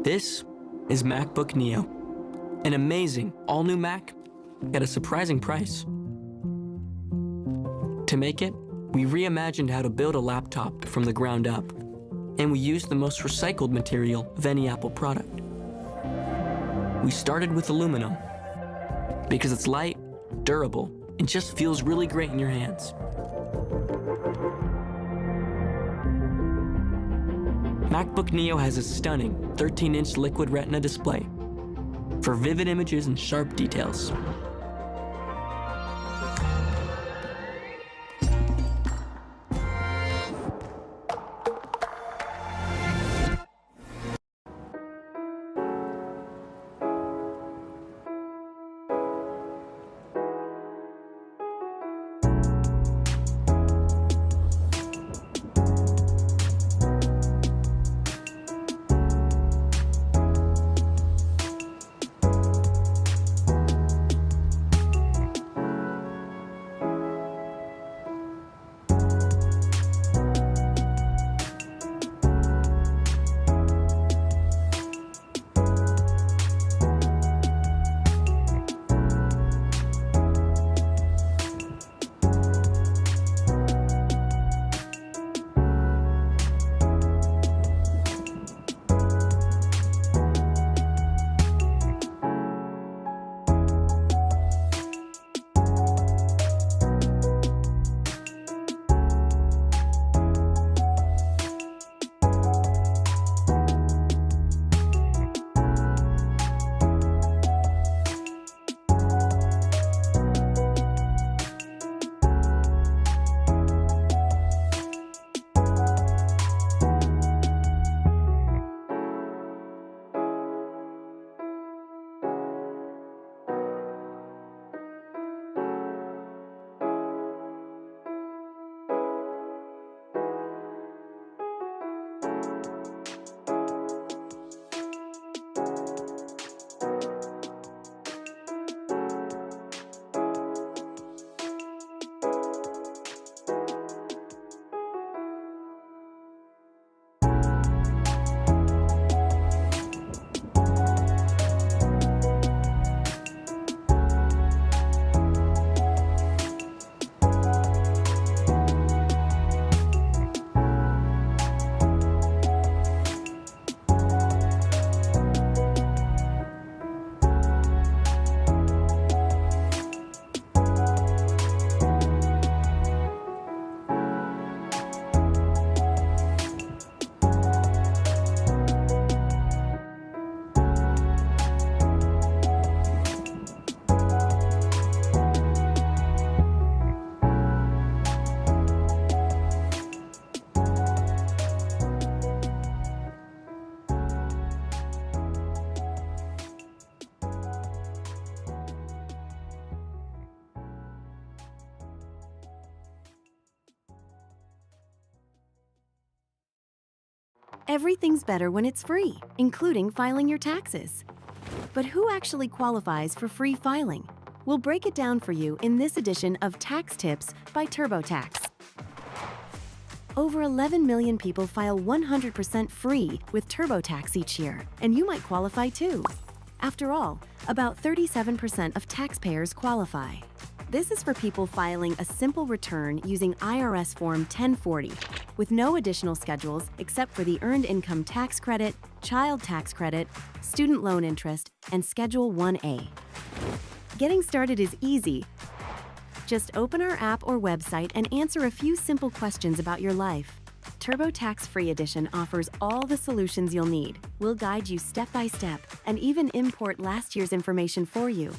This is MacBook Neo, an amazing all-new Mac at a surprising price. To make it, we reimagined how to build a laptop from the ground up, and we used the most recycled material of any Apple product. We started with aluminum because it's light, durable, and just feels really great in your hands. MacBook Neo has a stunning 13-inch liquid retina display for vivid images and sharp details. Everything's better when it's free, including filing your taxes. But who actually qualifies for free filing? We'll break it down for you in this edition of Tax Tips by TurboTax. Over 11 million people file 100% free with TurboTax each year, and you might qualify too. After all, about 37% of taxpayers qualify. This is for people filing a simple return using IRS Form 1040, with no additional schedules except for the Earned Income Tax Credit, Child Tax Credit, Student Loan Interest, and Schedule 1A. Getting started is easy. Just open our app or website and answer a few simple questions about your life. TurboTax Free Edition offers all the solutions you'll need. We'll guide you step by step and even import last year's information for you.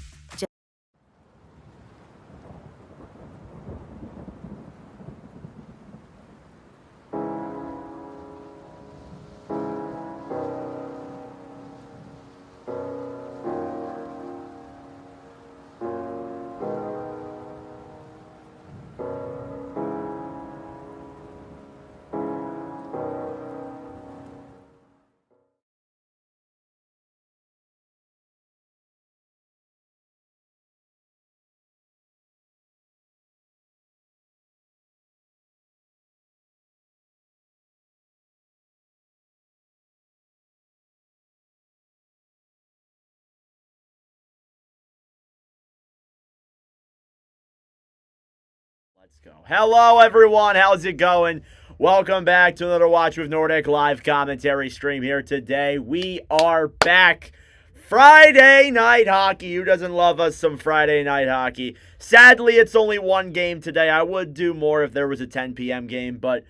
Let's go. Hello, everyone. How's it going? Welcome back to another Watch with Nordic live commentary stream here today. We are back. Friday night hockey. Who doesn't love us some Friday night hockey? Sadly, it's only one game today. I would do more if there was a 10 p.m. game, but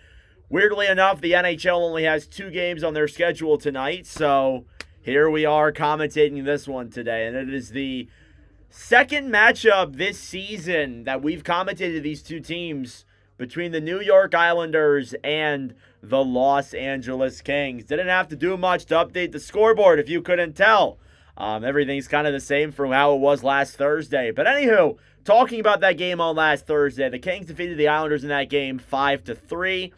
weirdly enough, the NHL only has 2 games on their schedule tonight, so here we are commentating this one today, and it is the second matchup this season that we've commentated these two teams between the New York Islanders and the Los Angeles Kings. Didn't have to do much to update the scoreboard if you couldn't tell. Everything's kind of the same from how it was last Thursday. But anywho, talking about that game on last Thursday, the Kings defeated the Islanders in that game 5-3.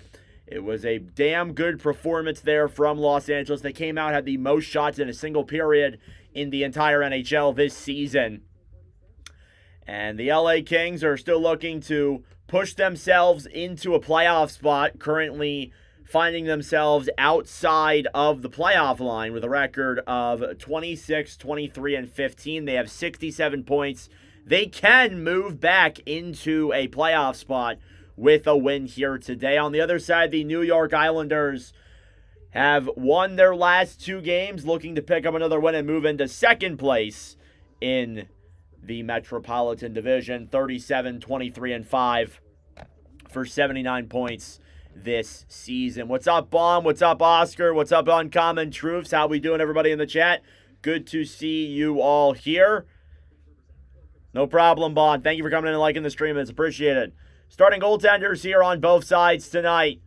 It was a damn good performance there from Los Angeles. They came out, had the most shots in a single period in the entire NHL this season. And the LA Kings are still looking to push themselves into a playoff spot, currently finding themselves outside of the playoff line with a record of 26, 23, and 15. They have 67 points. They can move back into a playoff spot with a win here today. On the other side, the New York Islanders have won their last 2 games, looking to pick up another win and move into second place in the Metropolitan Division, 37, 23, and 5 for 79 points this season. What's up, Bomb? What's up, Oscar? What's up, Uncommon Truths? How we doing, everybody in the chat? Good to see you all here. No problem, Bond. Thank you for coming in and liking the stream. It's appreciated. Starting goaltenders here on both sides tonight.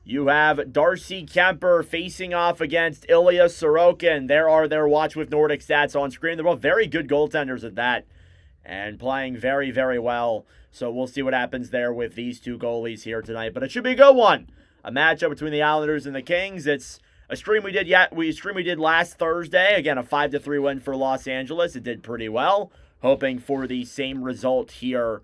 You have Darcy Kemper facing off against Ilya Sorokin. There are their Watch with Nordic stats on screen. They're both very good goaltenders at that and playing very, very well. So we'll see what happens there with these two goalies here tonight. But it should be a good one. A matchup between the Islanders and the Kings. It's a stream we did last Thursday. Again, a 5-3 win for Los Angeles. It did pretty well. Hoping for the same result here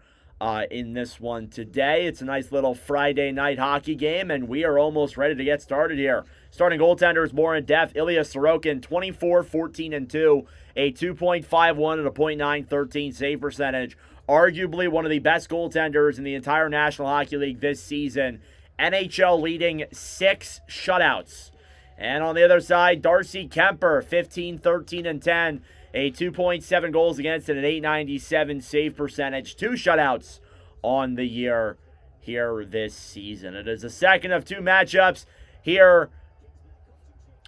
in this one today. It's a nice little Friday night hockey game, and we are almost ready to get started here. Starting goaltenders more in depth. Ilya Sorokin, 24, 14, and 2, a 2.51 and a .913 save percentage. Arguably one of the best goaltenders in the entire National Hockey League this season. NHL leading 6 shutouts. And on the other side, Darcy Kemper, 15, 13, and 10. A 2.7 goals against and an .897 save percentage. 2 shutouts on the year here this season. It is the second of 2 matchups here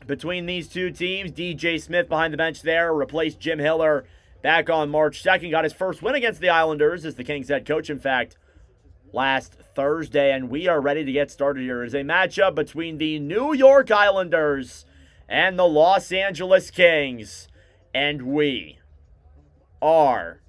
between these two teams. DJ Smith behind the bench there replaced Jim Hiller back on March 2nd. Got his first win against the Islanders as the Kings head coach, in fact, last Thursday. And we are ready to get started here. It is a matchup between the New York Islanders and the Los Angeles Kings. And we are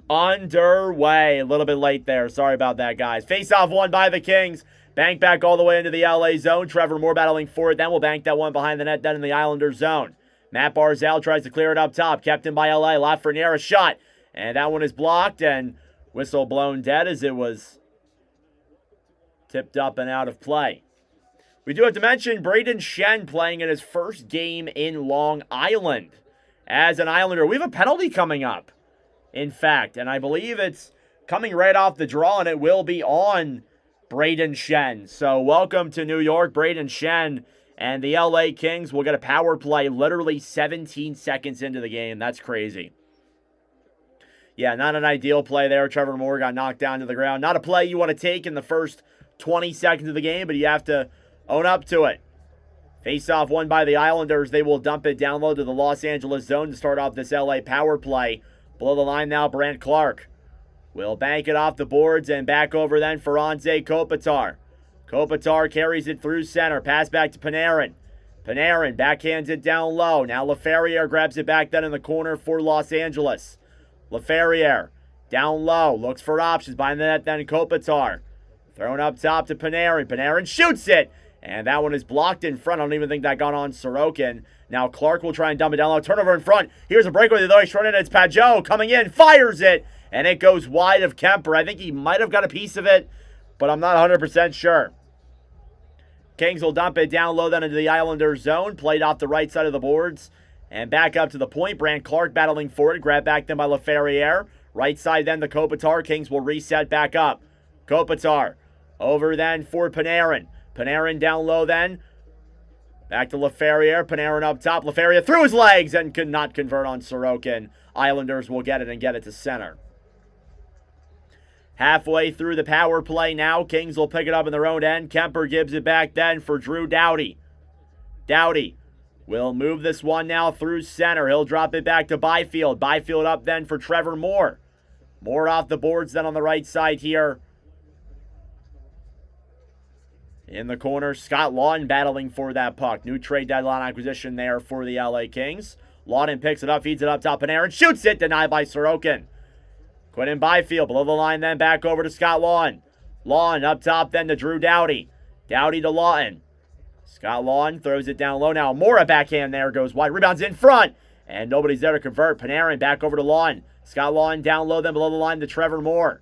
underway. A little bit late there. Sorry about that, guys. Face-off won by the Kings. Bank back all the way into the LA zone. Trevor Moore battling for it. Then we'll bank that one behind the net, then in the Islanders zone. Matt Barzal tries to clear it up top. Kept in by LA. Lafreniere, a shot. And that one is blocked, and whistle blown dead as it was tipped up and out of play. We do have to mention Braden Shen playing in his first game in Long Island as an Islander. We have a penalty coming up, in fact, and I believe it's coming right off the draw, and it will be on Braden Shen. So welcome to New York, Braden Shen, and the LA Kings will get a power play literally 17 seconds into the game. That's crazy. Yeah, not an ideal play there. Trevor Moore got knocked down to the ground. Not a play you want to take in the first 20 seconds of the game, but you have to own up to it. Face-off won by the Islanders. They will dump it down low to the Los Angeles zone to start off this LA power play. Below the line now, Brant Clark will bank it off the boards and back over then for Anze Kopitar. Kopitar carries it through center. Pass back to Panarin. Panarin backhands it down low. Now LaFerriere grabs it back then in the corner for Los Angeles. LaFerriere down low. Looks for options behind the net then Kopitar. Thrown up top to Panarin. Panarin shoots it. And that one is blocked in front. I don't even think that got on Sorokin. Now Clark will try and dump it down low. Turnover in front. Here's a breakaway. Though he's running. It's Pajot coming in. Fires it. And it goes wide of Kemper. I think he might have got a piece of it, but I'm not 100% sure. Kings will dump it down low then into the Islanders zone. Played off the right side of the boards. And back up to the point. Brant Clark battling for it. Grabbed back then by LaFerriere. Right side then to Kopitar. Kings will reset back up. Kopitar over then for Panarin. Panarin down low then. Back to LaFerriere. Panarin up top. LaFerriere through his legs and could not convert on Sorokin. Islanders will get it and get it to center. Halfway through the power play now. Kings will pick it up in their own end. Kemper gives it back then for Drew Doughty. Doughty will move this one now through center. He'll drop it back to Byfield. Byfield up then for Trevor Moore. Moore off the boards then on the right side here. In the corner, Scott Lawton battling for that puck. New trade deadline acquisition there for the LA Kings. Lawton picks it up, feeds it up top, and Aaron shoots it, denied by Sorokin. Quinton Byfield below the line, then back over to Scott Lawton. Lawton up top, then to Drew Doughty. Doughty to Lawton. Scott Lawton throws it down low now. Moore a backhand there, goes wide. Rebounds in front, and nobody's there to convert. Panarin back over to Lawton. Scott Lawton down low, then below the line to Trevor Moore.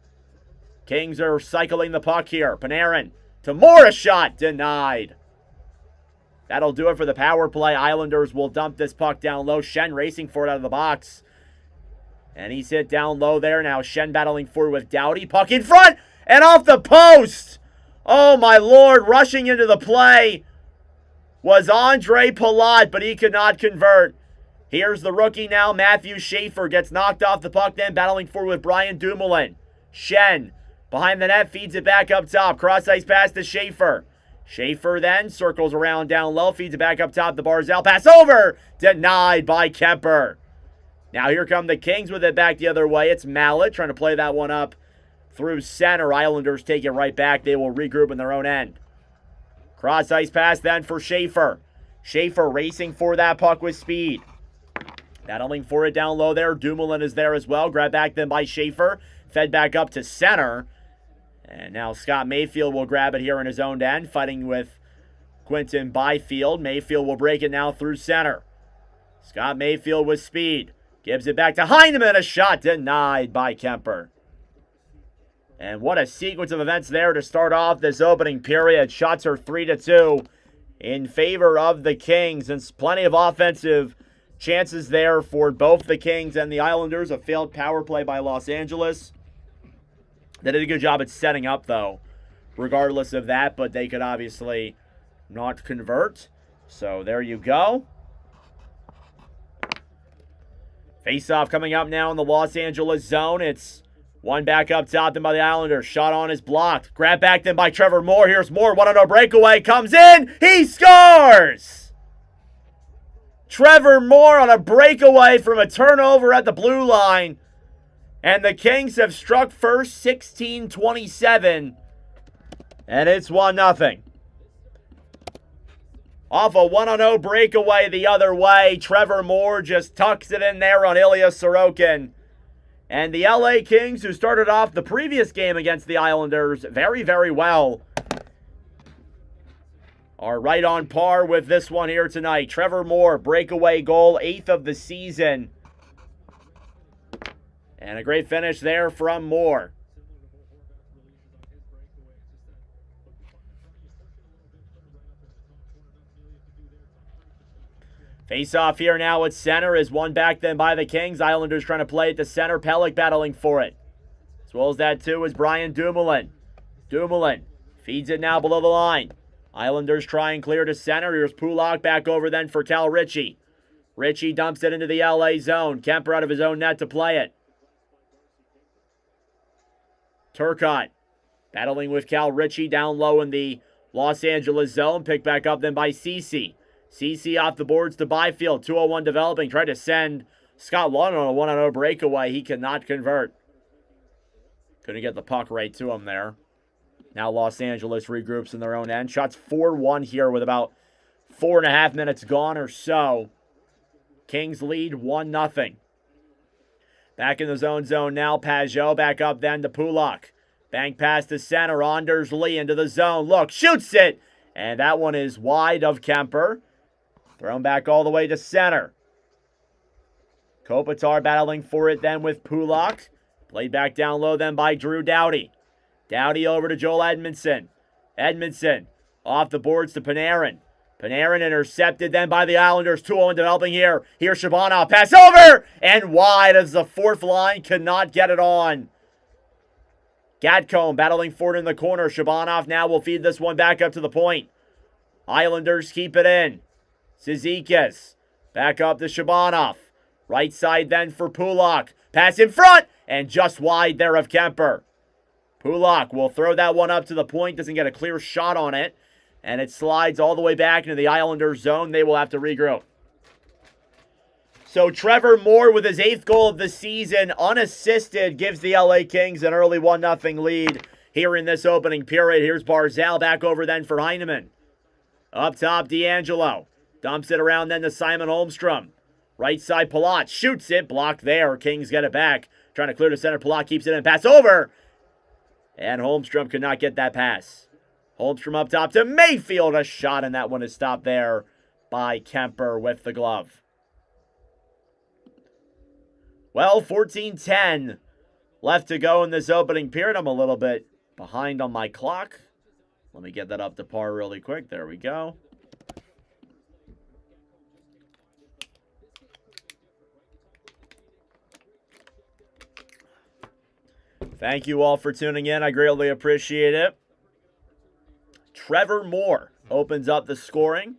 Kings are cycling the puck here. Panarin to Moore, a shot denied. That'll do it for the power play. Islanders will dump this puck down low. Shen racing for it out of the box. And he's hit down low there now. Shen battling forward with Doughty. Puck in front and off the post. Oh, my Lord. Rushing into the play was Andre Palat, but he could not convert. Here's the rookie now. Matthew Schaefer gets knocked off the puck then, battling forward with Brian Dumoulin. Shen behind the net, feeds it back up top. Cross-ice pass to Schaefer. Schaefer then circles around down low, feeds it back up top to Barzal. Pass over, denied by Kemper. Now here come the Kings with it back the other way. It's Mallet trying to play that one up through center. Islanders take it right back. They will regroup in their own end. Cross-ice pass then for Schaefer. Schaefer racing for that puck with speed. Battling for it down low there. Dumoulin is there as well. Grabbed back then by Schaefer. Fed back up to center. And now Scott Mayfield will grab it here in his own end, fighting with Quinton Byfield. Mayfield will break it now through center. Scott Mayfield with speed. Gives it back to Heineman. A shot denied by Kemper. And what a sequence of events there to start off this opening period. Shots are 3-2 in favor of the Kings. And plenty of offensive chances there for both the Kings and the Islanders. A failed power play by Los Angeles. They did a good job at setting up, though, regardless of that. But they could obviously not convert. So there you go. Face-off coming up now in the Los Angeles zone. It's one back up top then by the Islanders. Shot on is blocked. Grab back then by Trevor Moore. Here's Moore. 1-0 breakaway. Comes in. He scores! Trevor Moore on a breakaway from a turnover at the blue line. And the Kings have struck first 16-27. And it's 1-0. Off a 1-0 breakaway the other way. Trevor Moore just tucks it in there on Ilya Sorokin. And the LA Kings, who started off the previous game against the Islanders very, very well, are right on par with this one here tonight. Trevor Moore, breakaway goal, 8th of the season. And a great finish there from Moore. Face-off here now at center is one back then by the Kings. Islanders trying to play it to center. Pelech battling for it. As well as that, too, is Brian Dumoulin. Dumoulin feeds it now below the line. Islanders try and clear to center. Here's Pulock back over then for Cal Ritchie. Ritchie dumps it into the LA zone. Kemper out of his own net to play it. Turcotte battling with Cal Ritchie down low in the Los Angeles zone. Picked back up then by Ceci. Ceci off the boards to Byfield. 2-0-1 developing. Tried to send Scott Lawton on a 1-0 breakaway. He cannot convert. Couldn't get the puck right to him there. Now Los Angeles regroups in their own end. Shots 4-1 here with about 4.5 minutes gone or so. Kings lead 1-0. Back in the zone now. Pajot back up then to Pulock. Bank pass to center. Anders Lee into the zone. Look, shoots it. And that one is wide of Kemper. Thrown back all the way to center. Kopitar battling for it then with Pulock. Played back down low then by Drew Doughty. Doughty over to Joel Edmondson. Edmondson Off the boards to Panarin. Panarin intercepted then by the Islanders. 2-0 developing here. Here's Shabanov. Pass over! And wide as the fourth line could not get it on. Gatcombe battling for it in the corner. Shabanov now will feed this one back up to the point. Islanders keep it in. Zizekas back up to Shabanov. Right side then for Pulak. Pass in front and just wide there of Kemper. Pulak will throw that one up to the point. Doesn't get a clear shot on it. And it slides all the way back into the Islanders zone. They will have to regroup. So Trevor Moore with his 8th goal of the season, unassisted, gives the LA Kings an early 1-0 lead here in this opening period. Here's Barzal back over then for Heineman. Up top, D'Angelo. Dumps it around then to Simon Holmstrom. Right side, Palat shoots it. Blocked there. Kings get it back. Trying to clear to center. Palat keeps it in. Pass over. And Holmstrom could not get that pass. Holmstrom up top to Mayfield. A shot, and that one is stopped there by Kemper with the glove. Well, 14-10 left to go in this opening period. I'm a little bit behind on my clock. Let me get that up to par really quick. There we go. Thank you all for tuning in. I greatly appreciate it. Trevor Moore opens up the scoring.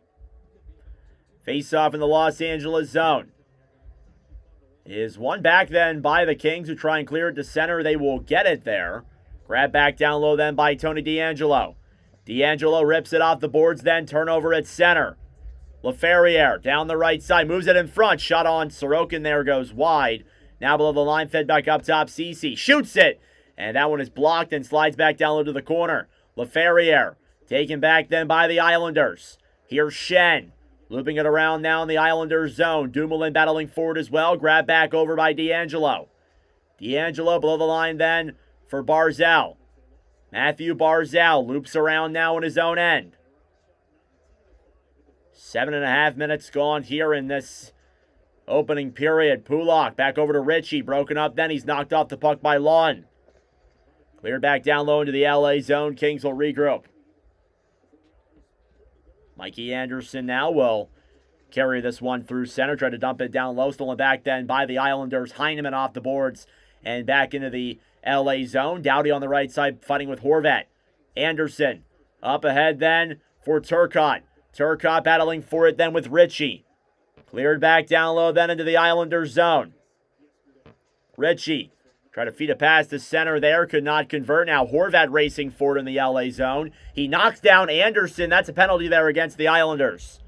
Face-off in the Los Angeles zone. Is one back then by the Kings, who try and clear it to center. They will get it there. Grab back down low then by Tony D'Angelo. D'Angelo rips it off the boards then. Turnover at center. LaFerriere down the right side. Moves it in front. Shot on Sorokin there, goes wide. Now below the line, fed back up top. Ceci shoots it. And that one is blocked and slides back down low to the corner. LaFerriere taken back then by the Islanders. Here's Shen. Looping it around now in the Islanders zone. Dumoulin battling forward as well. Grab back over by D'Angelo. D'Angelo below the line then for Barzal. Matthew Barzal loops around now in his own end. 7.5 minutes gone here in this opening period. Pulak back over to Ritchie. Broken up then. He's knocked off the puck by Lund. Cleared back down low into the LA zone. Kings will regroup. Mikey Anderson now will carry this one through center. Try to dump it down low. Stolen back then by the Islanders. Heineman off the boards and back into the LA zone. Doughty on the right side fighting with Horvat. Anderson up ahead then for Turcotte. Turcotte battling for it then with Ritchie. Cleared back down low then into the Islanders zone. Ritchie try to feed a pass to center there. Could not convert. Now Horvat racing forward in the LA zone. He knocks down Anderson. That's a penalty there against the Islanders.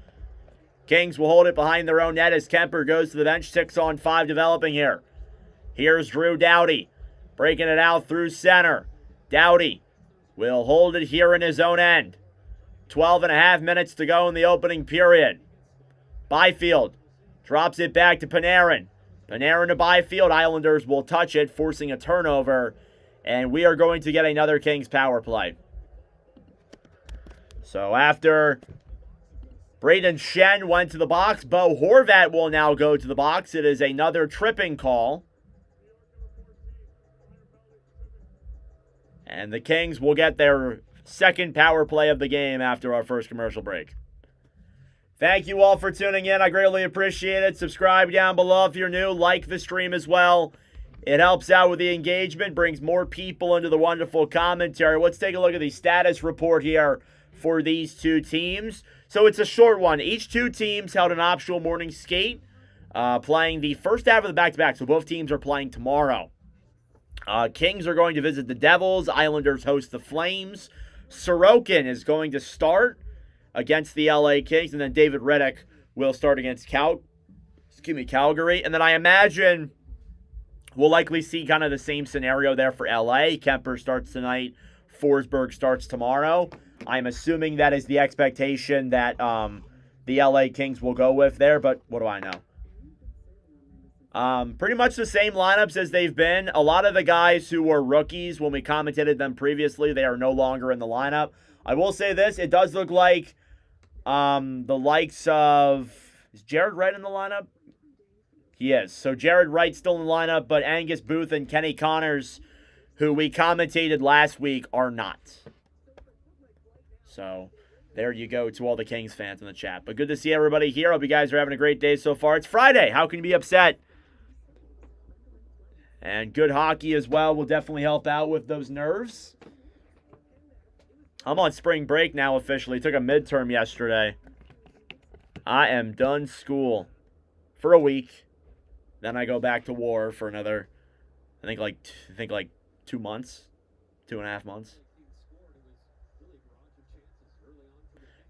Kings will hold it behind their own net as Kemper goes to the bench. 6-on-5 developing here. Here's Drew Doughty. Breaking it out through center. Doughty will hold it here in his own end. 12.5 minutes to go in the opening period. Byfield drops it back to Panarin. Panarin to Byfield. Islanders will touch it, forcing a turnover. And we are going to get another Kings power play. So after Braden Shen went to the box, Bo Horvat will now go to the box. It is another tripping call. And the Kings will get their second power play of the game after our first commercial break. Thank you all for tuning in. I greatly appreciate it. Subscribe down below if you're new. Like the stream as well. It helps out with the engagement, brings more people into the wonderful commentary. Let's take a look at the status report here for these two teams. So it's a short one. Each two teams held an optional morning skate, playing the first half of the back-to-back. So both teams are playing tomorrow. Kings are going to visit the Devils. Islanders host the Flames. Sorokin is going to start against the LA Kings, and then David Reddick will start against Calgary. And then I imagine we'll likely see kind of the same scenario there for LA. Kemper starts tonight. Forsberg starts tomorrow. I'm assuming that is the expectation that the LA Kings will go with there, but what do I know? Pretty much the same lineups as they've been. A lot of the guys who were rookies when we commentated them previously, they are no longer in the lineup. I will say this, it does look like the likes of... Is Jared Wright in the lineup? He is. So Jared Wright's still in the lineup, but Angus Booth and Kenny Connors, who we commentated last week, are not. So There you go to all the Kings fans in the chat. But good to see everybody here. Hope you guys are having a great day so far. It's Friday. How can you be upset? And good hockey as well will definitely help out with those nerves. I'm on spring break now officially. Took a midterm yesterday. I am done school for a week. Then I go back to war for another, I think like 2 months, 2.5 months.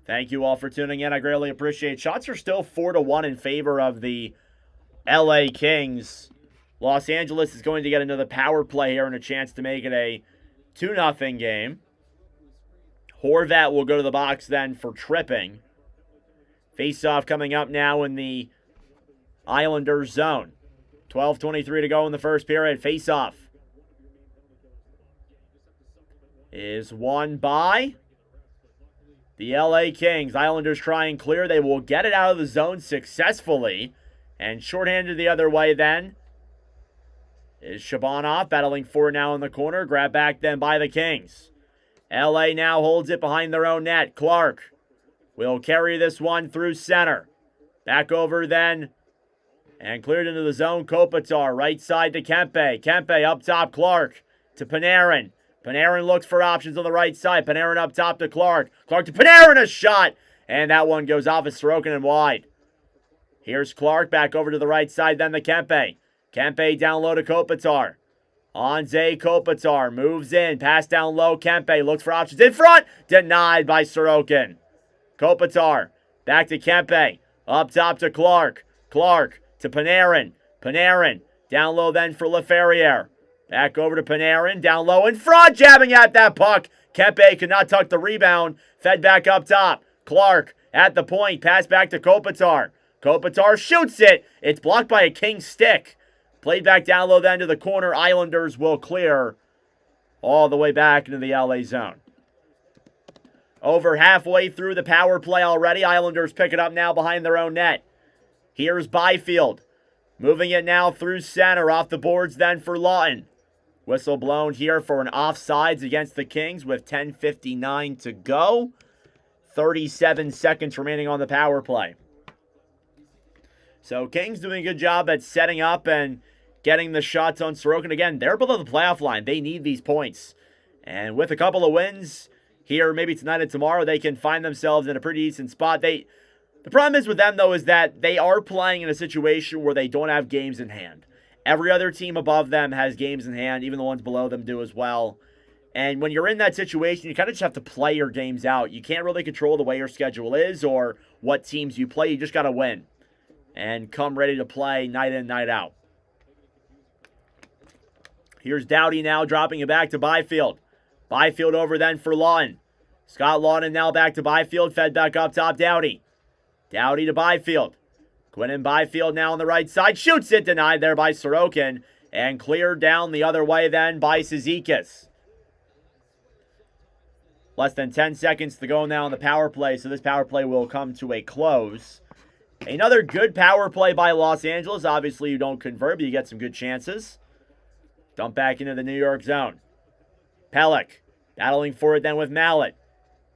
Thank you all for tuning in. I greatly appreciate it. Shots are still 4-1 in favor of the LA Kings. Los Angeles is going to get another power play here and a chance to make it a 2-0 game. Horvat will go to the box then for tripping. Face-off coming up now in the Islanders zone. 12:23 to go in the first period. Face-off is won by the LA Kings. Islanders try and clear. They will get it out of the zone successfully. And shorthanded the other way then is Shabanov battling for it now in the corner. Grab back then by the Kings. LA now holds it behind their own net. Clark will carry this one through center. Back over then and cleared into the zone. Kopitar right side to Kempe. Kempe up top. Clark to Panarin. Panarin looks for options on the right side. Panarin up top to Clark. Clark to Panarin, a shot. And that one goes off of Sorokin and wide. Here's Clark back over to the right side, then to Kempe. Kempe down low to Kopitar. Anze Kopitar moves in. Pass down low. Kempe looks for options in front. Denied by Sorokin. Kopitar back to Kempe. Up top to Clark. Clark to Panarin. Panarin down low then for Laferriere. Back over to Panarin. Down low in front. Jabbing at that puck. Kempe could not tuck the rebound. Fed back up top. Clark at the point. Pass back to Kopitar. Kopitar shoots it. It's blocked by a King stick. Played back down low then to the corner. Islanders will clear all the way back into the LA zone. Over halfway through the power play already. Islanders pick it up now behind their own net. Here's Byfield. Moving it now through center. Off the boards then for Lawton. Whistle blown here for an offsides against the Kings with 10:59 to go. 37 seconds remaining on the power play. So Kings doing a good job at setting up and getting the shots on Sorokin. Again, they're below the playoff line. They need these points. And with a couple of wins here, maybe tonight and tomorrow, they can find themselves in a pretty decent spot. The problem is with them, though, is that they are playing in a situation where they don't have games in hand. Every other team above them has games in hand. Even the ones below them do as well. And when you're in that situation, you kind of just have to play your games out. You can't really control the way your schedule is or what teams you play. You just got to win and come ready to play night in, night out. Here's Doughty now dropping it back to Byfield. Byfield over then for Lawton. Scott Lawton now back to Byfield. Fed back up top, Doughty. Doughty to Byfield. Quinton Byfield now on the right side. Shoots it, denied there by Sorokin. And cleared down the other way then by Cizikas. Less than 10 seconds to go now on the power play, so this power play will come to a close. Another good power play by Los Angeles. Obviously, you don't convert, but you get some good chances. Dump back into the New York zone. Pelech battling for it then with Mallet.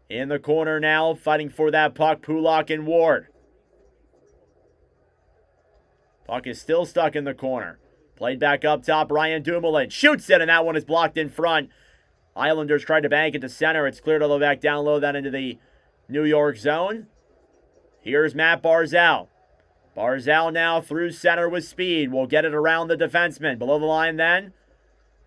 In the corner now, fighting for that puck, Pulak and Ward. Puck is still stuck in the corner. Played back up top, Ryan Dumoulin. Shoots it, and that one is blocked in front. Islanders tried to bank it to center. It's cleared all the way back down low, then into the New York zone. Here's Matt Barzal. Barzal now through center with speed. Will get it around the defenseman. Below the line then.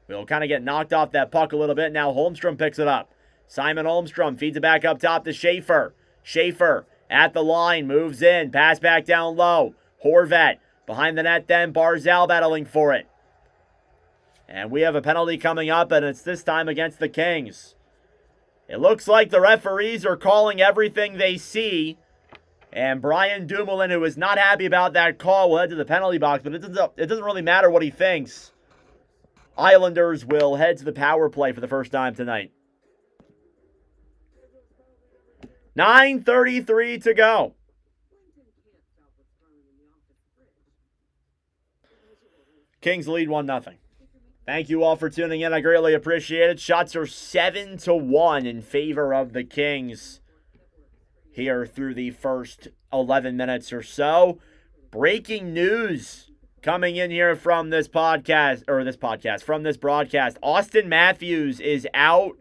We'll kind of get knocked off that puck a little bit. Now Holmstrom picks it up. Simon Holmstrom feeds it back up top to Schaefer. Schaefer at the line. Moves in. Pass back down low. Horvat behind the net then. Barzal battling for it. And we have a penalty coming up, and it's this time against the Kings. It looks like the referees are calling everything they see. And Brian Dumoulin, who is not happy about that call, will head to the penalty box, but it doesn't really matter what he thinks. Islanders will head to the power play for the first time tonight. 9:33 to go. Kings lead 1-0. Thank you all for tuning in. I greatly appreciate it. Shots are 7-1 in favor of the Kings. here through the first 11 minutes or so. Breaking news coming in here from this broadcast. Austin Matthews is out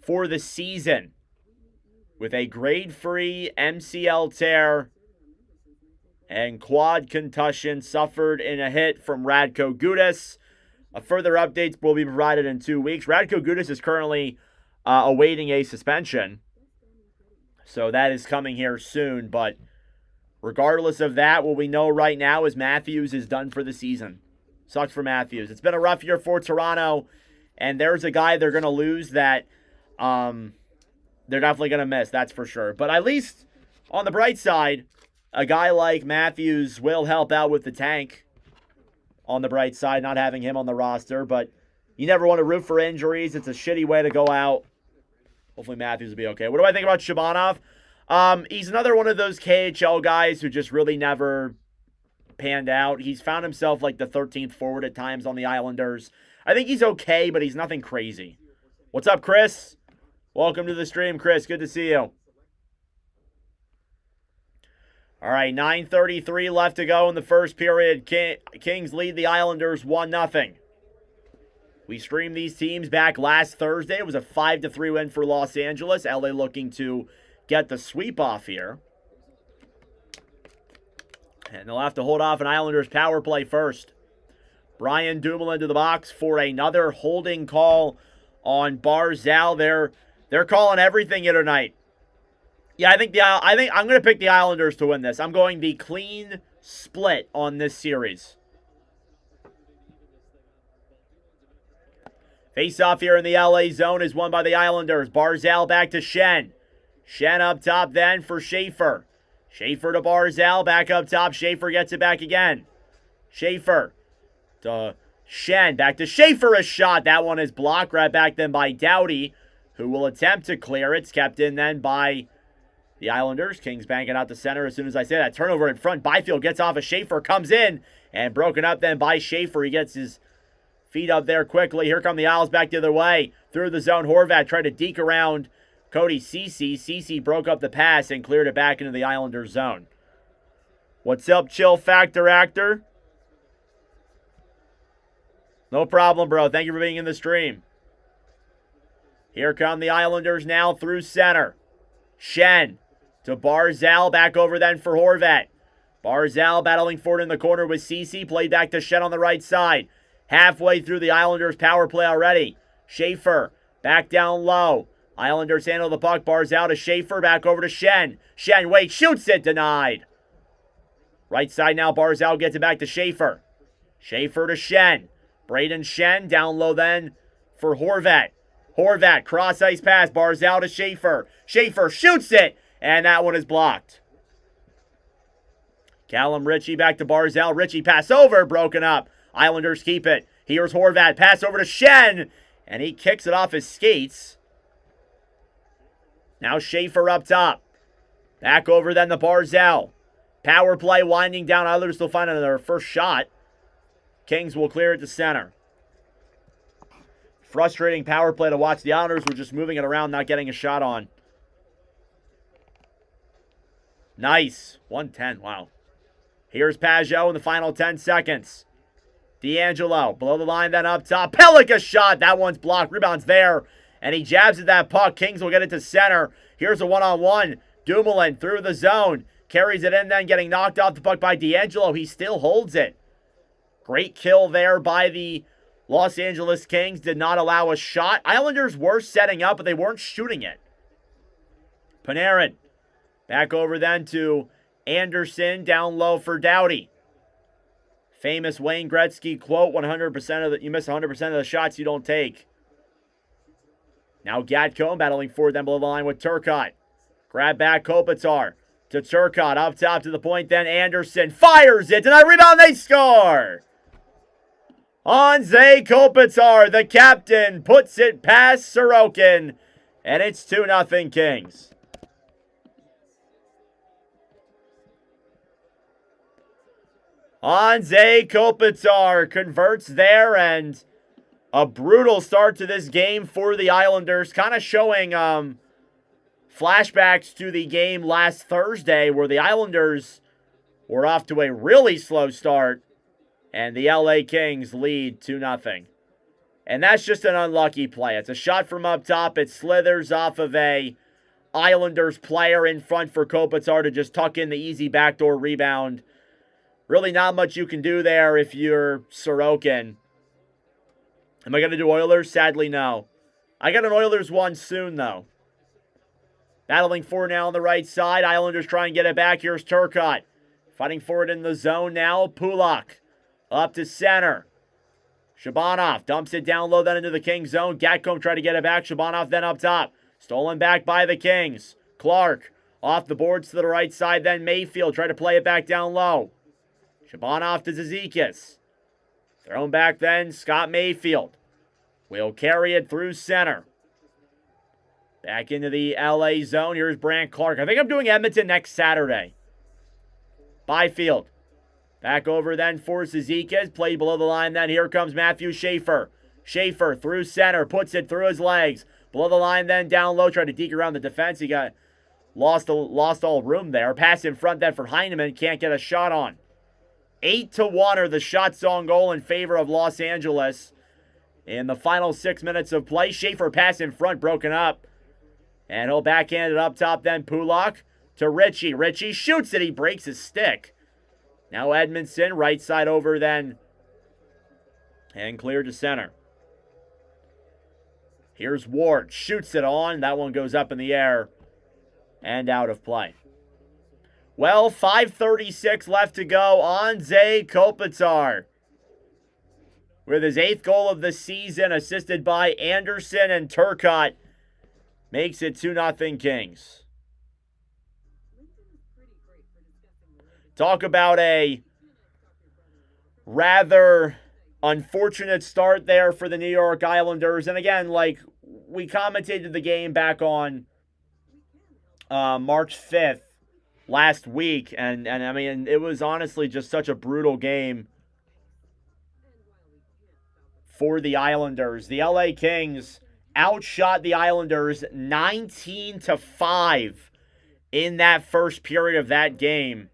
for the season with a grade-free MCL tear and quad concussion suffered in a hit from Radko Gudas. Further updates will be provided in 2 weeks. Radko Gudas is currently awaiting a suspension, so that is coming here soon. But regardless of that, what we know right now is Matthews is done for the season. Sucks for Matthews. It's been a rough year for Toronto, and there's a guy they're going to lose that they're definitely going to miss, that's for sure. But at least on the bright side, a guy like Matthews will help out with the tank. On the bright side, not having him on the roster, but you never want to root for injuries. It's a shitty way to go out. Hopefully Matthews will be okay. What do I think about Shabanov? He's another one of those KHL guys who just really never panned out. He's found himself like the 13th forward at times on the Islanders. I think he's okay, but he's nothing crazy. What's up, Chris? Welcome to the stream, Chris. Good to see you. All right, 9:33 left to go in the first period. Kings lead the Islanders 1-0. We streamed these teams back last Thursday. It was a 5-3 win for Los Angeles. LA looking to get the sweep off here. And they'll have to hold off an Islanders power play first. Brian Dumoulin to the box for another holding call on Barzal. They're calling everything here tonight. Yeah, I think I'm going to pick the Islanders to win this. I'm going the clean split on this series. Face-off here in the LA zone is won by the Islanders. Barzal back to Schenn. Schenn up top then for Schaefer. Schaefer to Barzal, back up top. Schaefer gets it back again. Schaefer to Schenn. Back to Schaefer, a shot. That one is blocked right back then by Doughty, who will attempt to clear it. It's kept in then by the Islanders. Kings banking out the center as soon as I say that. Turnover in front. Byfield gets off of Schaefer, comes in, and broken up then by Schaefer. He gets his feet up there quickly. Here come the Isles back the other way. Through the zone, Horvat tried to deke around Cody Ceci. Ceci broke up the pass and cleared it back into the Islanders zone. What's up, Chill Factor Actor? No problem, bro. Thank you for being in the stream. Here come the Islanders now through center. Schenn to Barzal, back over then for Horvat. Barzal battling forward in the corner with Ceci, played back to Schenn on the right side. Halfway through the Islanders power play already. Schaefer back down low. Islanders handle the puck. Barzal to Schaefer, back over to Schenn. Schenn waits, shoots it, denied. Right side now, Barzal gets it back to Schaefer. Schaefer to Schenn. Braden Schenn down low then for Horvat. Horvat, cross-ice pass, Barzal to Schaefer. Schaefer shoots it, and that one is blocked. Callum Ritchie back to Barzal. Ritchie pass over, broken up. Islanders keep it. Here's Horvat, pass over to Schenn, and he kicks it off his skates. Now Schaefer up top. Back over then to Barzal. Power play winding down. Islanders still finding their first shot. Kings will clear it to center. Frustrating power play to watch. The Islanders were just moving it around, not getting a shot on. Nice. 110. Wow. Here's Pajot in the final 10 seconds. D'Angelo below the line, then up top. Pellick a shot. That one's blocked. Rebound's there. And he jabs at that puck. Kings will get it to center. Here's a one-on-one. Dumoulin through the zone. Carries it in then, getting knocked off the puck by D'Angelo. He still holds it. Great kill there by the Los Angeles Kings. Did not allow a shot. Islanders were setting up, but they weren't shooting it. Panarin. Back over then to Anderson. Down low for Doughty. Famous Wayne Gretzky quote, you miss 100% of the shots you don't take. Now Gatcomb battling forward then below the line with Turcotte. Grab back Kopitar to Turcotte. Up top to the point then Anderson fires it. Denied rebound, they score! Anze Kopitar, the captain, puts it past Sorokin. And it's 2-0 Kings. Anze Kopitar converts there, and a brutal start to this game for the Islanders. Kind of showing Flashbacks to the game last Thursday where the Islanders were off to a really slow start and the LA Kings lead 2-0. And that's just an unlucky play. It's a shot from up top. It slithers off of a Islanders player in front for Kopitar to just tuck in the easy backdoor rebound. Really not much you can do there if you're Sorokin. Am I going to do Oilers? Sadly, no. I got an Oilers one soon, though. Battling for it now on the right side. Islanders try and get it back. Here's Turcotte. Fighting for it in the zone now. Pulak up to center. Shabanov dumps it down low then into the Kings zone. Gatcomb tried to get it back. Shabanov then up top. Stolen back by the Kings. Clark off the boards to the right side. Then Mayfield tried to play it back down low. Shabanov to Zizekas. Thrown back then. Scott Mayfield will carry it through center. Back into the LA zone. Here's Brandt Clark. I think I'm doing Edmonton next Saturday. Byfield. Back over then for Zizekas. Played below the line then. Here comes Matthew Schaefer. Schaefer through center. Puts it through his legs. Below the line then down low. Tried to deke around the defense. He got lost all room there. Pass in front then for Heineman. Can't get a shot on. 8-1 are the shots on goal in favor of Los Angeles. In the final 6 minutes of play. Schaefer pass in front broken up. And he'll backhand it up top then. Pulak to Ritchie. Ritchie shoots it. He breaks his stick. Now Edmondson, right side over then. And clear to center. Here's Ward. Shoots it on. That one goes up in the air. And out of play. Well, 5:36 left to go. Anze Kopitar, with his 8th goal of the season, assisted by Anderson and Turcotte, makes it 2-0 Kings. Talk about a rather unfortunate start there for the New York Islanders. And again, like we commentated the game back on March 5th last week. And I mean, it was honestly just such a brutal game for the Islanders. The LA Kings outshot the Islanders 19-5 in that first period of that game.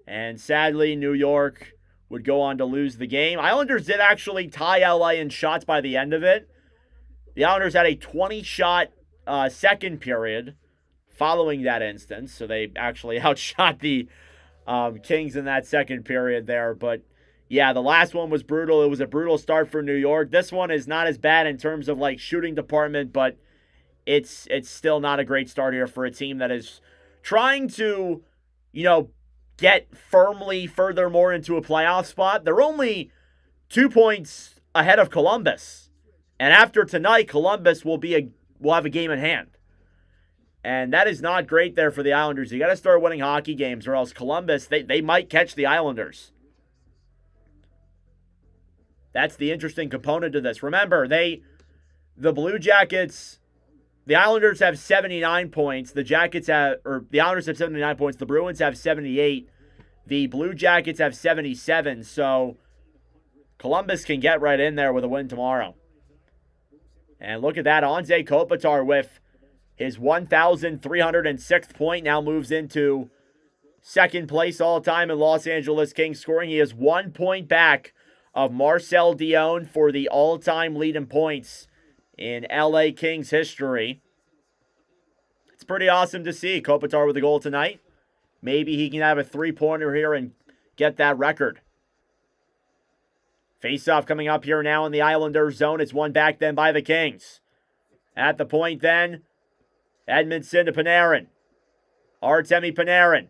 And sadly, New York would go on to lose the game. Islanders did actually tie LA in shots by the end of it. The Islanders had a 20-shot second period following that instance. So they actually outshot the Kings in that second period there. But yeah, the last one was brutal. It was a brutal start for New York. This one is not as bad in terms of like shooting department, but it's still not a great start here for a team that is trying to, get firmly furthermore into a playoff spot. They're only 2 points ahead of Columbus. And after tonight, Columbus will have a game in hand. And that is not great there for the Islanders. You got to start winning hockey games or else Columbus, they might catch the Islanders. That's the interesting component to this. Remember, the Blue Jackets, the Islanders have 79 points. The Islanders have 79 points. The Bruins have 78. The Blue Jackets have 77. So Columbus can get right in there with a win tomorrow. And look at that. Anze Kopitar with his 1,306th point now moves into second place all time in Los Angeles Kings scoring. He is 1 point back of Marcel Dion for the all-time lead in points in LA Kings history. It's pretty awesome to see Kopitar with a goal tonight. Maybe he can have a three-pointer here and get that record. Face-off coming up here now in the Islanders zone. It's won back then by the Kings. At the point then, Edmondson to Panarin. Artemi Panarin.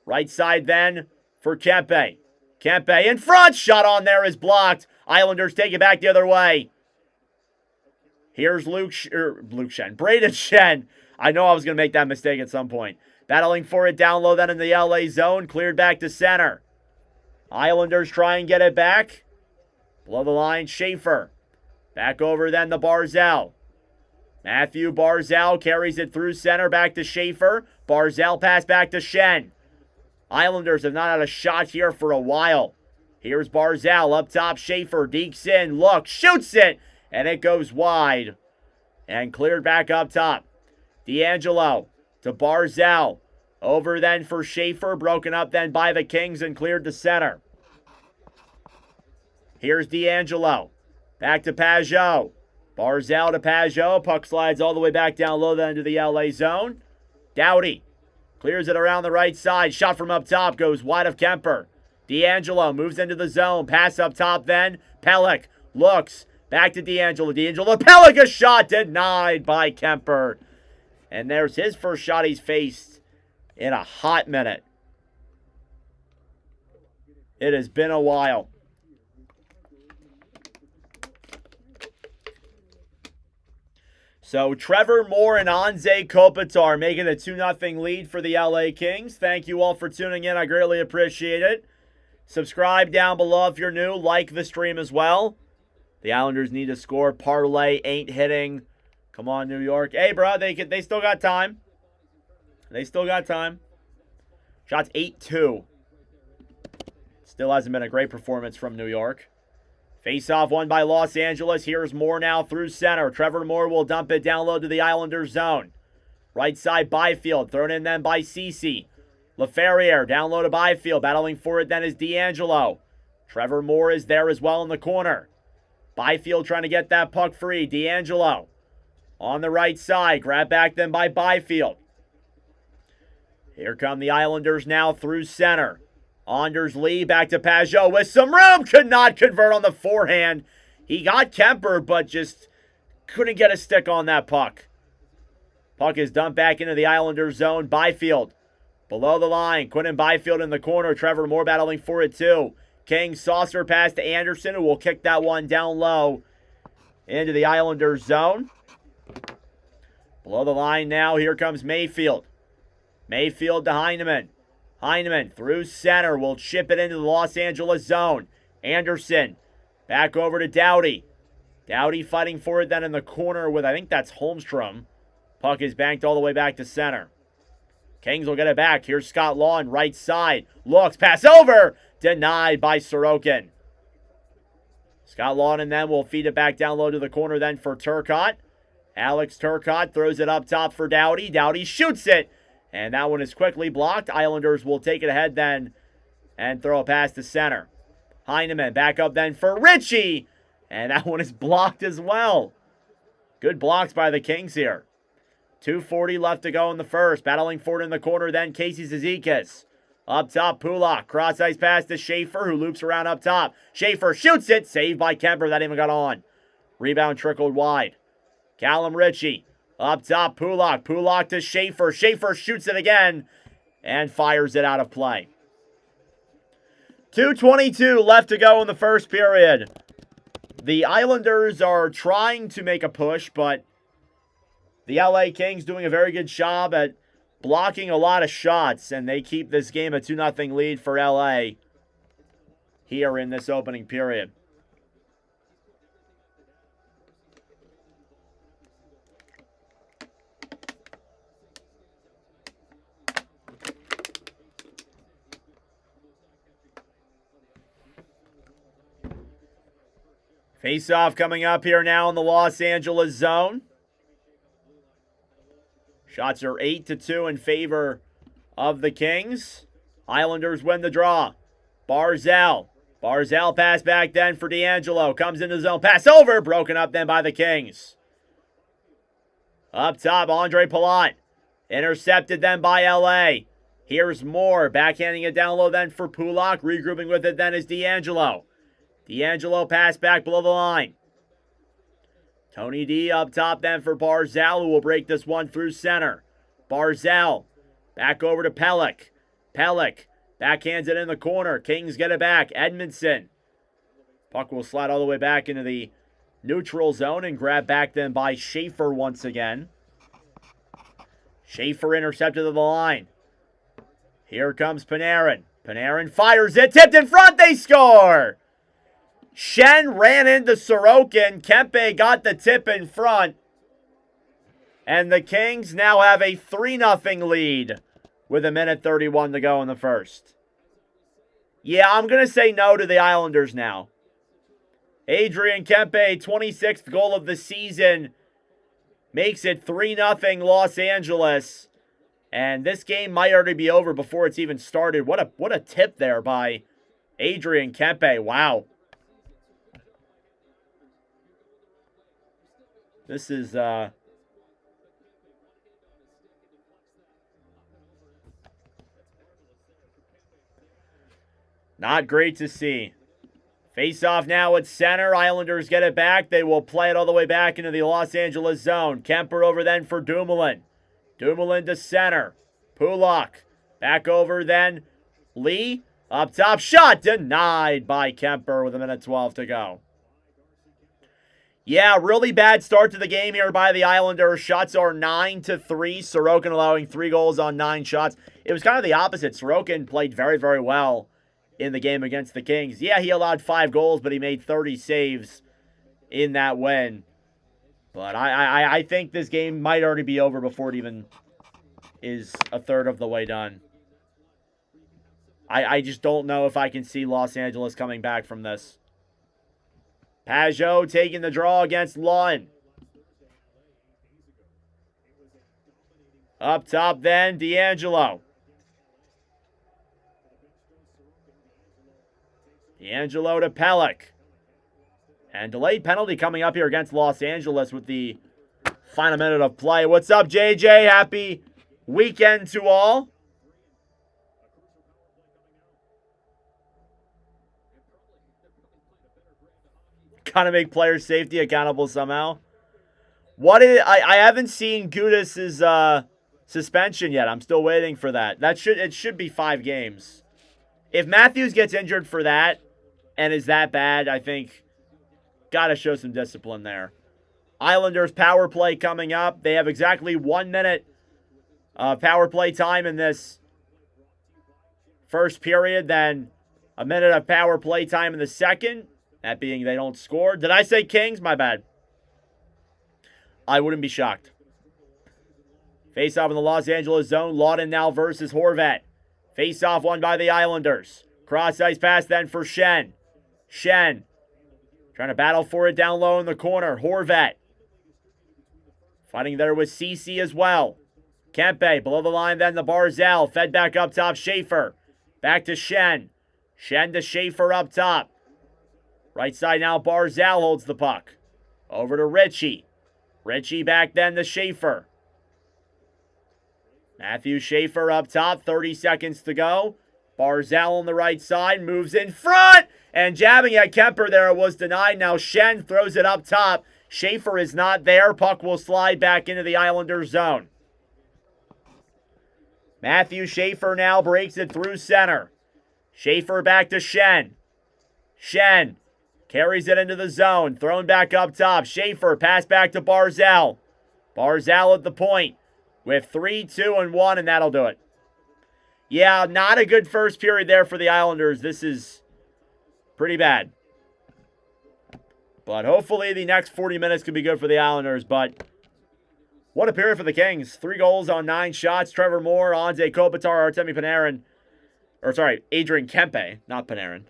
Right side then for Kempe. Kempe in front. Shot on there is blocked. Islanders take it back the other way. Here's Braden Schenn. I know I was going to make that mistake at some point. Battling for it down low then in the LA zone. Cleared back to center. Islanders try and get it back. Below the line, Schaefer. Back over then the Barzal. Matthew Barzal carries it through center back to Schaefer. Barzal pass back to Schenn. Islanders have not had a shot here for a while. Here's Barzal up top. Schaefer dekes in. Look, shoots it. And it goes wide. And cleared back up top. D'Angelo to Barzal. Over then for Schaefer, broken up then by the Kings and cleared to center. Here's D'Angelo. Back to Pajot. Barzal to Pajot. Puck slides all the way back down low then to the LA zone. Doughty clears it around the right side. Shot from up top goes wide of Kemper. D'Angelo moves into the zone. Pass up top then. Pelech looks. Back to D'Angelo. D'Angelo. Pelech, a shot denied by Kemper. And there's his first shot he's faced in a hot minute. It has been a while. So Trevor Moore and Anze Kopitar making a 2-0 lead for the LA Kings. Thank you all for tuning in. I greatly appreciate it. Subscribe down below if you're new. Like the stream as well. The Islanders need to score. Parlay ain't hitting. Come on, New York. Hey, bro, they still got time. They still got time. Shots 8-2. Still hasn't been a great performance from New York. Face-off won by Los Angeles. Here's Moore now through center. Trevor Moore will dump it down low to the Islanders zone. Right side Byfield. Thrown in then by Ceci. LaFerriere down low to Byfield. Battling for it then is D'Angelo. Trevor Moore is there as well in the corner. Byfield trying to get that puck free. D'Angelo on the right side. Grab back then by Byfield. Here come the Islanders now through center. Anders Lee back to Pajot with some room. Could not convert on the forehand. He got Kemper, but just couldn't get a stick on that puck. Puck is dumped back into the Islanders zone. Byfield below the line. Quinton Byfield in the corner. Trevor Moore battling for it too. King saucer pass to Anderson, who will kick that one down low into the Islanders zone. Below the line now. Here comes Mayfield. Mayfield to Heineman. Heineman through center will chip it into the Los Angeles zone. Anderson back over to Doughty. Doughty fighting for it then in the corner with, I think that's Holmstrom. Puck is banked all the way back to center. Kings will get it back. Here's Scott Lawn, right side. Looks, pass over. Denied by Sorokin. Scott Lawn and then will feed it back down low to the corner then for Turcotte. Alex Turcotte throws it up top for Doughty. Doughty shoots it. And that one is quickly blocked. Islanders will take it ahead then and throw a pass to center. Heineman back up then for Ritchie. And that one is blocked as well. Good blocks by the Kings here. 2:40 left to go in the first. Battling for it in the corner then Casey Zizekas. Up top, Pulak. Cross-ice pass to Schaefer, who loops around up top. Schaefer shoots it. Saved by Kemper. That even got on. Rebound trickled wide. Callum Ritchie. Up top, Pulak. Pulak to Schaefer. Schaefer shoots it again and fires it out of play. 2:22 left to go in the first period. The Islanders are trying to make a push, but the LA Kings doing a very good job at blocking a lot of shots, and they keep this game a 2-0 lead for LA here in this opening period. Face-off coming up here now in the Los Angeles zone. Shots are 8-2 in favor of the Kings. Islanders win the draw. Barzal. Barzal pass back then for D'Angelo. Comes into the zone. Pass over. Broken up then by the Kings. Up top, Andre Palat. Intercepted then by LA. Here's Moore. Backhanding it down low then for Pulak. Regrouping with it then is D'Angelo. D'Angelo pass back below the line. Tony D up top then for Barzal, who will break this one through center. Barzal back over to Pelech. Pelech backhands it in the corner. Kings get it back. Edmondson. Puck will slide all the way back into the neutral zone and grab back then by Schaefer once again. Schaefer intercepted to the line. Here comes Panarin. Panarin fires it. Tipped in front. They score. Shen ran into Sorokin. Kempe got the tip in front. And the Kings now have a 3-0 lead with 1:31 to go in the first. Yeah, I'm going to say no to the Islanders now. Adrian Kempe, 26th goal of the season. makes it 3-0 Los Angeles. And this game might already be over before it's even started. What a tip there by Adrian Kempe. Wow. This is not great to see. Face off now at center. Islanders get it back. They will play it all the way back into the Los Angeles zone. Kemper over then for Dumoulin. Dumoulin to center. Pulak. Back over then. Lee. Up top. Shot denied by Kemper with 1:12 to go. Yeah, really bad start to the game here by the Islanders. Shots are 9-3. Sorokin allowing 3 goals on 9 shots. It was kind of the opposite. Sorokin played very, very well in the game against the Kings. Yeah, he allowed 5 goals, but he made 30 saves in that win. But I think this game might already be over before it even is a third of the way done. I just don't know if I can see Los Angeles coming back from this. Pajot taking the draw against Lund. Up top then, D'Angelo. D'Angelo to Pelech. And delayed penalty coming up here against Los Angeles with the final minute of play. What's up, JJ? Happy weekend to all. Gotta make player safety accountable somehow. I haven't seen Gudas's suspension yet. I'm still waiting for that. It should be 5 games. If Matthews gets injured for that and is that bad, I think gotta show some discipline there. Islanders power play coming up. They have exactly 1 minute power play time in this first period, then a minute of power play time in the second. That being they don't score. Did I say Kings? My bad. I wouldn't be shocked. Face off in the Los Angeles zone. Lawton now versus Horvat. Face off won by the Islanders. Cross ice pass then for Shen. Shen trying to battle for it down low in the corner. Horvat fighting there with CC as well. Kempe below the line then the Barzal. Fed back up top. Schaefer. Back to Shen. Shen to Schaefer up top. Right side now, Barzal holds the puck. Over to Ritchie. Ritchie back then to Schaefer. Matthew Schaefer up top, 30 seconds to go. Barzal on the right side, moves in front. And jabbing at Kemper there, it was denied. Now Shen throws it up top. Schaefer is not there. Puck will slide back into the Islanders zone. Matthew Schaefer now breaks it through center. Schaefer back to Shen. Shen carries it into the zone. Thrown back up top. Schaefer pass back to Barzal. Barzal at the point with 3, 2, and 1, and that'll do it. Yeah, not a good first period there for the Islanders. This is pretty bad. But hopefully the next 40 minutes could be good for the Islanders. But what a period for the Kings. 3 goals on 9 shots. Trevor Moore, Anze Kopitar, Artemi Panarin. Adrian Kempe, not Panarin.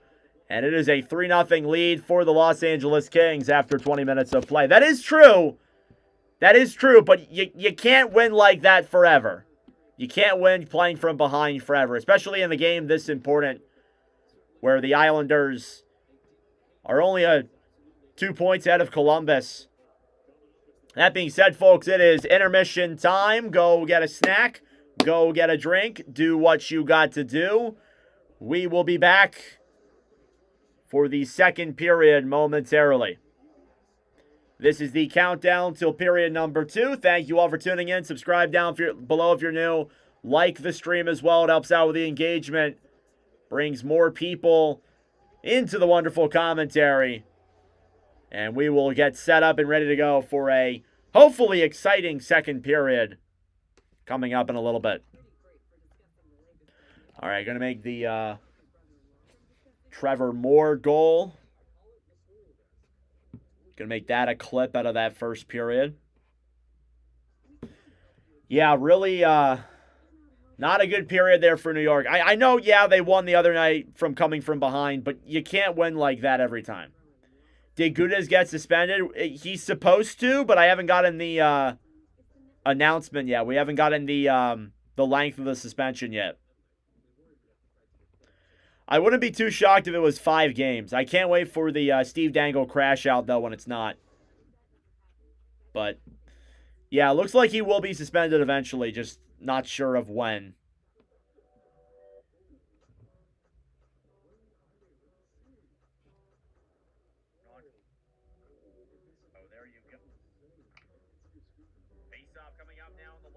And it is a 3-0 lead for the Los Angeles Kings after 20 minutes of play. That is true. That is true, but you can't win like that forever. You can't win playing from behind forever, especially in a game this important where the Islanders are only 2 points ahead of Columbus. That being said, folks, it is intermission time. Go get a snack. Go get a drink. Do what you got to do. We will be back for the second period momentarily. This is the countdown till period number 2. Thank you all for tuning in. Subscribe down below if you're new. Like the stream as well. It helps out with the engagement. Brings more people into the wonderful commentary. And we will get set up and ready to go for a hopefully exciting second period coming up in a little bit. All right, going to make the Trevor Moore goal. Going to make that a clip out of that first period. Yeah, really not a good period there for New York. I know, yeah, they won the other night from coming from behind, but you can't win like that every time. Did Gudas get suspended? He's supposed to, but I haven't gotten the announcement yet. We haven't gotten the length of the suspension yet. I wouldn't be too shocked if it was 5 games. I can't wait for the Steve Dangle crash out, though, when it's not. But, yeah, it looks like he will be suspended eventually, just not sure of when. Oh, there you go. Face-off coming up now in the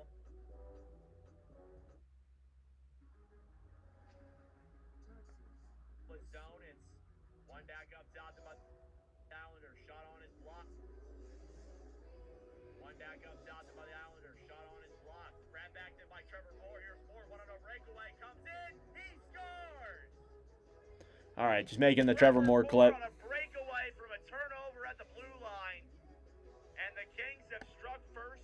zone. It's one back up top to my Islander. Shot on his block. One back up top to my Islander. Shot on his block. Grab back to by Trevor Moore. Here's Moore. One on a breakaway. Comes in. He scores. All right, just making the Trevor Moore clip. On a breakaway from a turnover at the blue line. And the Kings have struck first.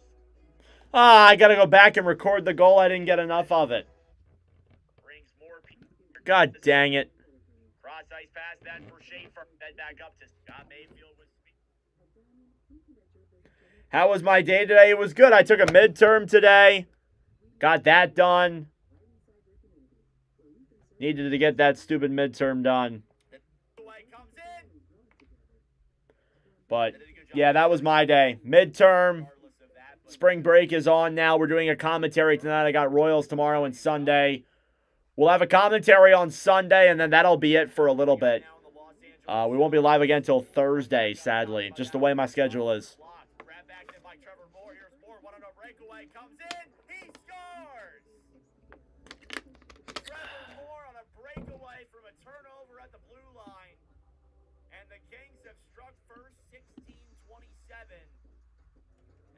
I got to go back and record the goal. I didn't get enough of it. God dang it. Cross ice pass, that's for Schaefer. Then back up to Scott Mayfield with speed. How was my day today? It was good. I took a midterm today. Got that done. Needed to get that stupid midterm done. But, yeah, that was my day. Midterm. Spring break is on now. We're doing a commentary tonight. I got Royals tomorrow and Sunday. We'll have a commentary on Sunday, and then that'll be it for a little bit. We won't be live again until Thursday, sadly, just the way my schedule is.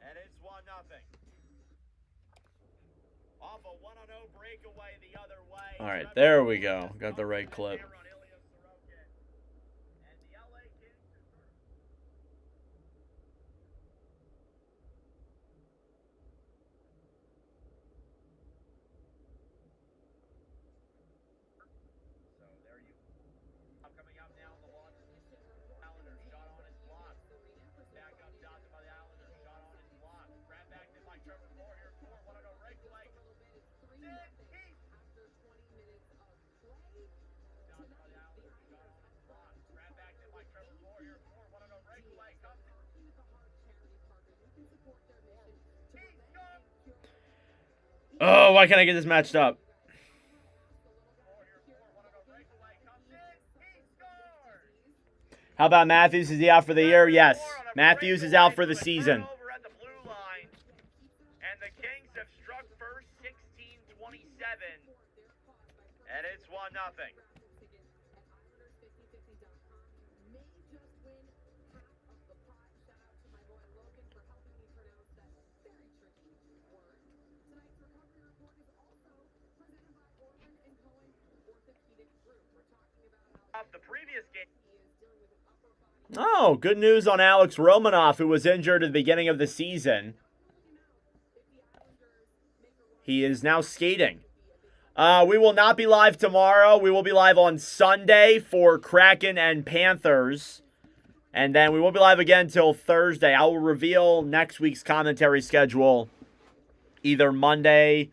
And it's 1-0. Off a 1-0 breakaway the other way. All right, there we go. Got the right clip. Oh, why can't I get this matched up? How about Matthews? Is he out for the year? Yes. Matthews is out for the season. And the Kings have struck first 16-27. And it's 1-0. The previous game. Oh, good news on Alex Romanoff, who was injured at the beginning of the season. He is now skating. We will not be live tomorrow. We will be live on Sunday for Kraken and Panthers. And then we won't be live again until Thursday. I will reveal next week's commentary schedule either Monday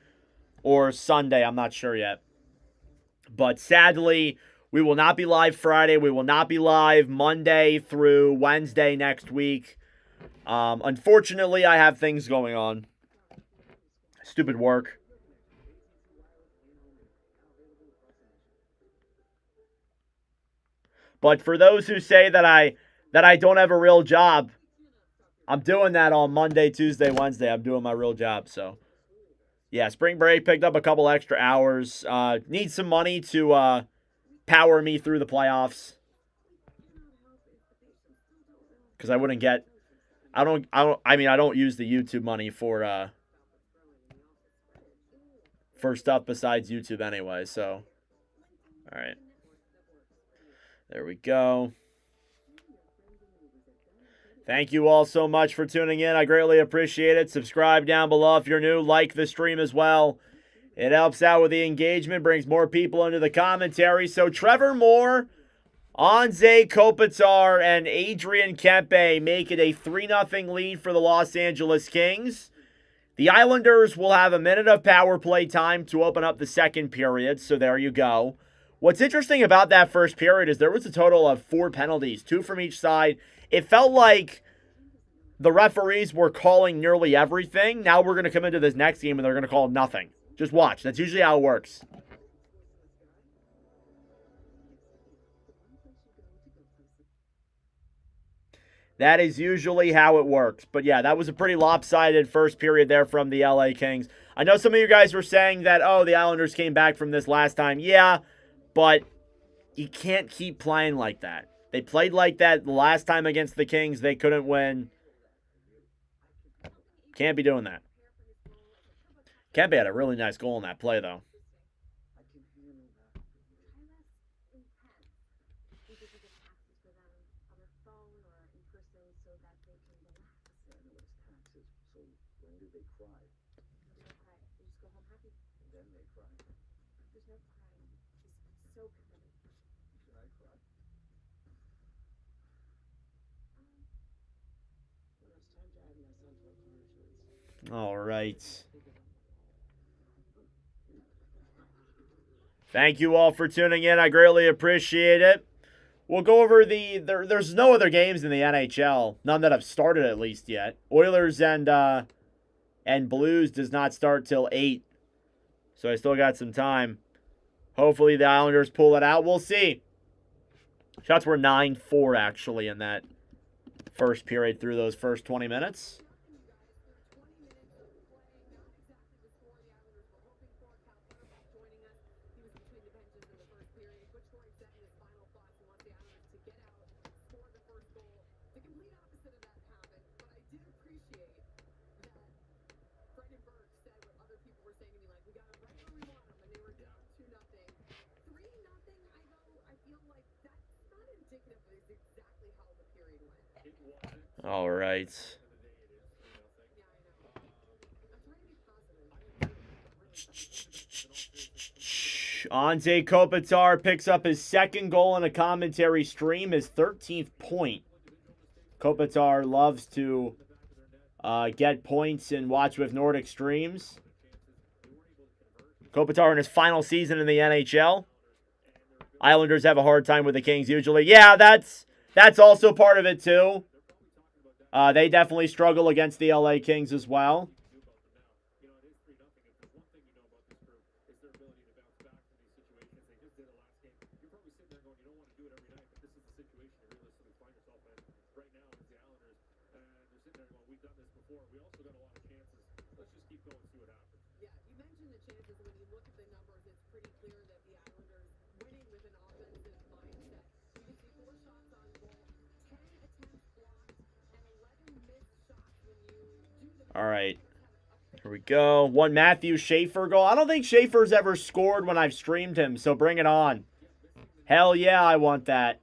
or Sunday. I'm not sure yet. But sadly, we will not be live Friday. We will not be live Monday through Wednesday next week. Unfortunately, I have things going on. Stupid work. But for those who say that I don't have a real job, I'm doing that on Monday, Tuesday, Wednesday. I'm doing my real job. So, yeah, spring break, picked up a couple extra hours. Need some money to power me through the playoffs, because I wouldn't get. I don't use the YouTube money for stuff besides YouTube anyway. So, all right, there we go. Thank you all so much for tuning in. I greatly appreciate it. Subscribe down below if you're new. Like the stream as well. It helps out with the engagement, brings more people into the commentary. So Trevor Moore, Anze Kopitar, and Adrian Kempe make it a 3-0 lead for the Los Angeles Kings. The Islanders will have a minute of power play time to open up the second period, so there you go. What's interesting about that first period is there was a total of 4 penalties, 2 from each side. It felt like the referees were calling nearly everything. Now we're going to come into this next game and they're going to call nothing. Just watch. That's usually how it works. That is usually how it works. But yeah, that was a pretty lopsided first period there from the LA Kings. I know some of you guys were saying that, oh, the Islanders came back from this last time. Yeah, but you can't keep playing like that. They played like that the last time against the Kings. They couldn't win. Can't be doing that. Kempe had a really nice goal in that play, though. All right. Thank you all for tuning in. I greatly appreciate it. We'll go over there's no other games in the NHL. None that have started at least yet. Oilers and Blues does not start till 8. So I still got some time. Hopefully the Islanders pull it out. We'll see. Shots were 9-4 actually in that first period through those first 20 minutes. All right. Anze Kopitar picks up his second goal in a commentary stream, his 13th point. Kopitar loves to get points in Watch with Nordic streams. Kopitar in his final season in the NHL. Islanders have a hard time with the Kings usually. Yeah, that's also part of it too. They definitely struggle against the LA Kings as well. All right, here we go. One Matthew Schaefer goal. I don't think Schaefer's ever scored when I've streamed him, so bring it on. Hell yeah, I want that.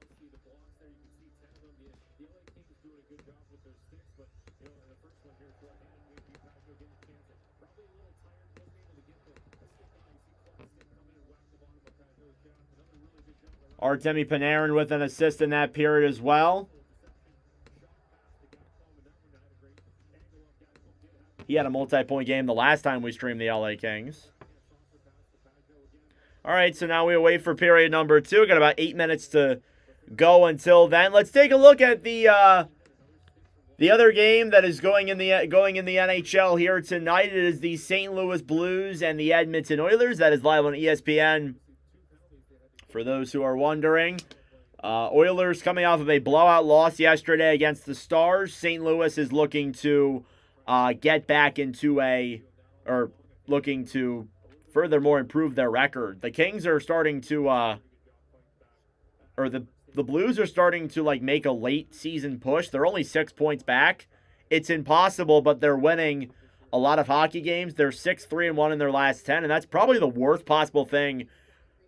Artemi Panarin with an assist in that period as well. He had a multi-point game the last time we streamed the LA Kings. All right, so now we wait for period number 2. We've got about 8 minutes to go until then. Let's take a look at the other game that is going in the NHL here tonight. It is the St. Louis Blues and the Edmonton Oilers. That is live on ESPN. For those who are wondering, Oilers coming off of a blowout loss yesterday against the Stars. St. Louis is looking to get back into looking to furthermore improve their record. The Kings are starting to, the Blues are starting to make a late season push. They're only 6 points back. It's impossible, but they're winning a lot of hockey games. They're 6-3-1 in their last 10, and that's probably the worst possible thing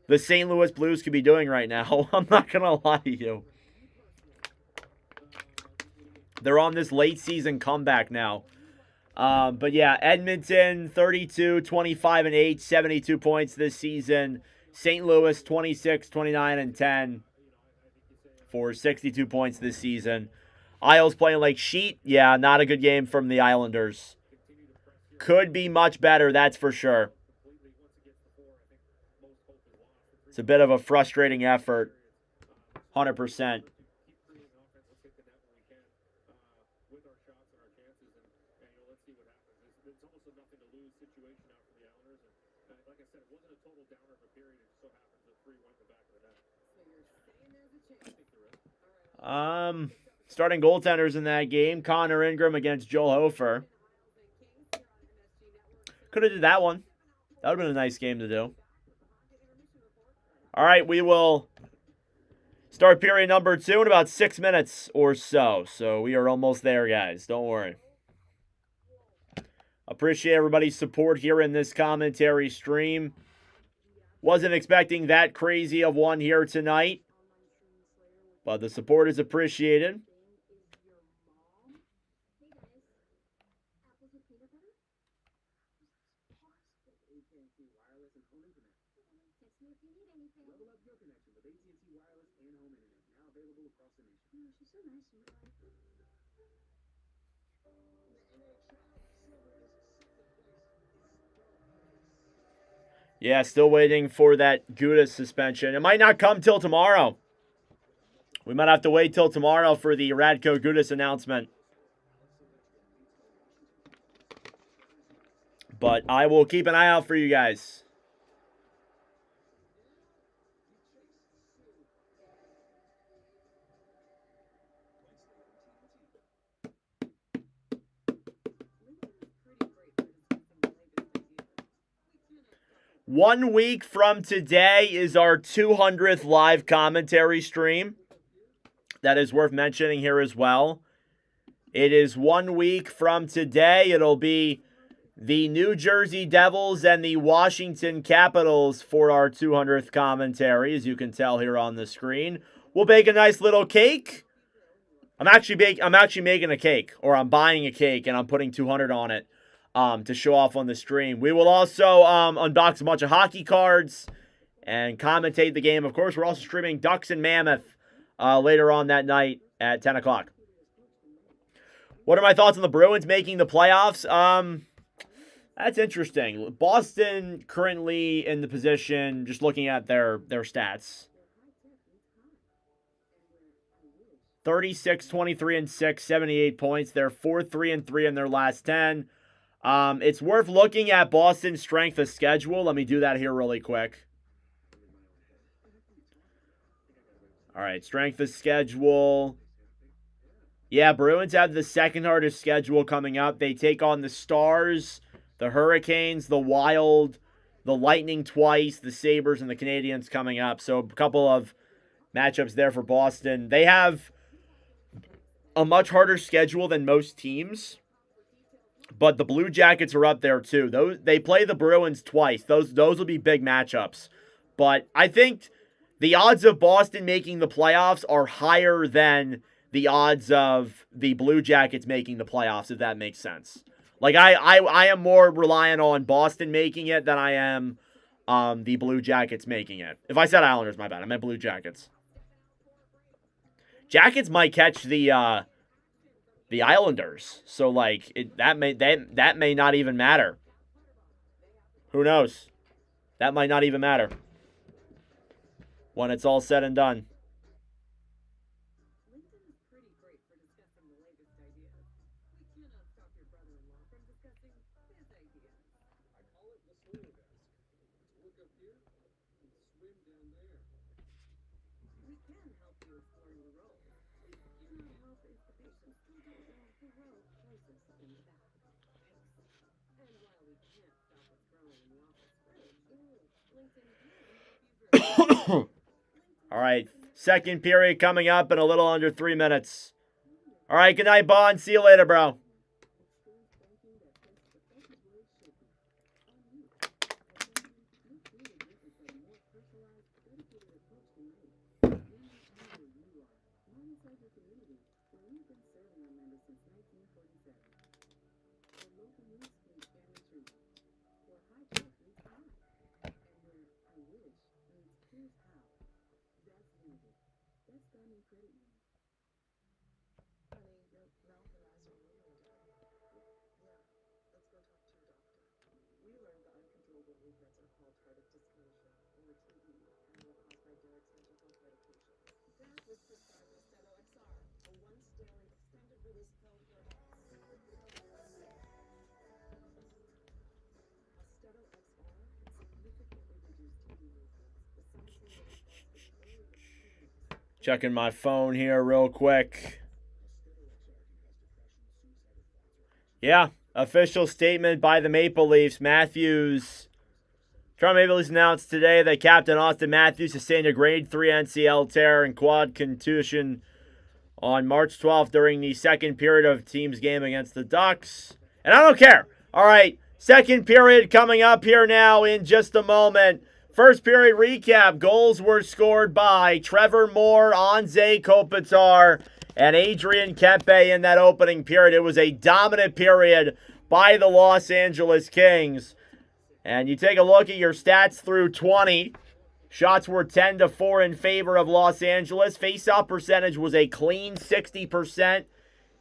the St. Louis Blues could be doing right now. I'm not going to lie to you. They're on this late season comeback now. But yeah, Edmonton 32, 25 and 8, 72 points this season. St. Louis 26, 29 and 10 for 62 points this season. Isles playing like sheet. Yeah, not a good game from the Islanders. could be much better, that's for sure. It's a bit of a frustrating effort. 100%. Starting goaltenders in that game, Connor Ingram against Joel Hofer. Could have did that one. That would have been a nice game to do. All right, we will start period number 2 in about 6 minutes or so. So we are almost there, guys. Don't worry. Appreciate everybody's support here in this commentary stream. Wasn't expecting that crazy of one here tonight, but the support is appreciated. Yeah, still waiting for that Gudis suspension. It might not come till tomorrow. We might have to wait till tomorrow for the Radko Gudis announcement. But I will keep an eye out for you guys. One week from today is our 200th live commentary stream. That is worth mentioning here as well. It is 1 week from today. It'll be the New Jersey Devils and the Washington Capitals for our 200th commentary, as you can tell here on the screen. We'll bake a nice little cake. I'm actually making a cake, or I'm buying a cake, and I'm putting 200 on it. To show off on the stream. We will also unbox a bunch of hockey cards and commentate the game. Of course, we're also streaming Ducks and Mammoth later on that night at 10 o'clock. What are my thoughts on the Bruins making the playoffs? That's interesting. Boston currently in the position, just looking at their stats. 36, 23, and 6, 78 points. They're 4, 3, and 3 in their last 10. It's worth looking at Boston's strength of schedule. Let me do that here really quick. All right, strength of schedule. Yeah, Bruins have the second hardest schedule coming up. They take on the Stars, the Hurricanes, the Wild, the Lightning twice, the Sabres, and the Canadiens coming up. So a couple of matchups there for Boston. They have a much harder schedule than most teams. But the Blue Jackets are up there too. They play the Bruins twice. Those will be big matchups. But I think the odds of Boston making the playoffs are higher than the odds of the Blue Jackets making the playoffs, if that makes sense. Like I am more reliant on Boston making it than I am the Blue Jackets making it. If I said Islanders, my bad. I meant Blue Jackets. Jackets might catch the Islanders. So like that may not even matter. Who knows? That might not even matter when it's all said and done. All right, second period coming up in a little under 3 minutes. All right, good night, Bond. See you later, bro. Checking my phone here real quick. Yeah, official statement by the Maple Leafs. Toronto Maple Leafs announced today that Captain Austin Matthews sustained a grade 3 NCL tear and quad contusion on March 12th during the second period of the team's game against the Ducks. And I don't care. All right, second period coming up here now in just a moment. First period recap. Goals were scored by Trevor Moore, Anze Kopitar, and Adrian Kempe in that opening period. It was a dominant period by the Los Angeles Kings. And you take a look at your stats through 20. Shots were 10-4 in favor of Los Angeles. Face-off percentage was a clean 60%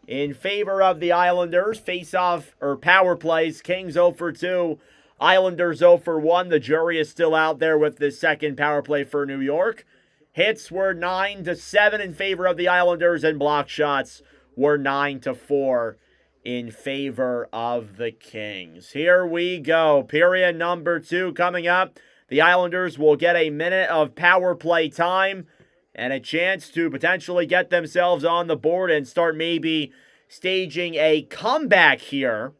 in favor of the Islanders. Face-off or power plays, Kings 0 for 2. Islanders 0 for 1. The jury is still out there with the second power play for New York. Hits were 9-7 in favor of the Islanders, and block shots were 9-4 in favor of the Kings. Here we go. Period number 2 coming up. The Islanders will get a minute of power play time and a chance to potentially get themselves on the board and start maybe staging a comeback here.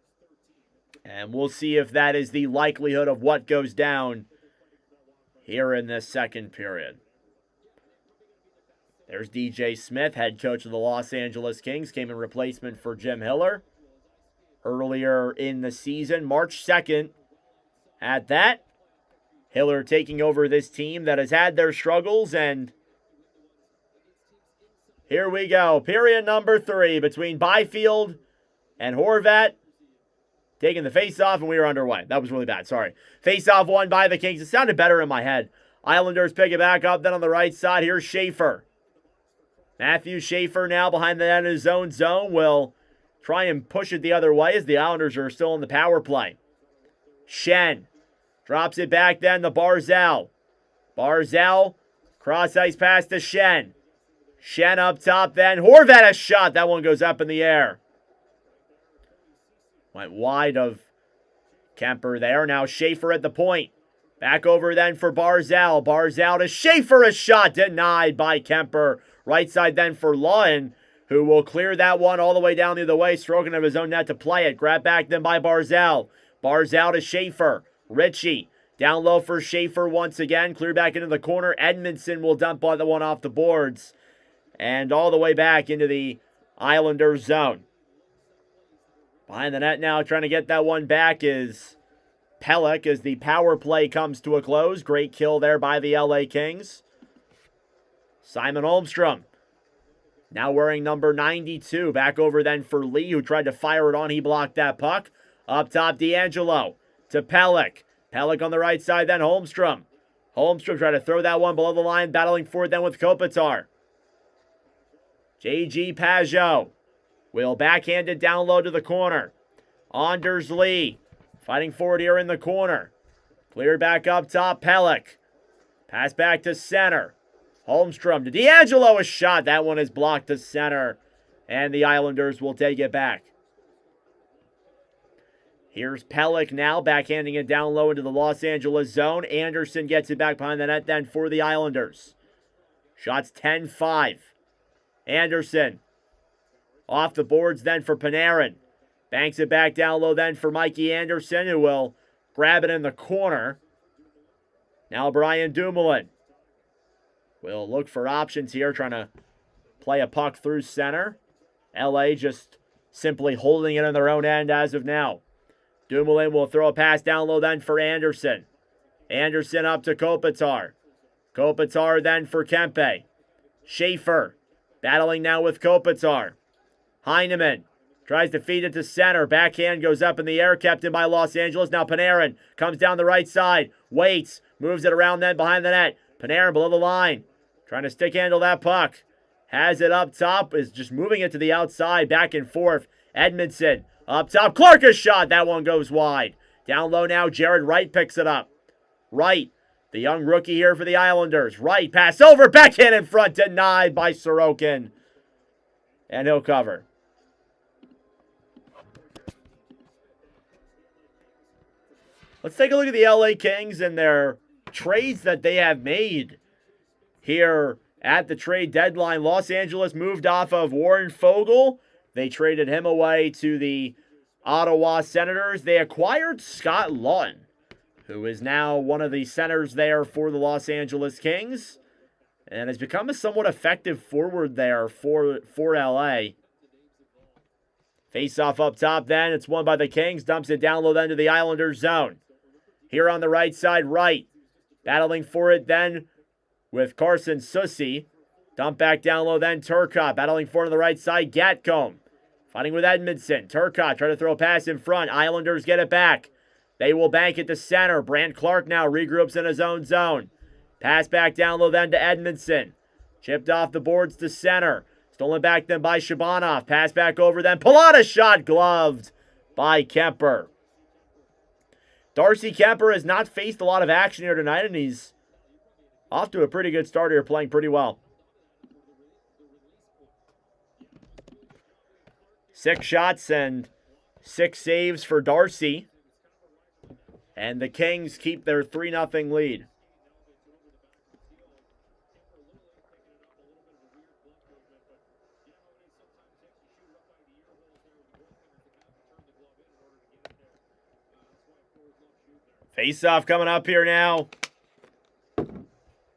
And we'll see if that is the likelihood of what goes down here in this second period. There's DJ Smith, head coach of the Los Angeles Kings, came in replacement for Jim Hiller earlier in the season, March 2nd. At that, Hiller taking over this team that has had their struggles, and here we go. Period number 3 between Byfield and Horvat. Taking the face-off, and we were underway. That was really bad, sorry. Face-off won by the Kings. It sounded better in my head. Islanders pick it back up. Then on the right side, here's Schaefer. Matthew Schaefer now behind the end of his own zone will try and push it the other way as the Islanders are still in the power play. Shen drops it back then to Barzal. Barzal, cross-ice pass to Shen. Shen up top then. Horvat a shot. That one goes up in the air. Went wide of Kemper there. Now Schaefer at the point. Back over then for Barzal. Barzal to Schaefer. A shot denied by Kemper. Right side then for Lawton, who will clear that one all the way down the other way. Stroking of his own net to play it. Grabbed back then by Barzal. Barzal to Schaefer. Ritchie. Down low for Schaefer once again. Clear back into the corner. Edmondson will dump the one off the boards. And all the way back into the Islanders zone. Behind the net now, trying to get that one back is Pelech as the power play comes to a close. Great kill there by the LA Kings. Simon Holmstrom, now wearing number 92. Back over then for Lee, who tried to fire it on. He blocked that puck. Up top, D'Angelo to Pelech. Pelech on the right side then, Holmstrom. Holmstrom tried to throw that one below the line, battling for it then with Kopitar. J.G. Pajot will backhand it down low to the corner. Anders Lee fighting forward here in the corner. Cleared back up top, Pelech. Pass back to center. Holmstrom to D'Angelo, a shot. That one is blocked to center, and the Islanders will take it back. Here's Pelech now, backhanding it down low into the Los Angeles zone. Anderson gets it back behind the net then for the Islanders. Shots 10-5. Anderson off the boards then for Panarin. Banks it back down low then for Mikey Anderson, who will grab it in the corner. Now Brian Dumoulin will look for options here, trying to play a puck through center. LA just simply holding it in their own end as of now. Dumoulin will throw a pass down low then for Anderson. Anderson up to Kopitar. Kopitar then for Kempe. Schaefer battling now with Kopitar. Heineman tries to feed it to center. Backhand goes up in the air, kept in by Los Angeles. Now Panarin comes down the right side. Waits, moves it around then behind the net. Panarin below the line. Trying to stick handle that puck. Has it up top. Is just moving it to the outside. Back and forth. Edmondson up top. Clark a shot. That one goes wide. Down low now, Jared Wright picks it up. Wright, the young rookie here for the Islanders. Wright, pass over, backhand in front, denied by Sorokin. And he'll cover. Let's take a look at the LA Kings and their trades that they have made here at the trade deadline. Los Angeles moved off of Warren Fogle. They traded him away to the Ottawa Senators. They acquired Scott Lawton, who is now one of the centers there for the Los Angeles Kings and has become a somewhat effective forward there for LA. Face-off up top then. It's won by the Kings. Dumps it down low then to the Islanders zone. Here on the right side, Wright. Battling for it then with Carson Soucy. Dump back down low then, Turcotte. Battling for it on the right side, Gatcomb. Fighting with Edmondson. Turcotte trying to throw a pass in front. Islanders get it back. They will bank it to center. Brandt Clark now regroups in his own zone. Pass back down low then to Edmondson. Chipped off the boards to center. Stolen back then by Shabanov. Pass back over then. Pallotta shot gloved by Kemper. Darcy Kemper has not faced a lot of action here tonight, and he's off to a pretty good start here, playing pretty well. 6 shots and 6 saves for Darcy. And the Kings keep their 3-0 lead. Face-off coming up here now.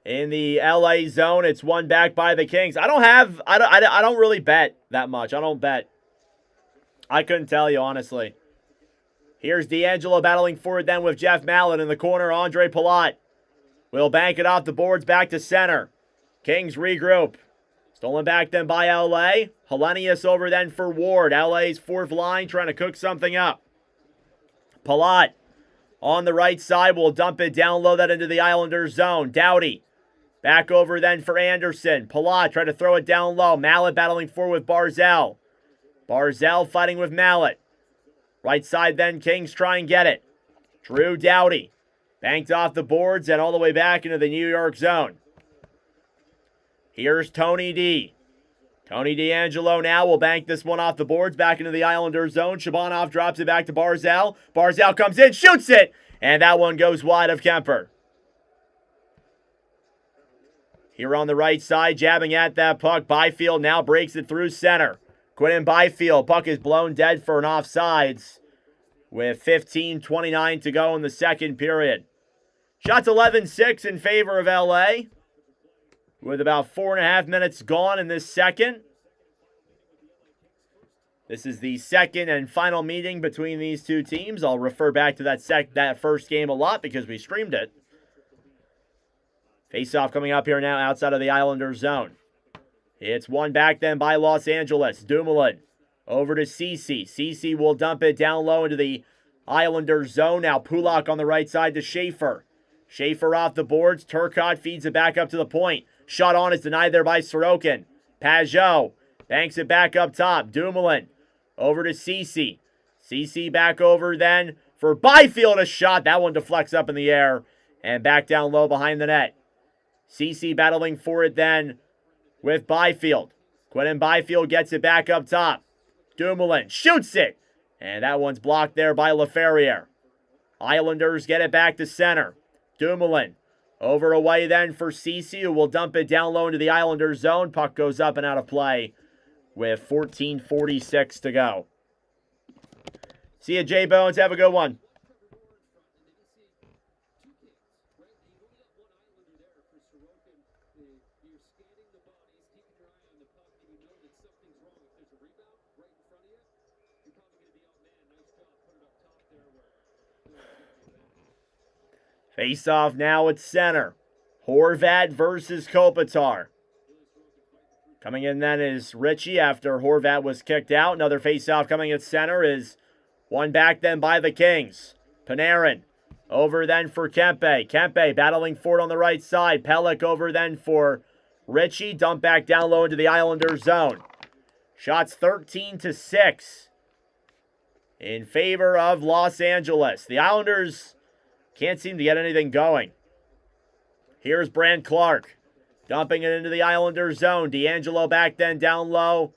In the LA zone, it's won back by the Kings. I don't really bet that much. I don't bet. I couldn't tell you, honestly. Here's D'Angelo battling for it then with Jeff Mallett in the corner. Andre Palat will bank it off the boards back to center. Kings regroup. Stolen back then by LA. Hellenius over then for Ward. LA's fourth line trying to cook something up. Palat on the right side will dump it down low that into the Islanders zone. Doughty back over then for Anderson. Palat trying to throw it down low. Mallett battling for with Barzal. Barzal fighting with Mallett. Right side then, Kings try and get it. Drew Doughty banked off the boards and all the way back into the New York zone. Here's Tony D. Tony D'Angelo now will bank this one off the boards back into the Islanders zone. Shabanov drops it back to Barzal. Barzal comes in, shoots it, and that one goes wide of Kemper. Here on the right side, jabbing at that puck. Byfield now breaks it through center. Quinton Byfield, puck is blown dead for an offsides with 15:29 to go in the second period. Shots 11-6 in favor of LA with about 4.5 minutes gone in this second. This is the second and final meeting between these two teams. I'll refer back to that first game a lot because we streamed it. Face-off coming up here now outside of the Islanders zone. It's won back then by Los Angeles. Dumoulin over to Ceci. Ceci will dump it down low into the Islanders zone. Now Pulak on the right side to Schaefer. Schaefer off the boards. Turcotte feeds it back up to the point. Shot on is denied there by Sorokin. Pajot banks it back up top. Dumoulin over to Ceci. Ceci back over then for Byfield. A shot. That one deflects up in the air and back down low behind the net. Ceci battling for it then with Byfield. Quinton Byfield gets it back up top. Dumoulin shoots it. And that one's blocked there by LaFerriere. Islanders get it back to center. Dumoulin over away then for Ceci, who will dump it down low into the Islanders zone. Puck goes up and out of play with 14:46 to go. See you, Jay Bones. Have a good one. Face off now at center. Horvat versus Kopitar. Coming in then is Ritchie after Horvat was kicked out. Another face off coming at center is one back then by the Kings. Panarin over then for Kempe. Kempe battling for it on the right side. Pelech over then for Ritchie. Dump back down low into the Islanders zone. Shots 13-6 in favor of Los Angeles. The Islanders can't seem to get anything going. Here's Brand Clark dumping it into the Islanders zone. D'Angelo back then down low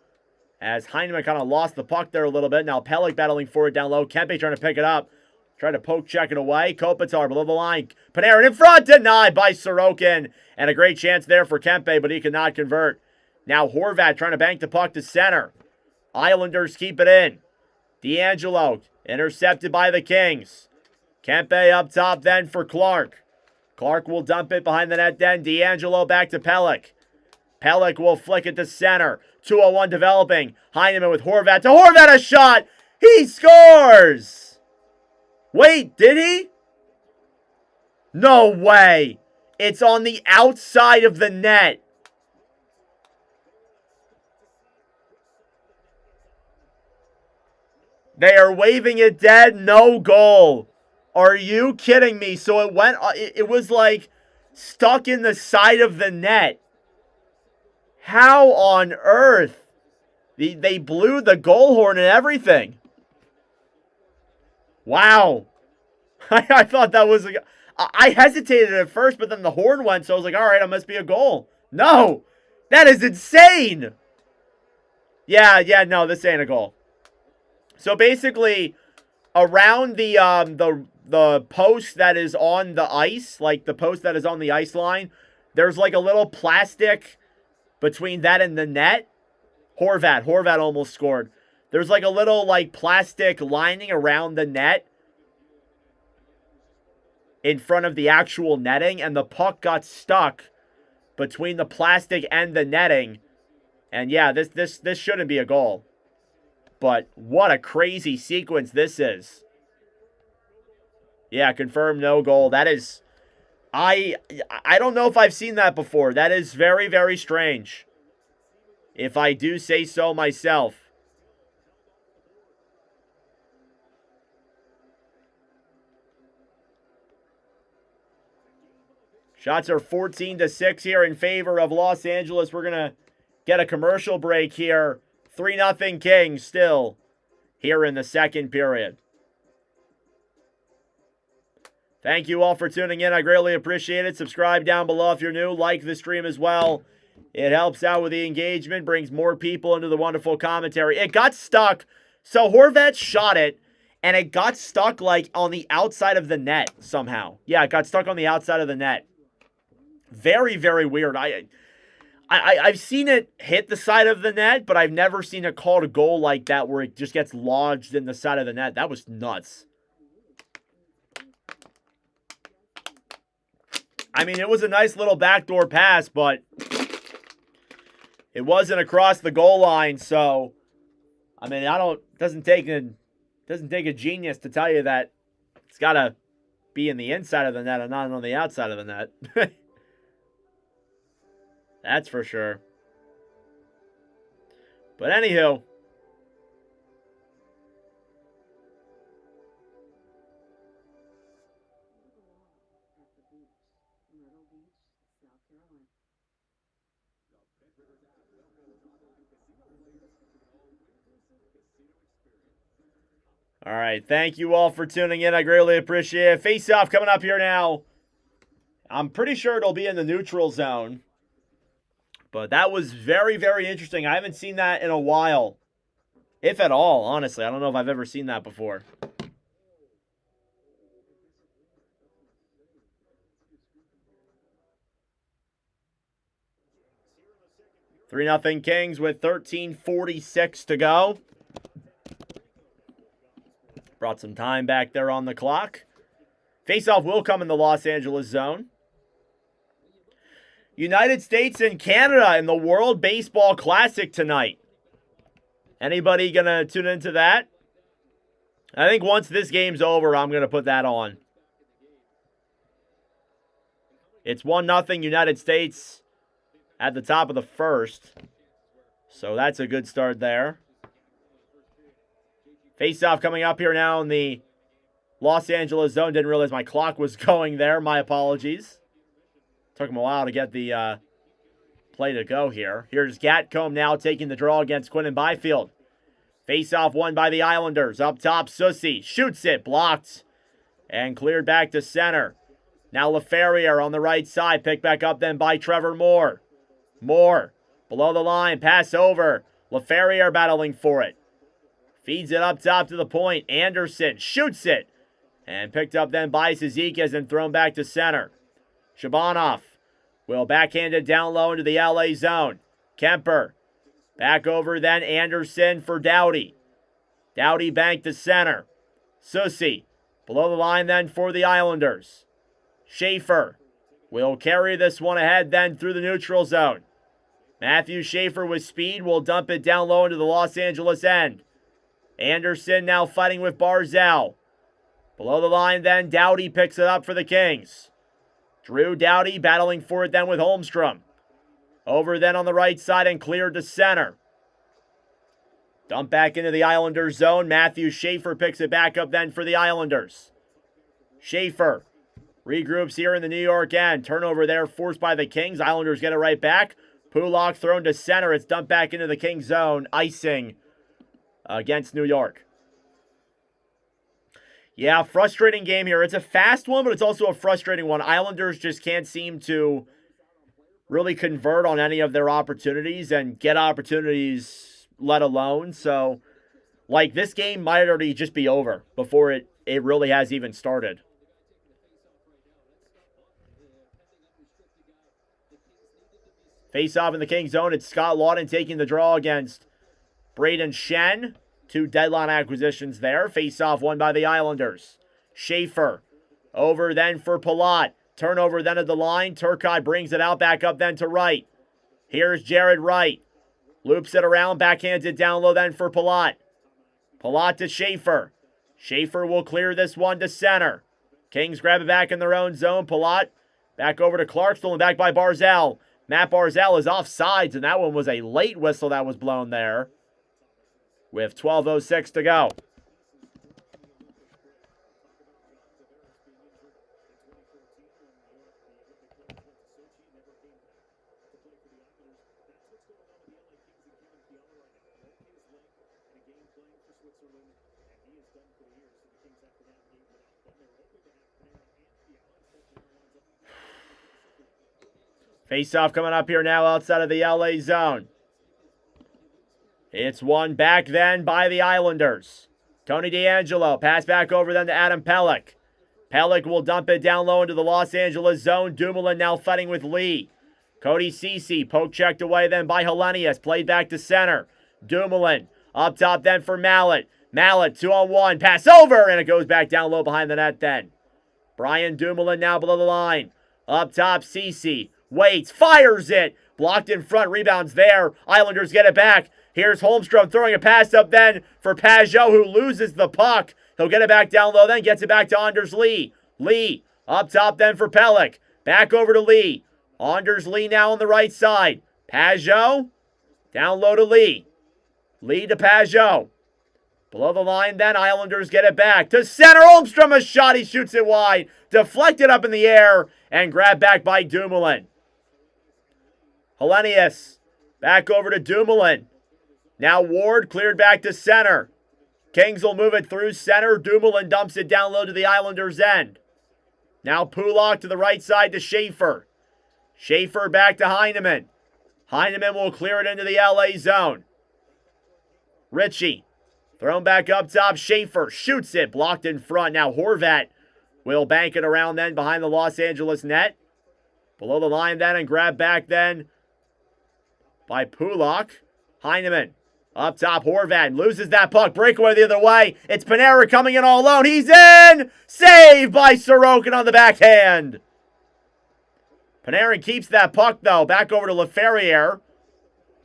as Heineman kind of lost the puck there a little bit. Now Pelech battling for it down low. Kempe trying to pick it up. Trying to poke check it away. Kopitar below the line. Panarin in front. Denied by Sorokin. And a great chance there for Kempe, but he cannot convert. Now Horvat trying to bank the puck to center. Islanders keep it in. D'Angelo intercepted by the Kings. Kempe up top then for Clark. Clark will dump it behind the net then. D'Angelo back to Pelech. Pelech will flick it to center. 2-on-1 developing. Heineman with Horvat. To Horvat, a shot. He scores. Wait, did he? No way. It's on the outside of the net. They are waving it dead. No goal. Are you kidding me? So it went, it was like stuck in the side of the net. How on earth? They blew the goal horn and everything. Wow. I thought that was I hesitated at first, but then the horn went, so I was like, all right, it must be a goal. No. That is insane. Yeah, no, this ain't a goal. So basically, around the post that is on the ice, like the post that is on the ice line, there's like a little plastic between that and the net. Horvat almost scored. There's like a little like plastic lining around the net in front of the actual netting, and the puck got stuck between the plastic and the netting. And yeah, this shouldn't be a goal. But what a crazy sequence this is. Yeah, confirmed no goal. That is, I don't know if I've seen that before. That is very, very strange, if I do say so myself. Shots are 14-6 here in favor of Los Angeles. We're going to get a commercial break here. 3-0 Kings still here in the second period. Thank you all for tuning in. I greatly appreciate it. Subscribe down below if you're new. Like the stream as well. It helps out with the engagement, brings more people into the wonderful commentary. It got stuck. So Horvat shot it, and it got stuck like on the outside of the net somehow. Yeah, it got stuck on the outside of the net. Very, very weird. I've seen it hit the side of the net, but I've never seen it called a goal like that where it just gets lodged in the side of the net. That was nuts. I mean, it was a nice little backdoor pass, but it wasn't across the goal line, so I mean, doesn't take a genius to tell you that it's got to be in the inside of the net and not on the outside of the net. That's for sure. But anywho, all right, thank you all for tuning in. I greatly appreciate it. Face-off coming up here now. I'm pretty sure it'll be in the neutral zone. But that was very, very interesting. I haven't seen that in a while. If at all, honestly. I don't know if I've ever seen that before. Three 0 Kings with 13:46 to go. Brought some time back there on the clock. Face-off will come in the Los Angeles zone. United States and Canada in the World Baseball Classic tonight. Anybody going to tune into that? I think once this game's over, I'm going to put that on. It's 1-0 United States at the top of the first. So that's a good start there. Face-off coming up here now in the Los Angeles zone. Didn't realize my clock was going there. My apologies. Took him a while to get the play to go here. Here's Gatcomb now taking the draw against Quinton Byfield. Face-off won by the Islanders. Up top, Sussy shoots it, blocked, and cleared back to center. Now LaFerriere on the right side, picked back up then by Trevor Moore. Moore, below the line, pass over. LaFerriere battling for it. Feeds it up top to the point. Anderson shoots it. And picked up then by Cizikas and thrown back to center. Shabanov will backhand it down low into the LA zone. Kemper. Back over then Anderson for Doughty. Doughty banked to center. Sussy. Below the line then for the Islanders. Schaefer will carry this one ahead then through the neutral zone. Matthew Schaefer with speed will dump it down low into the Los Angeles end. Anderson now fighting with Barzal. Below the line then, Doughty picks it up for the Kings. Drew Doughty battling for it then with Holmstrom. Over then on the right side and cleared to center. Dump back into the Islanders zone. Matthew Schaefer picks it back up then for the Islanders. Schaefer regroups here in the New York end. Turnover there forced by the Kings. Islanders get it right back. Pulak thrown to center. It's dumped back into the Kings zone. Icing against New York. Yeah, frustrating game here. It's a fast one, but it's also a frustrating one. Islanders just can't seem to really convert on any of their opportunities and get opportunities let alone. So, like, this game might already just be over before it really has even started. Face off in the Kings zone. It's Scott Lawton taking the draw against Braden Shen. 2 deadline acquisitions there. Face off won by the Islanders. Schaefer over then for Palat. Turnover then at the line. Turcotte brings it out back up then to Wright. Here's Jared Wright. Loops it around. Backhands it down low then for Palat. Palat to Schaefer. Schaefer will clear this one to center. Kings grab it back in their own zone. Palat back over to Clark. Stolen back by Barzal. Matt Barzal is offsides, and that one was a late whistle that was blown there. With 12:06 to go. Face-off coming up here now outside of the LA zone. It's won back then by the Islanders. Tony DeAngelo, pass back over then to Adam Pelech. Pelech will dump it down low into the Los Angeles zone. Dumoulin now fighting with Lee. Cody Ceci, poke checked away then by Hellenius. Played back to center. Dumoulin, up top then for Mallet. Mallet, 2-on-1, pass over, and it goes back down low behind the net then. Brian Dumoulin now below the line. Up top, Ceci, waits, fires it. Blocked in front, rebounds there. Islanders get it back. Here's Holmstrom throwing a pass up then for Pajot, who loses the puck. He'll get it back down low, then gets it back to Anders Lee. Lee, up top then for Pelech. Back over to Lee. Anders Lee now on the right side. Pajot, down low to Lee. Lee to Pajot. Below the line then, Islanders get it back. To center, Holmstrom, a shot, he shoots it wide. Deflected up in the air and grabbed back by Dumoulin. Hellenius, back over to Dumoulin. Now Ward cleared back to center. Kings will move it through center. Dumoulin dumps it down low to the Islanders' end. Now Pulak to the right side to Schaefer. Schaefer back to Heineman. Heineman will clear it into the LA zone. Ritchie, thrown back up top. Schaefer shoots it, blocked in front. Now Horvat will bank it around then behind the Los Angeles net. Below the line then and grab back then by Pulak. Heineman. Up top, Horvat loses that puck. Breakaway the other way. It's Panarin coming in all alone. He's in! Saved by Sorokin on the backhand. Panarin keeps that puck, though. Back over to LaFerriere.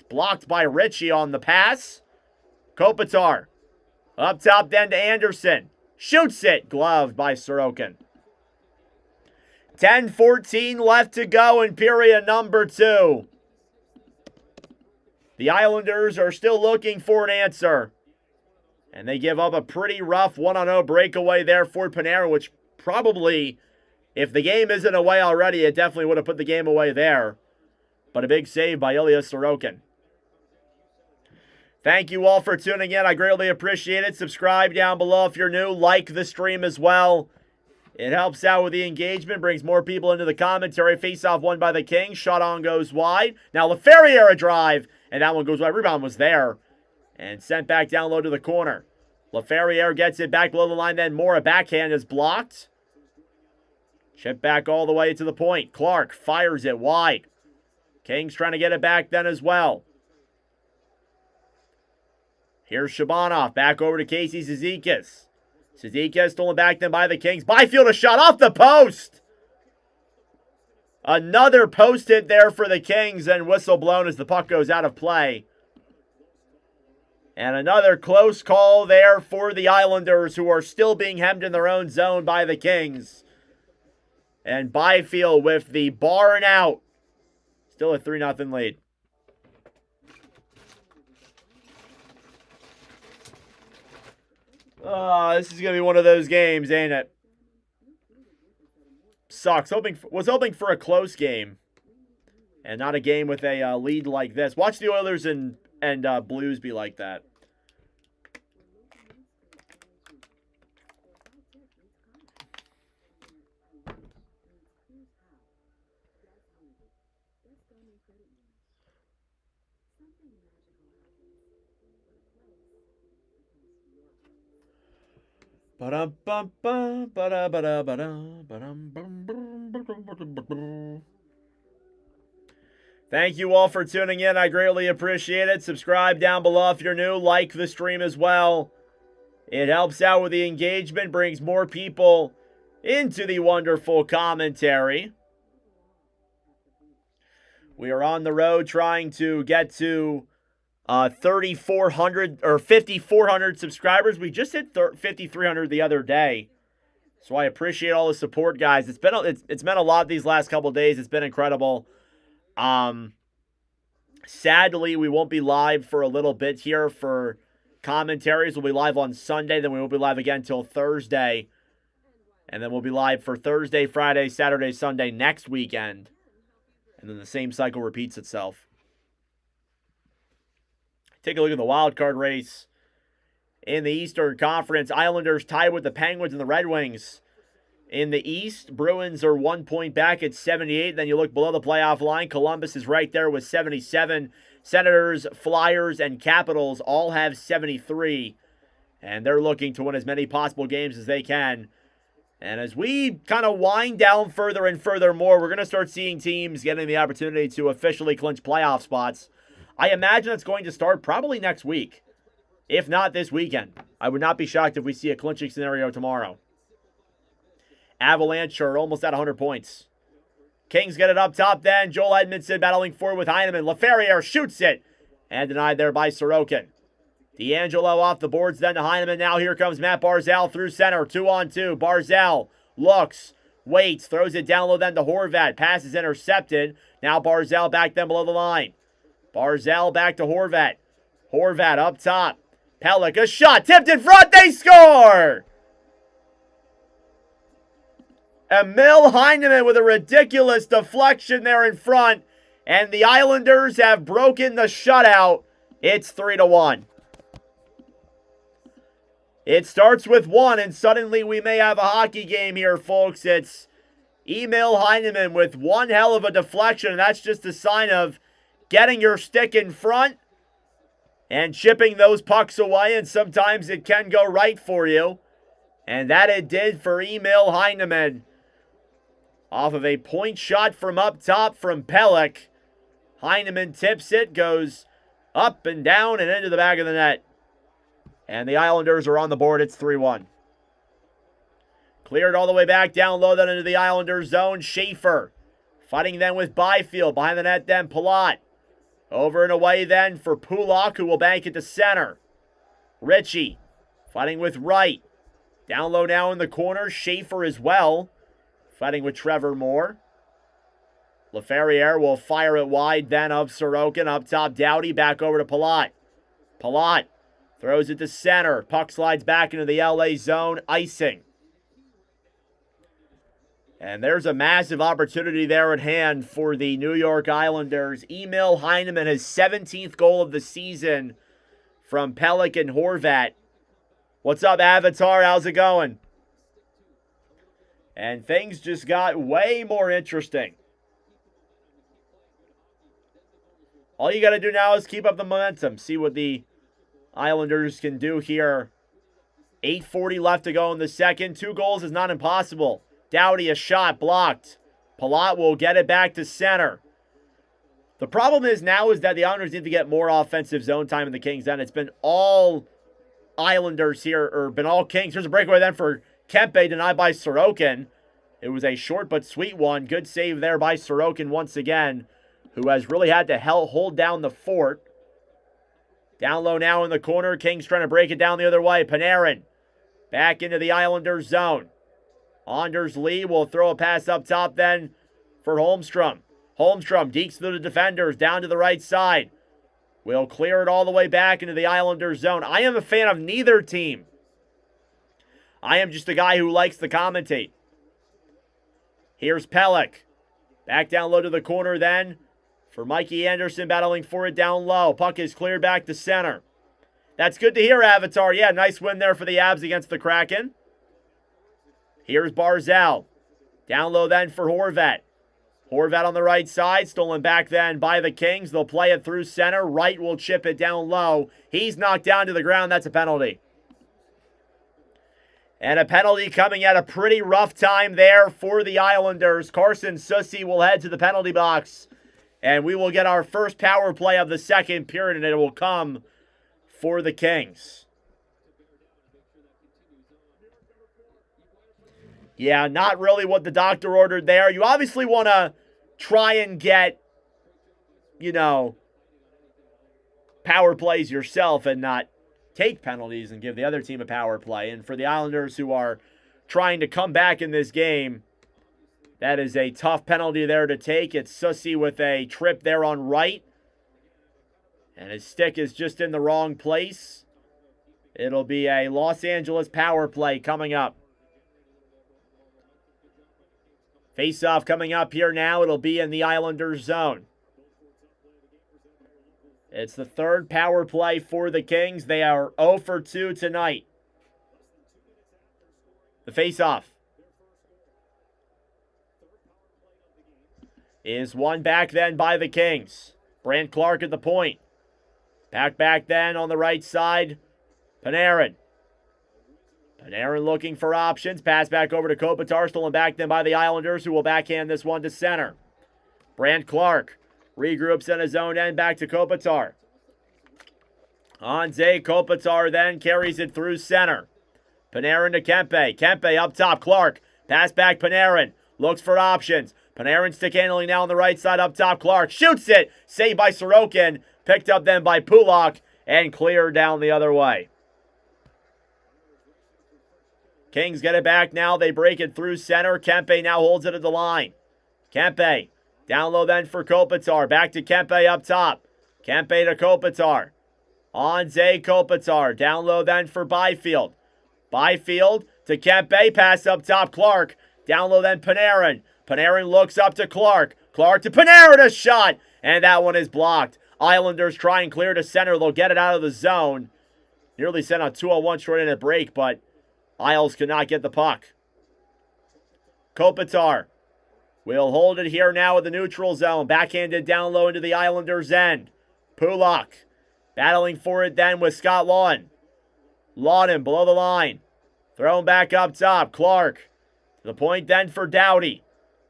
Blocked by Ritchie on the pass. Kopitar. Up top then to Anderson. Shoots it. Gloved by Sorokin. 10:14 left to go in period number 2. The Islanders are still looking for an answer. And they give up a pretty rough 1-0 breakaway there for Panarin, which probably, if the game isn't away already, it definitely would have put the game away there. But a big save by Ilya Sorokin. Thank you all for tuning in. I greatly appreciate it. Subscribe down below if you're new. Like the stream as well. It helps out with the engagement, brings more people into the commentary. Face-off won by the Kings. Shot on goes wide. Now LaFerriere a drive, and that one goes wide. Rebound was there. And sent back down low to the corner. LaFerriere gets it back below the line. Then Moore, a backhand is blocked. Chip back all the way to the point. Clark fires it wide. Kings trying to get it back then as well. Here's Shabanov. Back over to Casey Cizikas. Cizikas stolen back then by the Kings. Byfield a shot off the post. Another post hit there for the Kings, and whistle blown as the puck goes out of play. And another close call there for the Islanders, who are still being hemmed in their own zone by the Kings. And Byfield with the barn out. Still a 3-0 lead. This is going to be one of those games, ain't it? Sucks. Was hoping for a close game. And not a game with a lead like this. Watch the Oilers and Blues be like that. Thank you all for tuning in. I greatly appreciate it. Subscribe down below if you're new. Like the stream as well. It helps out with the engagement, brings more people into the wonderful commentary. We are on the road trying to get to 3,400 or 5,400 subscribers. We just hit 5,300 the other day. So I appreciate all the support, guys. It's meant a lot these last couple days. It's been incredible. Sadly, we won't be live for a little bit here for commentaries. We'll be live on Sunday, then we won't be live again until Thursday. And then we'll be live for Thursday, Friday, Saturday, Sunday next weekend. And then the same cycle repeats itself. Take a look at the wild card race in the Eastern Conference. Islanders tied with the Penguins and the Red Wings. In the East, Bruins are 1 point back at 78. Then you look below the playoff line. Columbus is right there with 77. Senators, Flyers, and Capitals all have 73. And they're looking to win as many possible games as they can. And as we kind of wind down further and further more, we're going to start seeing teams getting the opportunity to officially clinch playoff spots. I imagine it's going to start probably next week, if not this weekend. I would not be shocked if we see a clinching scenario tomorrow. Avalanche are almost at 100 points. Kings get it up top then. Joel Edmondson battling forward with Heineman. LaFerriere shoots it. And denied there by Sorokin. D'Angelo off the boards then to Heineman. Now here comes Matt Barzal through center. 2-on-2. Barzal looks, waits, throws it down low then to Horvat. Pass is intercepted. Now Barzal back then below the line. Barzal back to Horvat. Horvat up top. Pelech, a shot, tipped in front, they score! Emil Heineman with a ridiculous deflection there in front, and the Islanders have broken the shutout. It's 3-1. It starts with 1, and suddenly we may have a hockey game here, folks. It's Emil Heineman with one hell of a deflection, and that's just a sign of getting your stick in front and chipping those pucks away, and sometimes it can go right for you. And that it did for Emil Heineman. Off of a point shot from up top from Pelech. Heineman tips it, goes up and down and into the back of the net. And the Islanders are on the board. It's 3-1. Cleared all the way back down low then into the Islanders zone. Schaefer fighting then with Byfield. Behind the net then Palat. Over and away then for Pulak, who will bank it to center. Ritchie fighting with Wright. Down low now in the corner. Schaefer as well. Fighting with Trevor Moore. LaFerriere will fire it wide then of Sorokin. Up top, Doughty back over to Palat. Palat throws it to center. Puck slides back into the LA zone. Icing. And there's a massive opportunity there at hand for the New York Islanders. Emil Heineman, his 17th goal of the season, from Pelech and Horvat. What's up, Avatar? How's it going? And things just got way more interesting. All you got to do now is keep up the momentum. See what the Islanders can do here. 8:40 left to go in the second. 2 goals is not impossible. Doughty, a shot blocked. Palat will get it back to center. The problem is now is that the Islanders need to get more offensive zone time in the Kings' end. It's been all Islanders here, or been all Kings. Here's a breakaway then for Kempe, denied by Sorokin. It was a short but sweet one. Good save there by Sorokin once again, who has really had to hold down the fort. Down low now in the corner. Kings trying to break it down the other way. Panarin back into the Islanders zone. Anders Lee will throw a pass up top then for Holmstrom. Holmstrom dekes through the defenders down to the right side. Will clear it all the way back into the Islanders zone. I am a fan of neither team. I am just a guy who likes to commentate. Here's Pelech. Back down low to the corner then for Mikey Anderson battling for it down low. Puck is cleared back to center. That's good to hear, Avatar. Yeah, nice win there for the Avs against the Kraken. Here's Barzal. Down low then for Horvat. Horvat on the right side. Stolen back then by the Kings. They'll play it through center. Wright will chip it down low. He's knocked down to the ground. That's a penalty. And a penalty coming at a pretty rough time there for the Islanders. Carson Soucy will head to the penalty box. And we will get our first power play of the second period, and it will come for the Kings. Yeah, not really what the doctor ordered there. You obviously want to try and get, power plays yourself and not take penalties and give the other team a power play. And for the Islanders who are trying to come back in this game, that is a tough penalty there to take. It's Soucy with a trip there on Wright. And his stick is just in the wrong place. It'll be a Los Angeles power play coming up. Face-off coming up here now. It'll be in the Islanders zone. It's the third power play for the Kings. They are 0 for 2 tonight. The face-off is won back then by the Kings. Brandt Clark at the point. Back then on the right side. Panarin. Panarin looking for options. Pass back over to Kopitar. Stolen back then by the Islanders, who will backhand this one to center. Brandt Clark regroups in his own end back to Kopitar. Anze Kopitar then carries it through center. Panarin to Kempe. Kempe up top. Clark. Pass back Panarin. Looks for options. Panarin stick handling now on the right side up top. Clark shoots it. Saved by Sorokin. Picked up then by Pulock. And cleared down the other way. Kings get it back now. They break it through center. Kempe now holds it at the line. Kempe. Down low then for Kopitar. Back to Kempe up top. Kempe to Kopitar. Anze Kopitar. Down low then for Byfield. Byfield to Kempe. Pass up top. Clark. Down low then Panarin. Panarin looks up to Clark. Clark to Panarin. A shot. And that one is blocked. Islanders try and clear to center. They'll get it out of the zone. Nearly sent a 2-on-1 short-handed break, but Isles could not get the puck. Kopitar will hold it here now with the neutral zone. Backhanded down low into the Islanders' end. Pulock battling for it then with Scott Lawton. Lawton below the line. Thrown back up top. Clark to the point then for Doughty.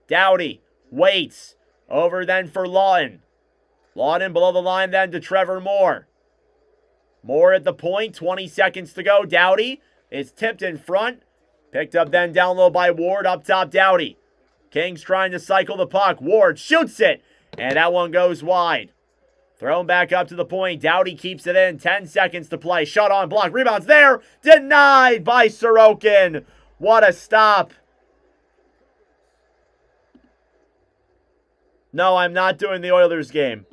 Doughty waits. Over then for Lawton. Lawton below the line then to Trevor Moore. Moore at the point. 20 seconds to go. Doughty is tipped in front. Picked up then down low by Ward. Up top, Doughty. Kings trying to cycle the puck. Ward shoots it. And that one goes wide. Thrown back up to the point. Doughty keeps it in. 10 seconds to play. Shot on block. Rebounds there. Denied by Sorokin. What a stop. No, I'm not doing the Oilers game.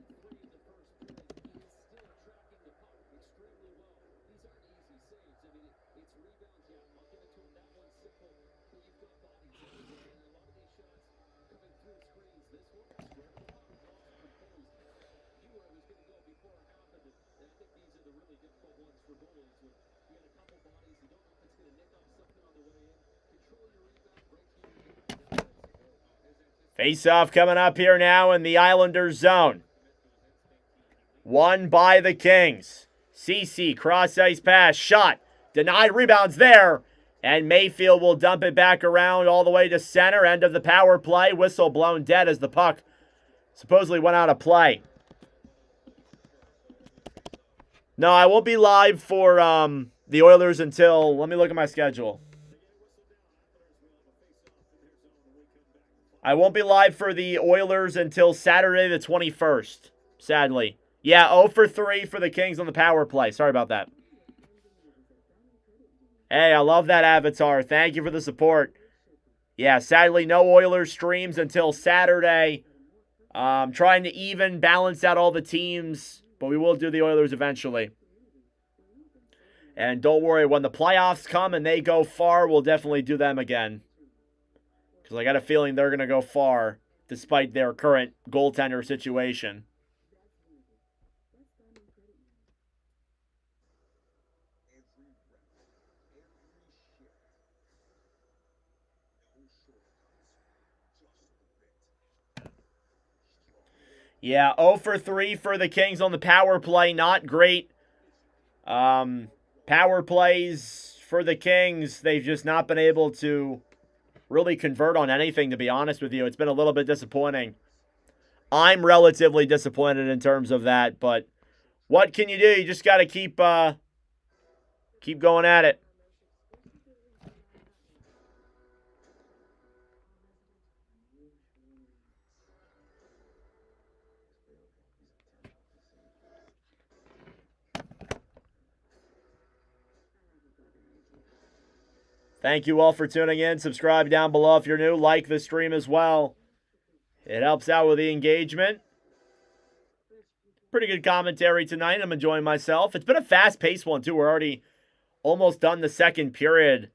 Face-off coming up here now in the Islanders zone. Won by the Kings. CC, cross-ice pass, shot, denied, rebounds there. And Mayfield will dump it back around all the way to center. End of the power play. Whistle blown dead as the puck supposedly went out of play. No, I won't be live for the Oilers until, let me look at my schedule. I won't be live for the Oilers until Saturday the 21st, sadly. Yeah, 0 for 3 for the Kings on the power play. Sorry about that. Hey, I love that avatar. Thank you for the support. Yeah, sadly, no Oilers streams until Saturday. Trying to even balance out all the teams, but we will do the Oilers eventually. And don't worry, when the playoffs come and they go far, we'll definitely do them again. Because I got a feeling they're going to go far, despite their current goaltender situation. Yeah, 0 for 3 for the Kings on the power play. Not great. Power plays for the Kings, they've just not been able to really convert on anything, to be honest with you. It's been a little bit disappointing. I'm relatively disappointed in terms of that, but what can you do? You just got to keep going at it. Thank you all for tuning in. Subscribe down below if you're new. Like the stream as well. It helps out with the engagement. Pretty good commentary tonight. I'm enjoying myself. It's been a fast-paced one, too. We're already almost done the second period.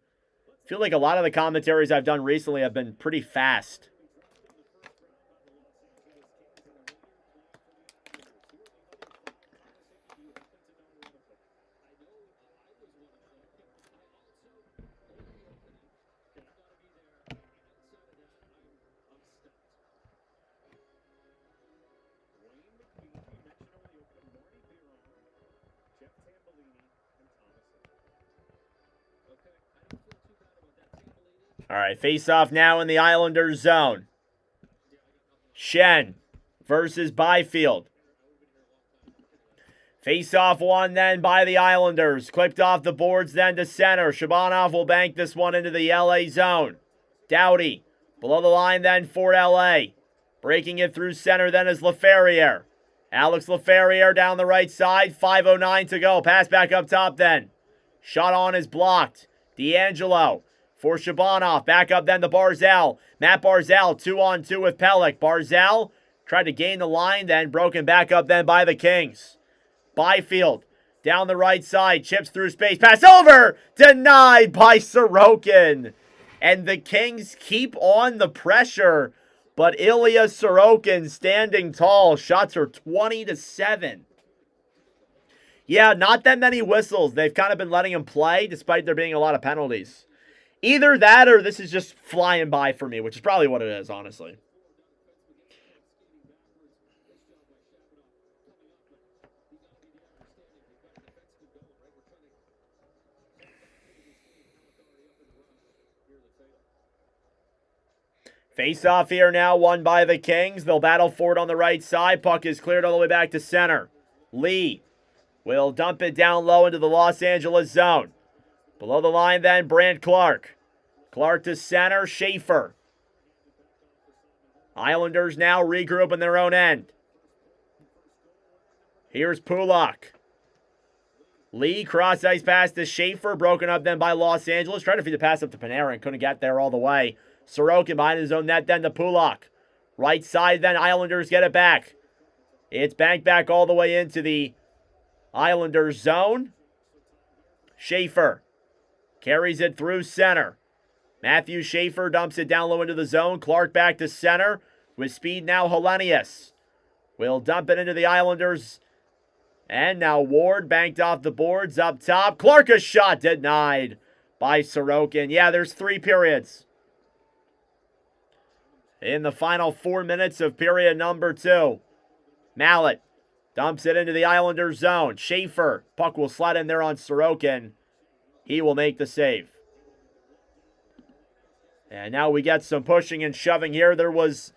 I feel like a lot of the commentaries I've done recently have been pretty fast. All right, face-off now in the Islanders zone. Shen versus Byfield. Face-off one then by the Islanders. Clipped off the boards then to center. Shabanov will bank this one into the LA zone. Doughty below the line then for LA. Breaking it through center then is Laferriere. Alex Laferriere down the right side. 5:09 to go. Pass back up top then. Shot on is blocked. D'Angelo for Shabanov. Back up then to Barzal. Matt Barzal 2-on-2 with Pelech. Barzal tried to gain the line, then broken back up then by the Kings. Byfield down the right side. Chips through space. Pass over. Denied by Sorokin. And the Kings keep on the pressure. But Ilya Sorokin standing tall. Shots are 20-7. Yeah, not that many whistles. They've kind of been letting him play despite there being a lot of penalties. Either that or this is just flying by for me, which is probably what it is, honestly. Face-off here now, won by the Kings. They'll battle for it on the right side. Puck is cleared all the way back to center. Lee will dump it down low into the Los Angeles zone. Below the line then, Brandt Clark. Clark to center, Schaefer. Islanders now regroup in their own end. Here's Pulak. Lee, cross-ice pass to Schaefer, broken up then by Los Angeles. Tried to feed the pass up to Panarin, couldn't get there all the way. Sorokin behind his own net then to Pulak. Right side then, Islanders get it back. It's banked back all the way into the Islanders zone. Schaefer carries it through center. Matthew Schaefer dumps it down low into the zone. Clark back to center. With speed now, Hellenius will dump it into the Islanders. And now Ward banked off the boards up top. Clark, a shot denied by Sorokin. Yeah, there's 3 periods. in the final 4 minutes of period number 2. Mallet dumps it into the Islanders zone. Schaefer, puck will slide in there on Sorokin. He will make the save. And now we get some pushing and shoving here. There was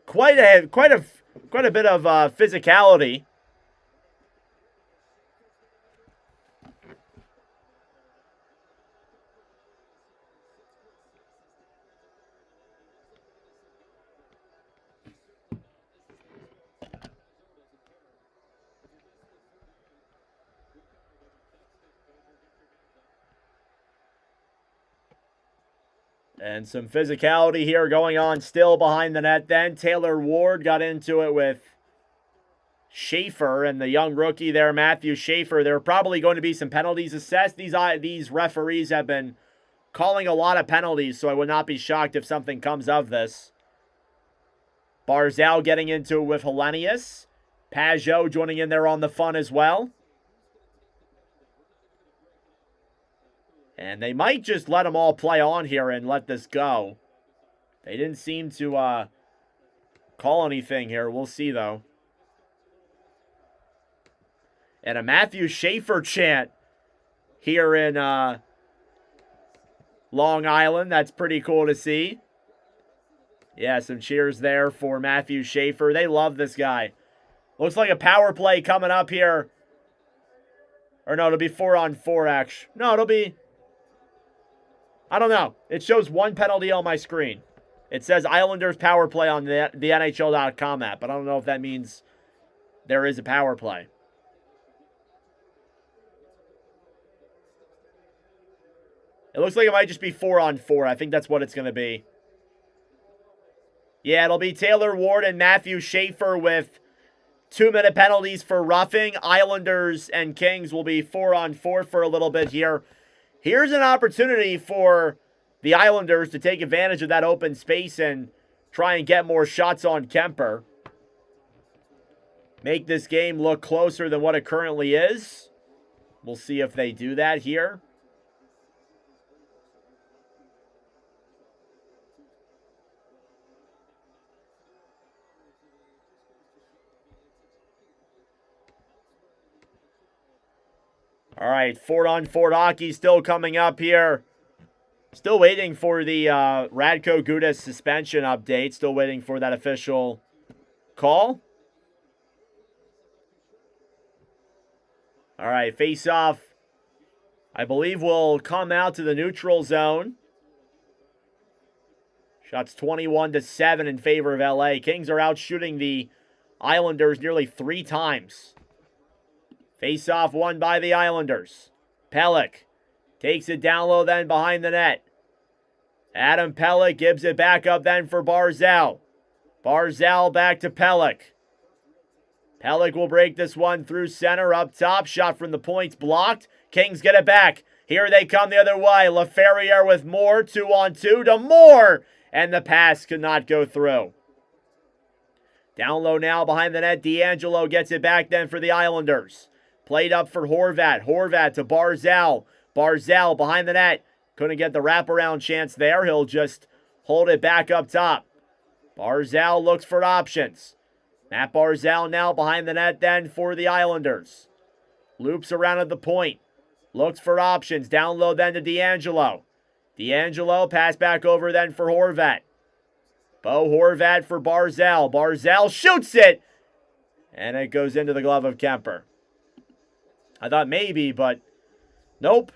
quite a bit of physicality. And some physicality here going on still behind the net then. Taylor Ward got into it with Schaefer and the young rookie there, Matthew Schaefer. There are probably going to be some penalties assessed. These referees have been calling a lot of penalties, so I would not be shocked if something comes of this. Barzal getting into it with Hellenius. Pajot joining in there on the fun as well. And they might just let them all play on here and let this go. They didn't seem to call anything here. We'll see, though. And a Matthew Schaefer chant here in Long Island. That's pretty cool to see. Yeah, some cheers there for Matthew Schaefer. They love this guy. Looks like a power play coming up here. Or no, it'll be 4-on-4, actually. No, it'll be... I don't know. It shows one penalty on my screen. It says Islanders power play on the NHL.com app, but I don't know if that means there is a power play. It looks like it might just be 4-on-4. I think that's what it's going to be. Yeah, it'll be Taylor Ward and Matthew Schaefer with 2-minute penalties for roughing. Islanders and Kings will be 4-on-4 for a little bit here. Here's an opportunity for the Islanders to take advantage of that open space and try and get more shots on Kemper. Make this game look closer than what it currently is. We'll see if they do that here. All right, 4-on-4 hockey still coming up here. Still waiting for the Radko Gudas suspension update. Still waiting for that official call. All right, face-off, I believe, will come out to the neutral zone. Shots 21-7 in favor of LA. Kings are out shooting the Islanders nearly 3 times. Face-off won by the Islanders. Pelech takes it down low then behind the net. Adam Pelech gives it back up then for Barzal. Barzal back to Pelech. Pelech will break this one through center up top. Shot from the points blocked. Kings get it back. Here they come the other way. LaFerriere with Moore. 2-on-2 to Moore. And the pass could not go through. Down low now behind the net. D'Angelo gets it back then for the Islanders. Played up for Horvat. Horvat to Barzal. Barzal behind the net. Couldn't get the wraparound chance there. He'll just hold it back up top. Barzal looks for options. Matt Barzal now behind the net then for the Islanders. Loops around at the point. Looks for options. Down low then to D'Angelo. D'Angelo pass back over then for Horvat. Bo Horvat for Barzal. Barzal shoots it. And it goes into the glove of Kemper. I thought maybe, but nope.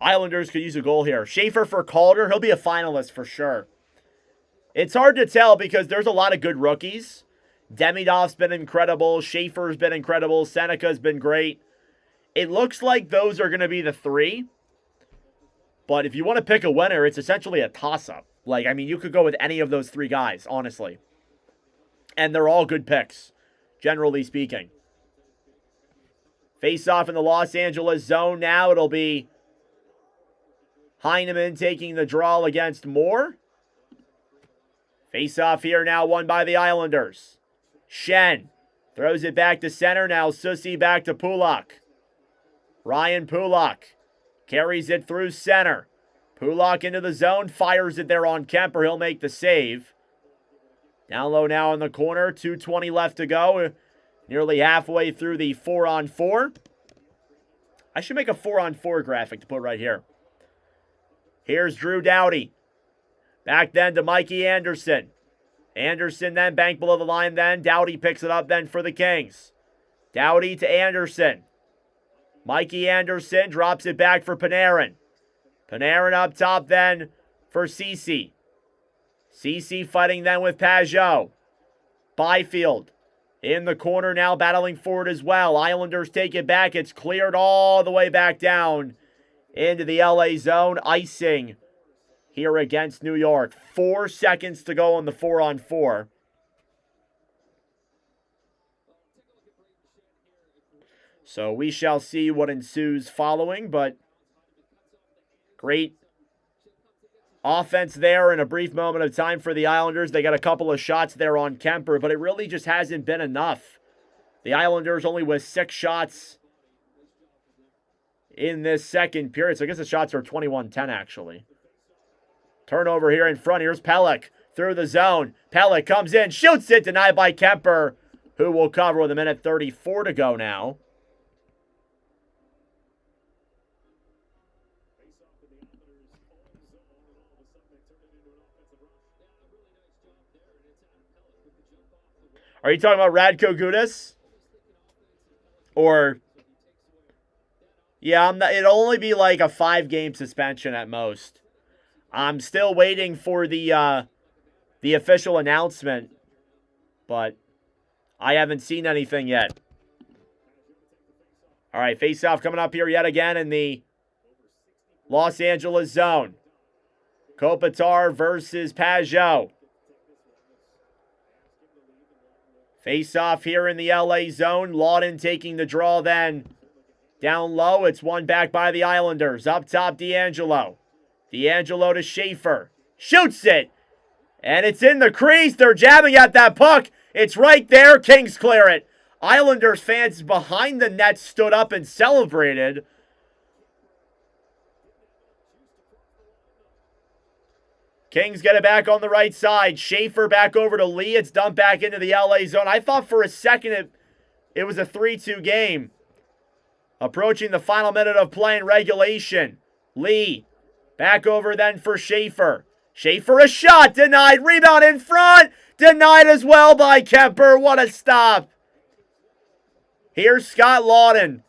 Islanders could use a goal here. Schaefer for Calder. He'll be a finalist for sure. It's hard to tell because there's a lot of good rookies. Demidov's been incredible. Schaefer's been incredible. Seneca's been great. It looks like those are going to be the 3. But if you want to pick a winner, it's essentially a toss-up. Like, I mean, you could go with any of those 3 guys, honestly. And they're all good picks, generally speaking. Face off in the Los Angeles zone now. It'll be Heineman taking the draw against Moore. Face off here now won by the Islanders. Shen throws it back to center. Now Susi back to Pulak. Ryan Pulak carries it through center. Pulak into the zone, fires it there on Kemper. He'll make the save. Down low now in the corner, 2:20 left to go. Nearly halfway through the 4-on-4. I should make a 4-on-4 graphic to put right here. Here's Drew Doughty. Back then to Mikey Anderson. Anderson then banked below the line then. Doughty picks it up then for the Kings. Doughty to Anderson. Mikey Anderson drops it back for Panarin. Panarin up top then for Ceci. Ceci fighting then with Pajot. Byfield in the corner now battling forward as well. Islanders take it back. It's cleared all the way back down into the LA zone. Icing here against New York. 4 seconds to go on the 4-on-4. So we shall see what ensues following, but great offense there in a brief moment of time for the Islanders. They got a couple of shots there on Kemper, but it really just hasn't been enough. The Islanders only with 6 shots in this second period. So I guess the shots are 21-10 actually. Turnover here in front. Here's Pelech through the zone. Pelech comes in, shoots it, denied by Kemper, who will cover with 1:34 to go now. Are you talking about Radko Gudas? Or, yeah, it'll only be like a 5-game suspension at most. I'm still waiting for the official announcement, but I haven't seen anything yet. All right, face-off coming up here yet again in the Los Angeles zone. Kopitar versus Pajot. Face-off here in the LA zone. Lawton taking the draw then. Down low, it's won back by the Islanders. Up top, DeAngelo. DeAngelo to Schaefer. Shoots it. And it's in the crease. They're jabbing at that puck. It's right there. Kings clear it. Islanders fans behind the net stood up and celebrated. Kings get it back on the right side. Schaefer back over to Lee. It's dumped back into the LA zone. I thought for a second it was a 3-2 game. Approaching the final minute of play in regulation. Lee back over then for Schaefer. Schaefer, a shot denied. Rebound in front. Denied as well by Kemper. What a stop. Here's Scott Lawton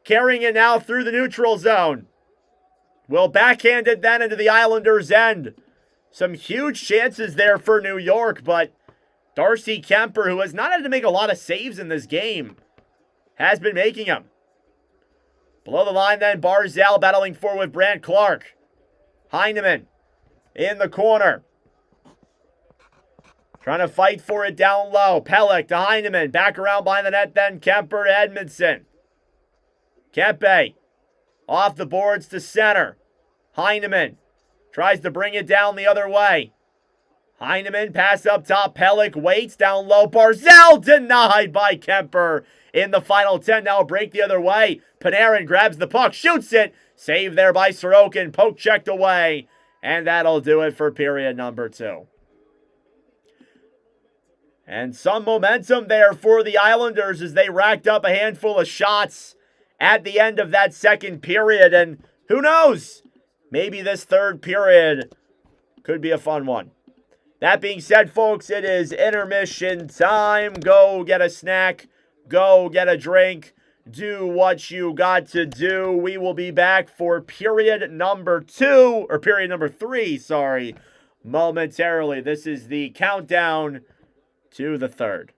carrying it now through the neutral zone. Will backhand it then into the Islanders' end. Some huge chances there for New York, but Darcy Kemper, who has not had to make a lot of saves in this game, has been making them. Below the line then, Barzal battling forward with Brandt Clark. Heineman in the corner. Trying to fight for it down low. Pelech to Heineman. Back around behind the net then, Kemper to Edmondson. Kempe off the boards to center. Heineman tries to bring it down the other way. Heineman pass up top. Pelech waits down low. Barzal denied by Kemper in the final 10. Now a break the other way. Panarin grabs the puck, shoots it. Saved there by Sorokin. Poke checked away. And that'll do it for period number 2. And some momentum there for the Islanders as they racked up a handful of shots at the end of that second period. And who knows? Maybe this third period could be a fun one. That being said, folks, it is intermission time. Go get a snack. Go get a drink. Do what you got to do. We will be back for period number 3, momentarily. This is the countdown to the third.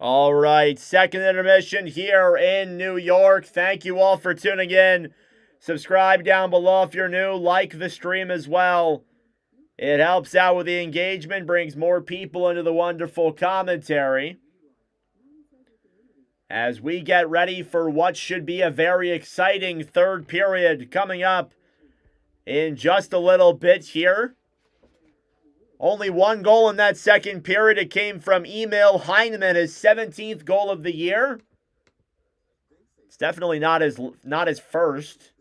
All right, second intermission here in New York. Thank you all for tuning in. Subscribe down below if you're new. Like the stream as well. It helps out with the engagement, brings more people into the wonderful commentary. As we get ready for what should be a very exciting third period coming up in just a little bit here. Only one goal in that second period. It came from Emil Heineman, his 17th goal of the year. It's definitely not his first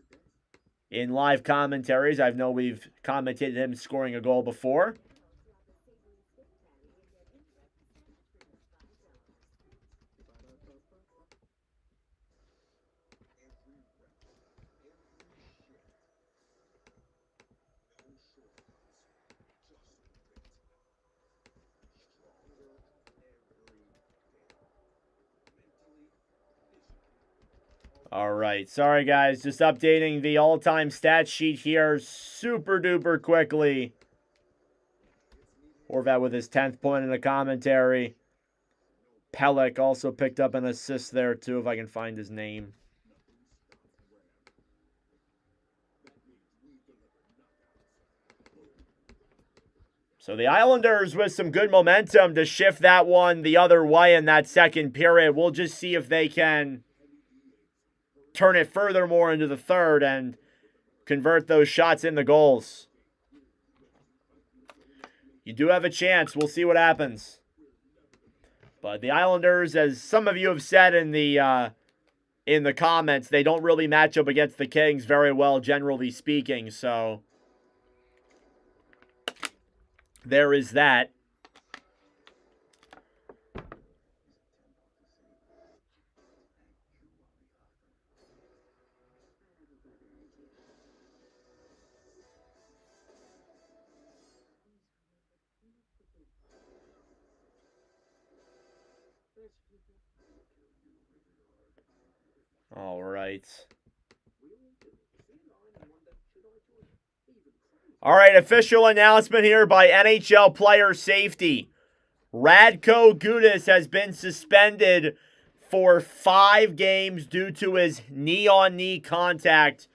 in live commentaries. I know we've commentated him scoring a goal before. All right. Sorry, guys. Just updating the all-time stat sheet here super duper quickly. Horvat with his 10th point in the commentary. Pelech also picked up an assist there, too, if I can find his name. So the Islanders with some good momentum to shift that one the other way in that second period. We'll just see if they can turn it furthermore into the third and convert those shots into goals. You do have a chance. We'll see what happens. But the Islanders, as some of you have said in the comments, they don't really match up against the Kings very well, generally speaking. So there is that. All right. All right, official announcement here by NHL Player Safety. Radko Gudas has been suspended for 5 games due to his knee-on-knee contact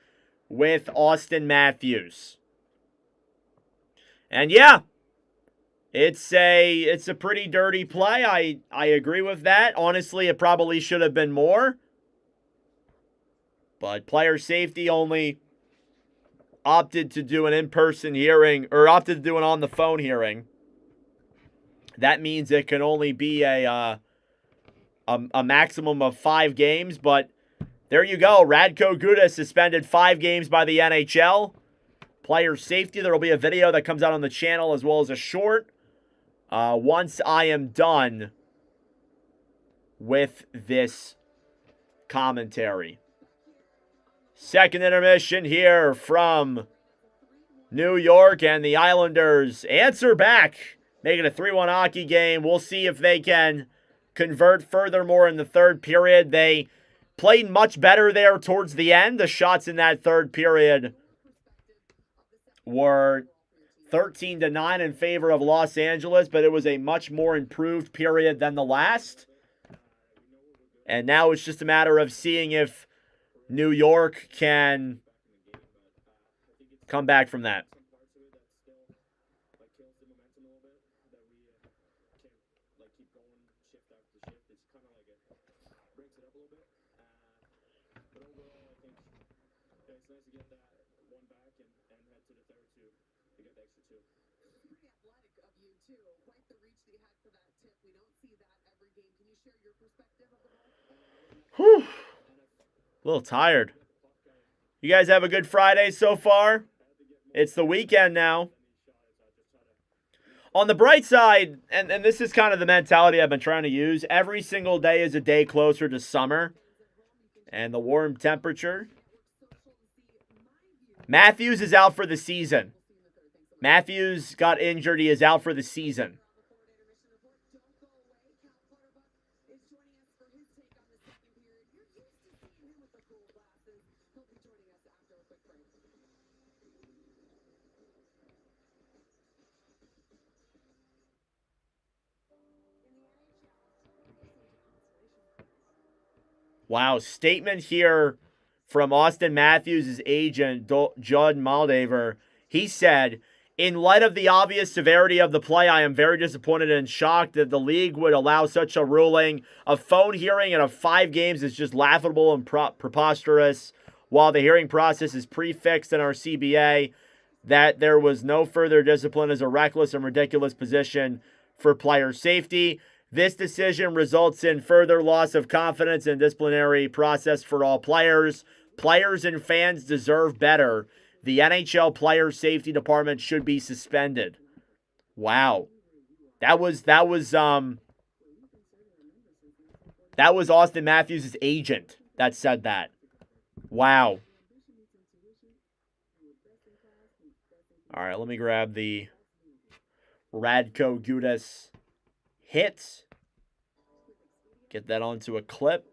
with Austin Matthews. And yeah, it's a pretty dirty play. I agree with that. Honestly, it probably should have been more. But player safety only opted to do an in-person hearing, or opted to do an on-the-phone hearing. That means it can only be a maximum of 5 games, but there you go. Radko Gudas suspended 5 games by the NHL. Player safety, there will be a video that comes out on the channel as well as a short once I am done with this commentary. Second intermission here from New York, and the Islanders answer back, making a 3-1 hockey game. We'll see if they can convert furthermore in the third period. They played much better there towards the end. The shots in that third period were 13-9 in favor of Los Angeles, but it was a much more improved period than the last. And now it's just a matter of seeing if New York can come back from that. Whew. A little tired. You guys have a good Friday so far? It's the weekend now. On the bright side, and this is kind of the mentality I've been trying to use, every single day is a day closer to summer and the warm temperature. Matthews is out for the season. Matthews got injured. He is out for the season. Wow, statement here from Austin Matthews' agent, Judd Moldaver. He said, in light of the obvious severity of the play, I am very disappointed and shocked that the league would allow such a ruling. A phone hearing out of 5 games is just laughable and preposterous. While the hearing process is prefixed in our CBA, that there was no further discipline is a reckless and ridiculous position for player safety. This decision results in further loss of confidence in disciplinary process for all players. Players and fans deserve better. The NHL Player Safety Department should be suspended. Wow. That was Austin Matthews' agent that said that. Wow. All right, let me grab the Radko Gudas hit. Get that onto a clip.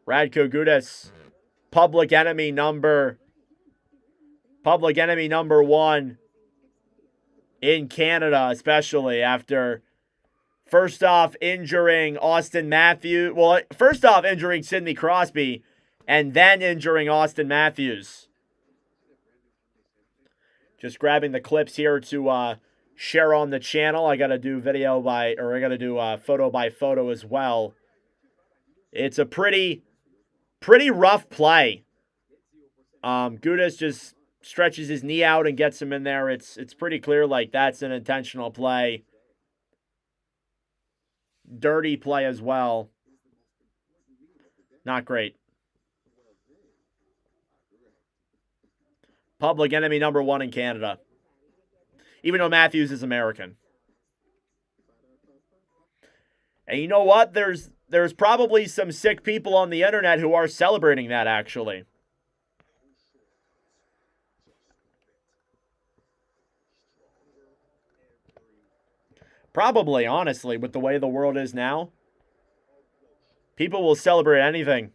Radko Gudas, public enemy number 1 in Canada, especially after first off injuring Austin Matthews. Well, first off injuring Sidney Crosby and then injuring Austin Matthews. Just grabbing the clips here to share on the channel. I got to do photo by photo as well. It's a pretty rough play. Gudas just stretches his knee out and gets him in there. It's pretty clear like that's an intentional play. Dirty play as well. Not great. Public enemy number 1 in Canada. Even though Matthews is American. And you know what? There's probably some sick people on the internet who are celebrating that, actually. Probably, honestly, with the way the world is now. People will celebrate anything.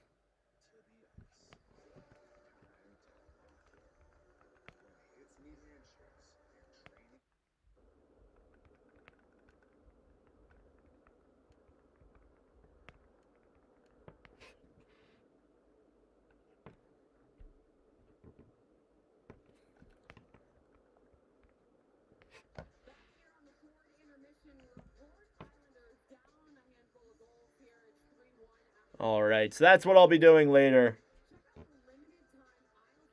All right, so that's what I'll be doing later.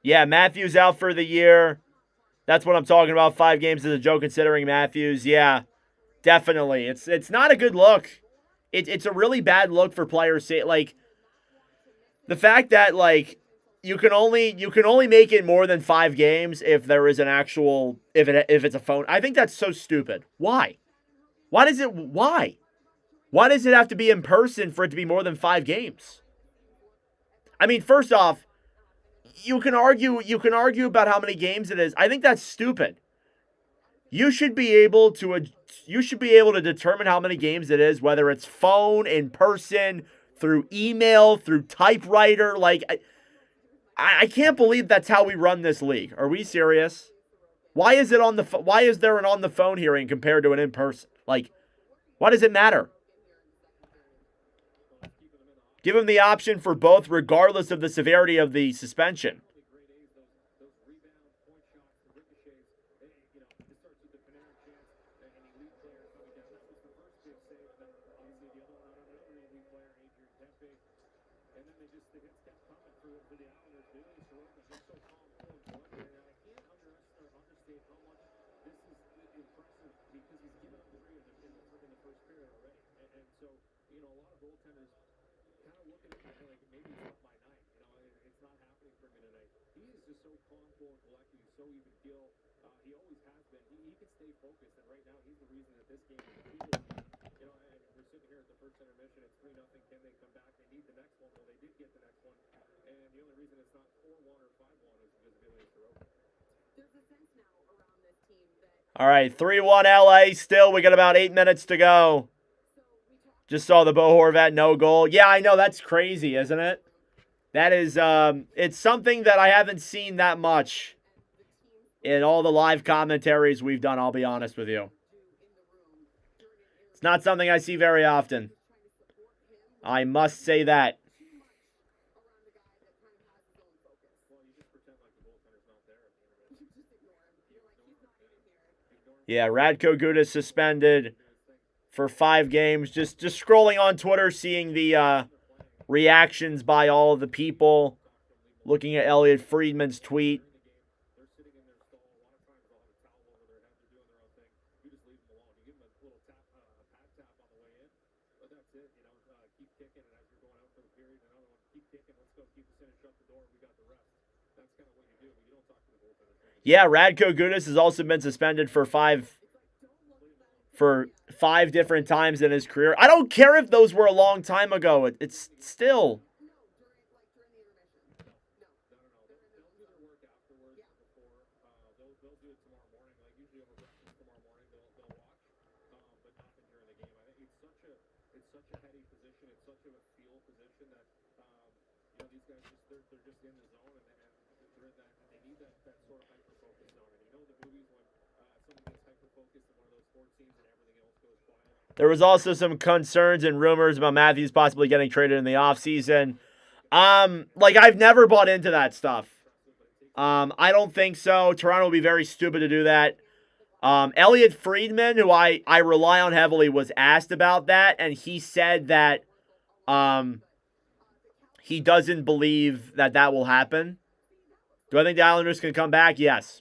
Yeah, Matthews out for the year. That's what I'm talking about. 5 games is a joke considering Matthews. Yeah, definitely. It's not a good look. It's a really bad look for players. Like, the fact that, like, you can only make it more than 5 games if there is an actual, if it's a phone. I think that's so stupid. Why? Why does it have to be in person for it to be more than 5 games? I mean, first off, you can argue about how many games it is. I think that's stupid. You should be able to determine how many games it is, whether it's phone, in person, through email, through typewriter. Like, I can't believe that's how we run this league. Are we serious? Why is there an on the phone hearing compared to an in person? Like, why does it matter? Give him the option for both, regardless of the severity of the suspension. All right, 3-1 LA still. We got about 8 minutes to go. Just saw the Bo Horvat no goal. Yeah, I know. That's crazy, isn't it? That is, it's something that I haven't seen that much in all the live commentaries we've done, I'll be honest with you. It's not something I see very often. I must say that. Yeah, Radko Gudas suspended for 5 games. Just scrolling on Twitter, seeing the reactions by all of the people, looking at Elliot Friedman's tweet. Yeah, Radko Gudas has also been suspended for 5 different times in his career. I don't care if those were a long time ago. It's still. There was also some concerns and rumors about Matthews possibly getting traded in the offseason. I've never bought into that stuff. I don't think so. Toronto would be very stupid to do that. Elliot Friedman, who I rely on heavily, was asked about that, and he said that he doesn't believe that will happen. Do I think the Islanders can come back? Yes.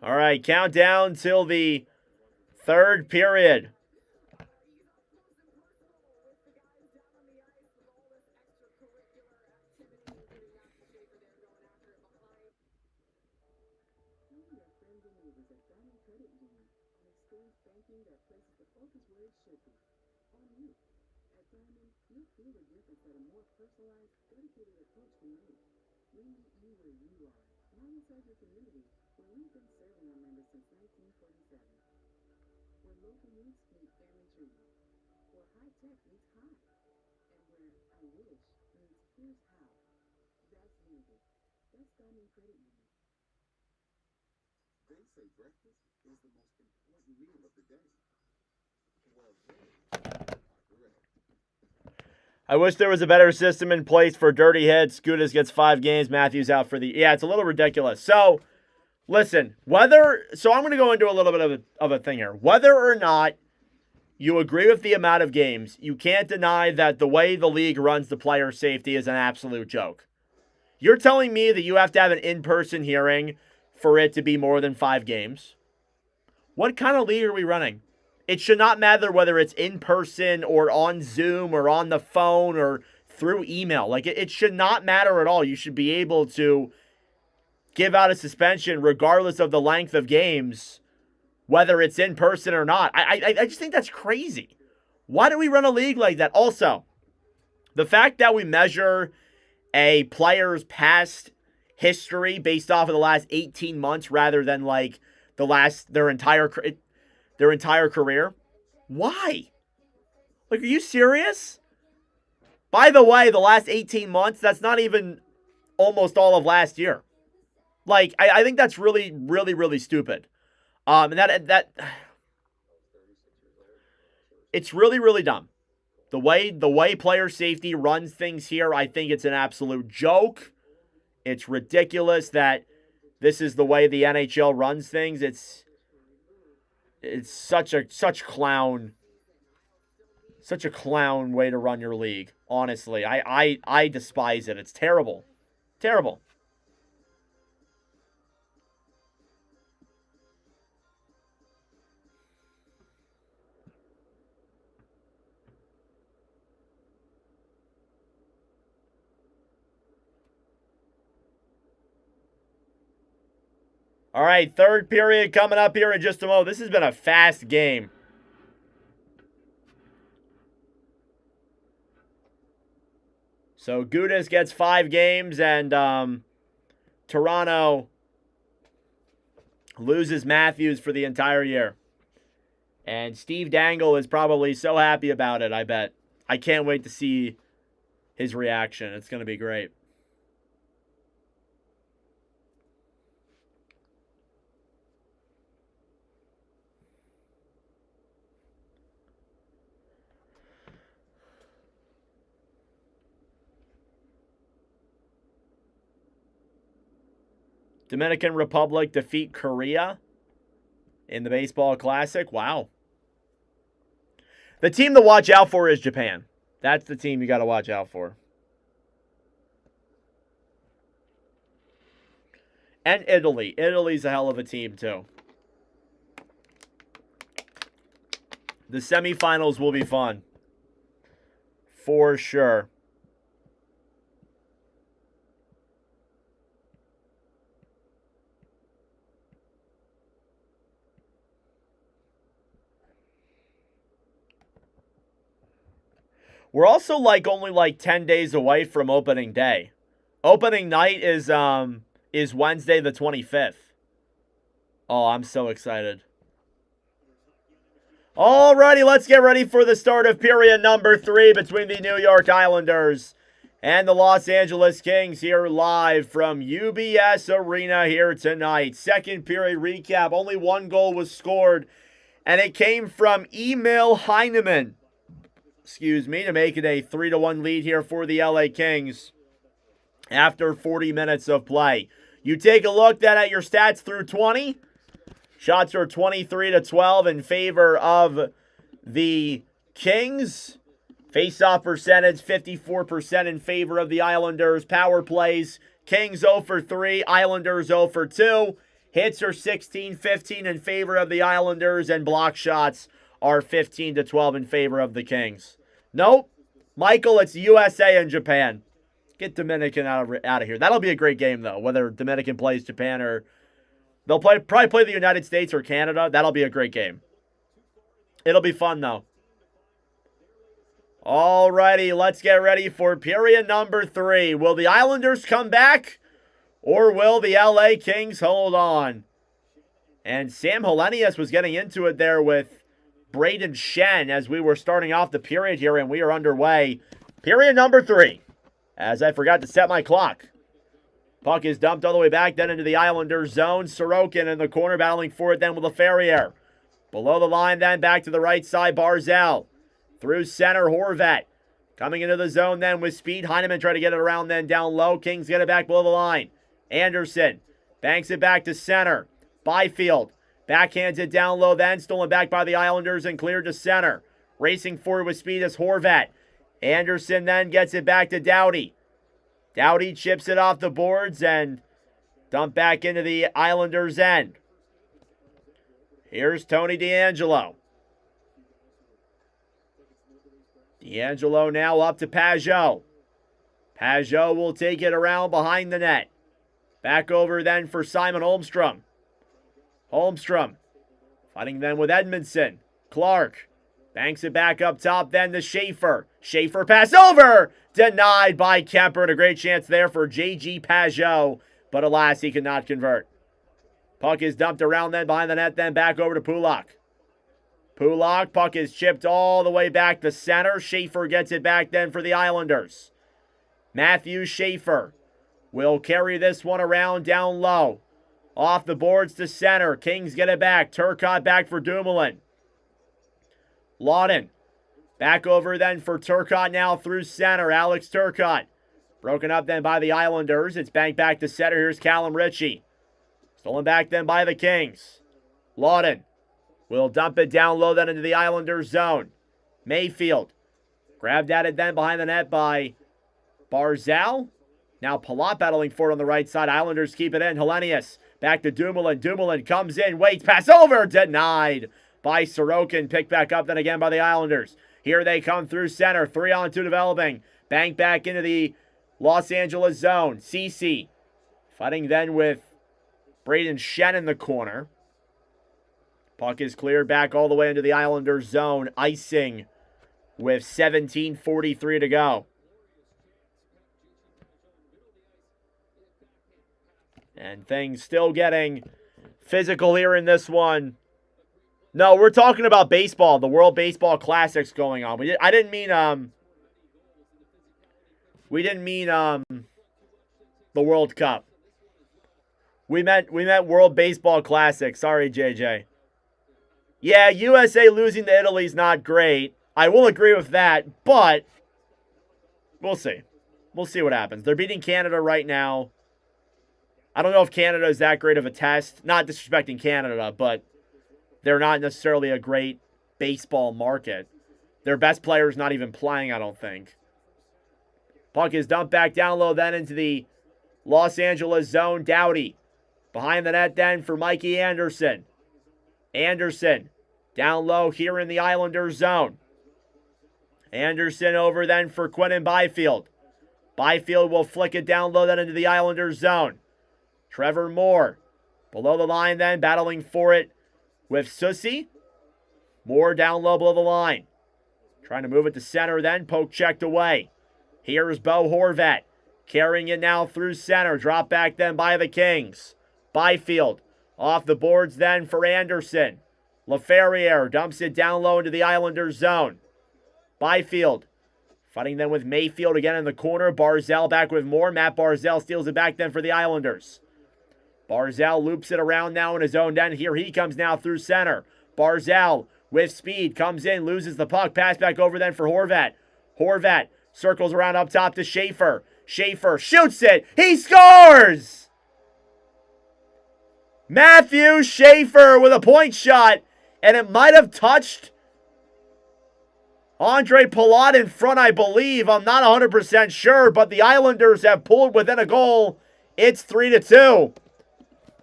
All right, countdown till the 3rd period. I wish there was a better system in place for dirty hits. Gudas gets 5 games. Matthews out for the... Yeah, it's a little ridiculous. So, listen, I'm going to go into a little bit of a thing here. Whether or not you agree with the amount of games, you can't deny that the way the league runs the player safety is an absolute joke. You're telling me that you have to have an in-person hearing for it to be more than 5 games? What kind of league are we running? It should not matter whether it's in person or on Zoom or on the phone or through email. It should not matter at all. You should be able to give out a suspension regardless of the length of games, whether it's in person or not. I just think that's crazy. Why do we run a league like that? Also, the fact that we measure a player's past history based off of the last 18 months rather than their entire career. Why? Are you serious? By the way, the last 18 months, that's not even almost all of last year. I think that's really, really, really stupid. And that it's really, really dumb. The way player safety runs things here, I think it's an absolute joke. It's ridiculous that this is the way the NHL runs things. It's such clown way to run your league. Honestly, I despise it. It's terrible. Terrible. All right, 3rd period coming up here in just a moment. This has been a fast game. So Gudas gets 5 games, and Toronto loses Matthews for the entire year. And Steve Dangle is probably so happy about it, I bet. I can't wait to see his reaction. It's going to be great. Dominican Republic defeat Korea in the Baseball Classic. Wow. The team to watch out for is Japan. That's the team you got to watch out for. And Italy. Italy's a hell of a team, too. The semifinals will be fun. For sure. We're also only 10 days away from opening day. Opening night is Wednesday the 25th. Oh, I'm so excited. Alrighty, let's get ready for the start of period number 3 between the New York Islanders and the Los Angeles Kings here live from UBS Arena here tonight. Second period recap. Only one goal was scored, and it came from Emil Heineman. To make it a 3-1 lead here for the LA Kings after 40 minutes of play. You take a look then at your stats through 20. Shots are 23-12 in favor of the Kings. Face-off percentage, 54% in favor of the Islanders. Power plays, Kings 0 for 3, Islanders 0 for 2. Hits are 16-15 in favor of the Islanders, and block shots are 15-12 in favor of the Kings. Nope. Michael, it's USA and Japan. Get Dominican out of here. That'll be a great game, though, whether Dominican plays Japan or... They'll probably play the United States or Canada. That'll be a great game. It'll be fun, though. Alrighty, let's get ready for period number 3. Will the Islanders come back, or will the LA Kings hold on? And Sam Helenius was getting into it there with Braden Shen as we were starting off the period here, and we are underway. Period number 3, as I forgot to set my clock. Puck is dumped all the way back then into the Islanders zone. Sorokin in the corner battling for it then with LaFerriere. Below the line then back to the right side, Barzal. Through center, Horvat. Coming into the zone then with speed. Heineman trying to get it around then down low. Kings get it back below the line. Anderson banks it back to center. Byfield backhands it down low then. Stolen back by the Islanders and cleared to center. Racing forward with speed is Horvat. Anderson then gets it back to Doughty. Doughty chips it off the boards and dumped back into the Islanders' end. Here's Tony DeAngelo. DeAngelo now up to Pajot. Pajot will take it around behind the net. Back over then for Simon Holmstrom. Holmstrom fighting then with Edmondson. Clark banks it back up top then to Schaefer. Schaefer pass over. Denied by Kemper. And a great chance there for J.G. Pajot. But alas, he could not convert. Puck is dumped around then behind the net, then back over to Pulak. Pulak, puck is chipped all the way back to center. Schaefer gets it back then for the Islanders. Matthew Schaefer will carry this one around down low. Off the boards to center. Kings get it back. Turcotte back for Dumoulin. Lawton back over then for Turcotte now through center. Alex Turcotte. Broken up then by the Islanders. It's banked back to center. Here's Callum Ritchie. Stolen back then by the Kings. Lawton will dump it down low then into the Islanders zone. Mayfield grabbed at it then behind the net by Barzal. Now Palat battling for it on the right side. Islanders keep it in. Helenius back to Dumoulin. Dumoulin comes in. Waits. Pass over. Denied by Sorokin. Picked back up then again by the Islanders. Here they come through center. 3-on-2 developing. Bank back into the Los Angeles zone. Ceci fighting then with Braden Shen in the corner. Puck is cleared back all the way into the Islanders zone. Icing with 17:43 to go. And things still getting physical here in this one. No, we're talking about baseball. The World Baseball Classic's going on. I didn't mean We didn't mean the World Cup. We meant World Baseball Classic. Sorry, JJ. Yeah, USA losing to Italy is not great. I will agree with that, but we'll see. We'll see what happens. They're beating Canada right now. I don't know if Canada is that great of a test. Not disrespecting Canada, but they're not necessarily a great baseball market. Their best player is not even playing, I don't think. Puck is dumped back down low then into the Los Angeles zone. Doughty behind the net then for Mikey Anderson. Anderson down low here in the Islanders zone. Anderson over then for Quinton Byfield. Byfield will flick it down low then into the Islanders zone. Trevor Moore below the line then, battling for it with Sussy. Moore down low below the line. Trying to move it to center then, poke checked away. Here's Bo Horvat carrying it now through center. Drop back then by the Kings. Byfield off the boards then for Anderson. LaFerriere dumps it down low into the Islanders zone. Byfield fighting then with Mayfield again in the corner. Barzal back with more. Matt Barzal steals it back then for the Islanders. Barzal loops it around now in his own end. Here he comes now through center. Barzal with speed comes in, loses the puck. Pass back over then for Horvat. Horvat circles around up top to Schaefer. Schaefer shoots it. He scores! Matthew Schaefer with a point shot. And it might have touched Andre Palat in front, I believe. I'm not 100% sure, but the Islanders have pulled within a goal. It's 3-2.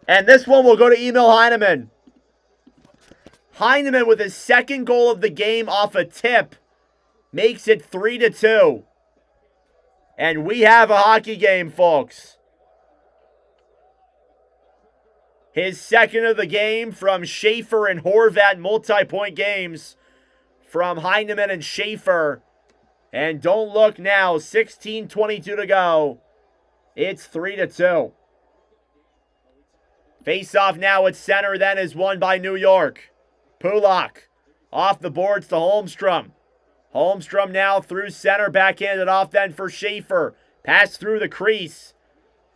And this one will go to Emil Heineman. Heineman with his second goal of the game off a tip makes it 3-2. And we have a hockey game, folks. His second of the game from Schaefer and Horvat, multi-point games from Heineman and Schaefer. And don't look now, 16:22 to go. It's 3-2. Face-off now at center then is won by New York. Pulak off the boards to Holmstrom. Holmstrom now through center, backhanded off then for Schaefer. Pass through the crease.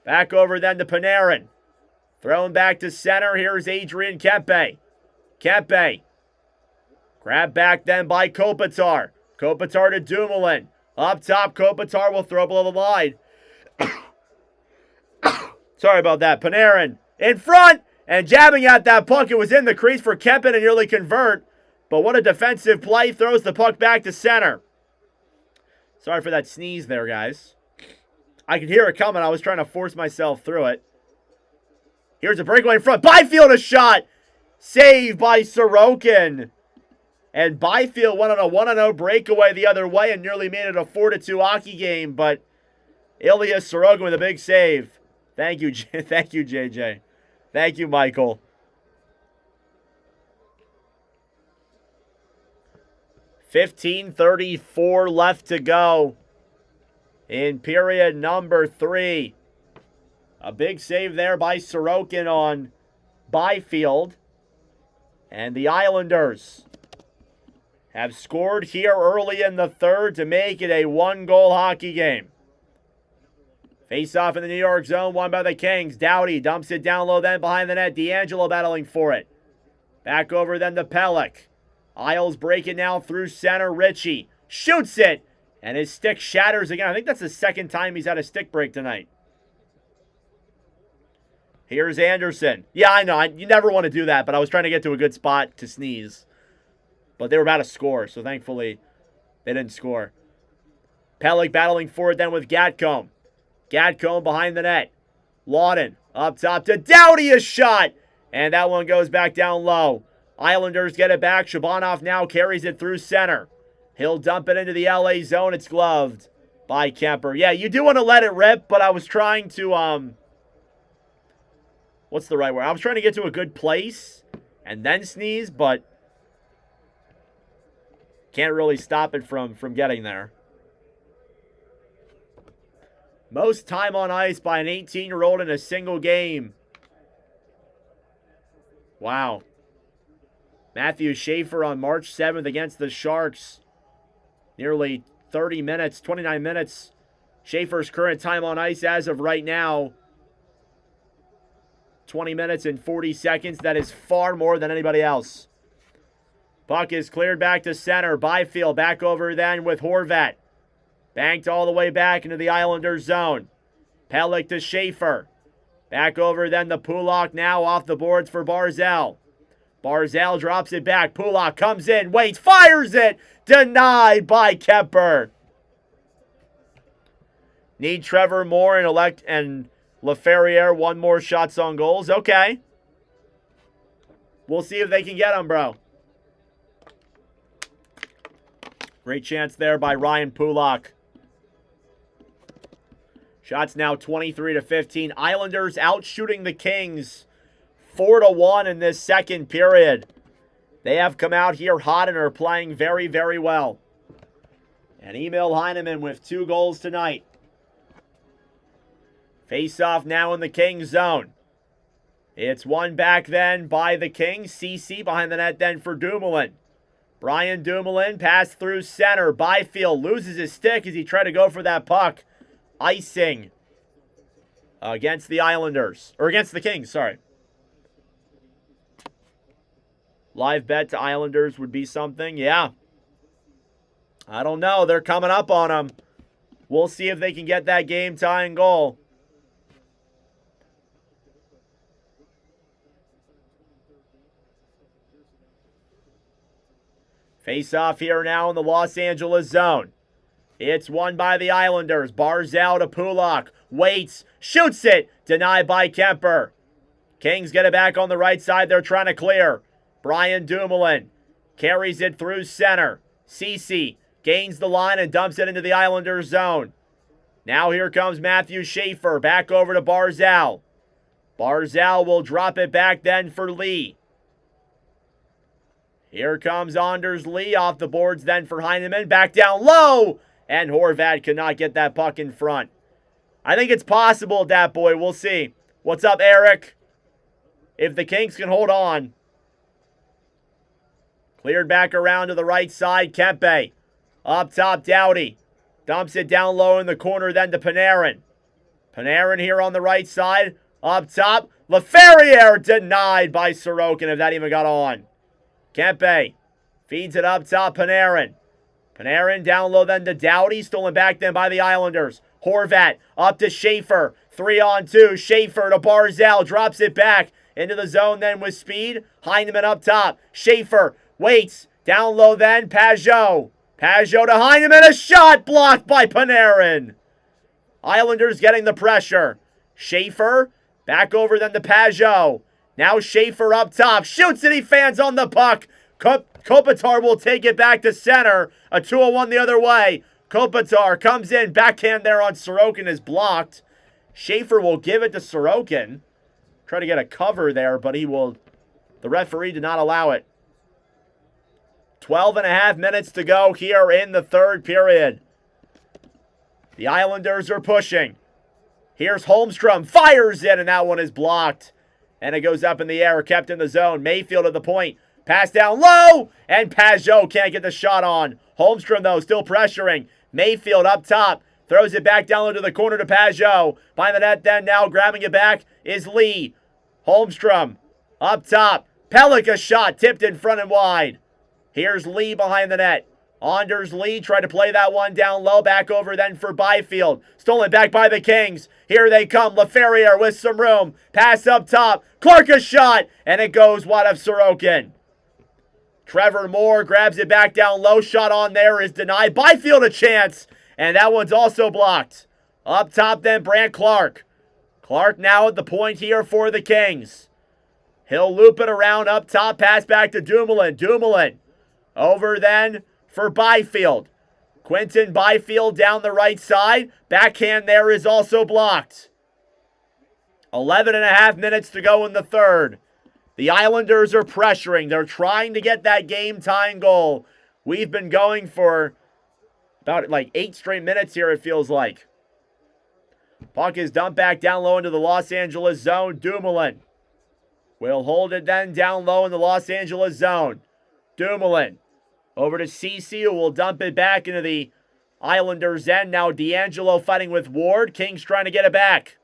Back over then to Panarin. Thrown back to center. Here's Adrian Kempe. Kempe. Grabbed back then by Kopitar. Kopitar to Dumoulin. Up top, Kopitar will throw below the line. Sorry about that. Panarin in front and jabbing at that puck. It was in the crease for Kempe to nearly convert. But what a defensive play. Throws the puck back to center. Sorry for that sneeze there, guys. I could hear it coming. I was trying to force myself through it. Here's a breakaway in front. Byfield a shot. Saved by Sorokin. And Byfield went on a 1-0 breakaway the other way and nearly made it a 4-2 hockey game. But Ilya Sorokin with a big save. Thank you, thank you, JJ. Thank you, Michael. $15:34 left to go in period number 3. A big save there by Sorokin on Byfield. And the Islanders have scored here early in the third to make it a 1-goal hockey game. Face-off in the New York zone, won by the Kings. Doughty dumps it down low then behind the net. D'Angelo battling for it. Back over then to Pelech. Isles breaking now through center. Ritchie shoots it. And his stick shatters again. I think that's the second time he's had a stick break tonight. Here's Anderson. Yeah, I know. You never want to do that, but I was trying to get to a good spot to sneeze. But they were about to score, so thankfully they didn't score. Pelech battling for it then with Gatcomb. Gatcomb behind the net. Lawton up top to Doughty, a shot. And that one goes back down low. Islanders get it back. Shabanov now carries it through center. He'll dump it into the LA zone. It's gloved by Kemper. Yeah, you do want to let it rip, but I was trying to, what's the right word? I was trying to get to a good place and then sneeze, but can't really stop it from getting there. Most time on ice by an 18-year-old in a single game. Wow. Matthew Schaefer on March 7th against the Sharks. Nearly 30 minutes, 29 minutes Schaefer's current time on ice as of right now, 20 minutes and 40 seconds. That is far more than anybody else. Puck is cleared back to center. Byfield back over then with Horvat. Banked all the way back into the Islanders zone. Pelech to Schaefer. Back over then to Pulock now off the boards for Barzal. Barzal drops it back. Pulock comes in, waits, fires it. Denied by Kemper. Need Trevor Moore and LaFerriere one more shots on goals. Okay. We'll see if they can get them, bro. Great chance there by Ryan Pulock. Shots now 23-15. Islanders out shooting the Kings 4-1 in this second period. They have come out here hot and are playing very, very well. And Emil Heineman with 2 goals tonight. Face-off now in the Kings zone. It's won back then by the Kings. CC behind the net then for Dumoulin. Brian Dumoulin passed through center. Byfield loses his stick as he tried to go for that puck. Icing against the Islanders. Or against the Kings, sorry. Live bet to Islanders would be something. Yeah. I don't know. They're coming up on them. We'll see if they can get that game-tying goal. Face-off here now in the Los Angeles zone. It's won by the Islanders. Barzal to Pulock. Waits. Shoots it. Denied by Kemper. Kings get it back on the right side. They're trying to clear. Brian Dumoulin carries it through center. Ceci gains the line and dumps it into the Islanders zone. Now here comes Matthew Schaefer. Back over to Barzal. Barzal will drop it back then for Lee. Here comes Anders Lee off the boards then for Heineman. Back down low. And Horvat could not get that puck in front. I think it's possible, Dat Boy. We'll see. What's up, Eric? If the Kings can hold on. Cleared back around to the right side. Kempe. Up top, Doughty. Dumps it down low in the corner then to Panarin. Panarin here on the right side. Up top. LaFerriere denied by Sorokin if that even got on. Kempe feeds it up top, Panarin. Panarin down low then to Doughty. Stolen back then by the Islanders. Horvat up to Schaefer. 3-on-2. Schaefer to Barzal. Drops it back into the zone then with speed. Heineman up top. Schaefer waits. Down low then. Pajot. Pajot to Heineman. A shot blocked by Panarin. Islanders getting the pressure. Schaefer back over then to Pajot. Now Schaefer up top. Shoots it. He fans on the puck. Kopitar will take it back to center. A 2-on-1 the other way. Kopitar comes in. Backhand there on Sorokin is blocked. Schaefer will give it to Sorokin. Try to get a cover there, but he will. The referee did not allow it. 12.5 minutes to go here in the third period. The Islanders are pushing. Here's Holmstrom. Fires it, and that one is blocked. And it goes up in the air, kept in the zone. Mayfield at the point. Pass down low, and Pajot can't get the shot on. Holmstrom, though, still pressuring. Mayfield up top. Throws it back down into the corner to Pajot. By the net then, now grabbing it back is Lee. Holmstrom up top. Pelech a shot, tipped in front and wide. Here's Lee behind the net. Anders Lee tried to play that one down low. Back over then for Byfield. Stolen back by the Kings. Here they come. LaFerriere with some room. Pass up top. Clark a shot. And it goes wide of Sorokin. Trevor Moore grabs it back down low. Shot on there is denied. Byfield a chance. And that one's also blocked. Up top then Brandt Clark. Clark now at the point here for the Kings. He'll loop it around up top. Pass back to Dumoulin. Dumoulin over then for Byfield. Quinton Byfield down the right side. Backhand there is also blocked. 11.5 minutes to go in the third. The Islanders are pressuring. They're trying to get that game-tying goal. We've been going for about 8 straight minutes here, it feels like. Puck is dumped back down low into the Los Angeles zone. Dumoulin will hold it then down low in the Los Angeles zone. Dumoulin over to Ceci, who will dump it back into the Islanders end. Now D'Angelo fighting with Ward. Kings trying to get it back.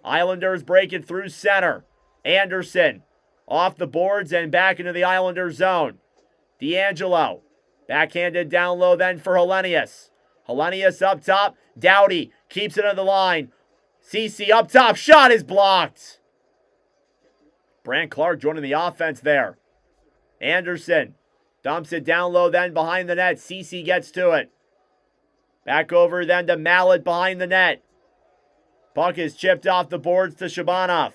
Islanders break it through center. Anderson off the boards and back into the Islanders zone. D'Angelo backhanded down low then for Hellenius. Hellenius up top. Doughty keeps it on the line. CC up top. Shot is blocked. Brant Clark joining the offense there. Anderson dumps it down low then behind the net. CC gets to it. Back over then to Mallet behind the net. Puck is chipped off the boards to Shabanov.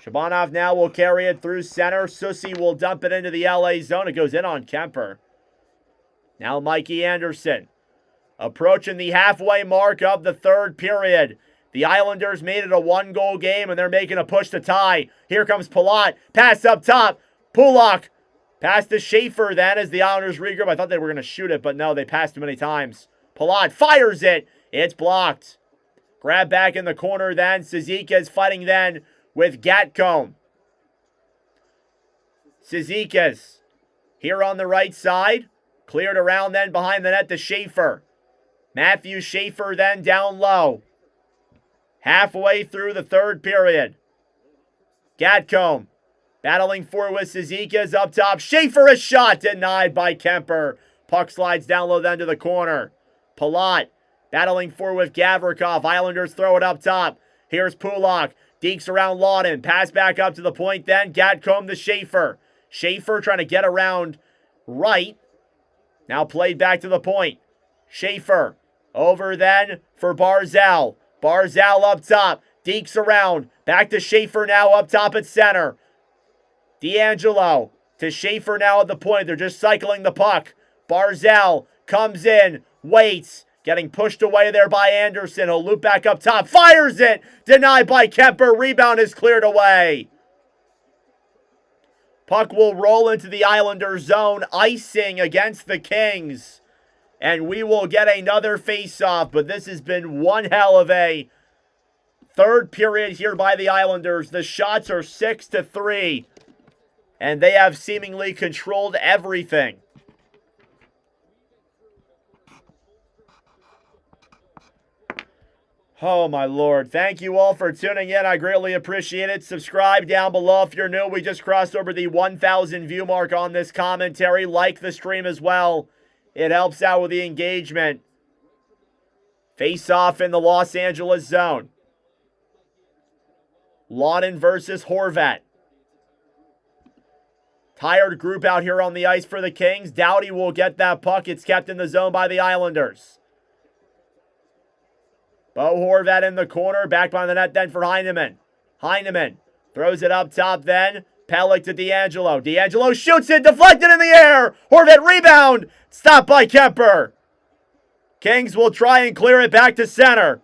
Shabanov now will carry it through center. Susi will dump it into the LA zone. It goes in on Kemper. Now Mikey Anderson approaching the halfway mark of the third period. The Islanders made it a one-goal game, and they're making a push to tie. Here comes Palat. Pass up top. Pulak. Pass to Schaefer then as the Islanders regroup. I thought they were going to shoot it, but no, they passed too many times. Palat fires it. It's blocked. Grab back in the corner then. Cizikas fighting then with Gatcomb. Cizikas here on the right side. Cleared around then behind the net to Schaefer. Matthew Schaefer then down low. Halfway through the third period. Gatcomb battling for with Cizikas up top. Schaefer, a shot denied by Kemper. Puck slides down low then to the corner. Palat battling for with Gavrikov. Islanders throw it up top. Here's Pulak. Deeks around Lawton. Pass back up to the point then. Gatcomb to Schaefer. Schaefer trying to get around right. Now played back to the point. Schaefer over then for Barzal. Barzal up top. Deeks around. Back to Schaefer now up top at center. D'Angelo to Schaefer now at the point. They're just cycling the puck. Barzal comes in. Waits. Getting pushed away there by Anderson. He'll loop back up top. Fires it. Denied by Kemper. Rebound is cleared away. Puck will roll into the Islanders zone. Icing against the Kings. And we will get another face-off. But this has been one hell of a third period here by the Islanders. The shots are 6-3. And they have seemingly controlled everything. Oh, my Lord. Thank you all for tuning in. I greatly appreciate it. Subscribe down below if you're new. We just crossed over the 1,000 view mark on this commentary. Like the stream as well. It helps out with the engagement. Face off in the Los Angeles zone. Lawton versus Horvat. Tired group out here on the ice for the Kings. Doughty will get that puck. It's kept in the zone by the Islanders. Bo Horvat in the corner. Back behind the net then for Heineman. Heineman throws it up top then. Pellick to D'Angelo. D'Angelo shoots it. Deflected in the air. Horvat rebound. Stopped by Kemper. Kings will try and clear it back to center.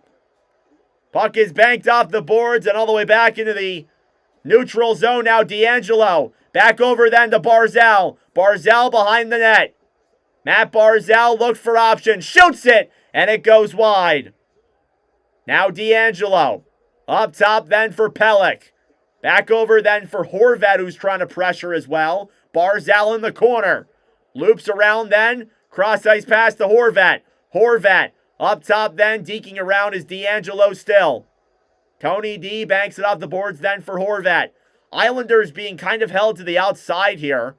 Puck is banked off the boards and all the way back into the neutral zone. Now D'Angelo. Back over then to Barzal. Barzal behind the net. Matt Barzal looked for options. Shoots it. And it goes wide. Now D'Angelo. Up top then for Pellick. Back over then for Horvat, who's trying to pressure as well. Barzal in the corner. Loops around then. Cross ice pass to Horvat. Horvat up top then. Deking around is D'Angelo still. Tony D banks it off the boards then for Horvat. Islanders being kind of held to the outside here.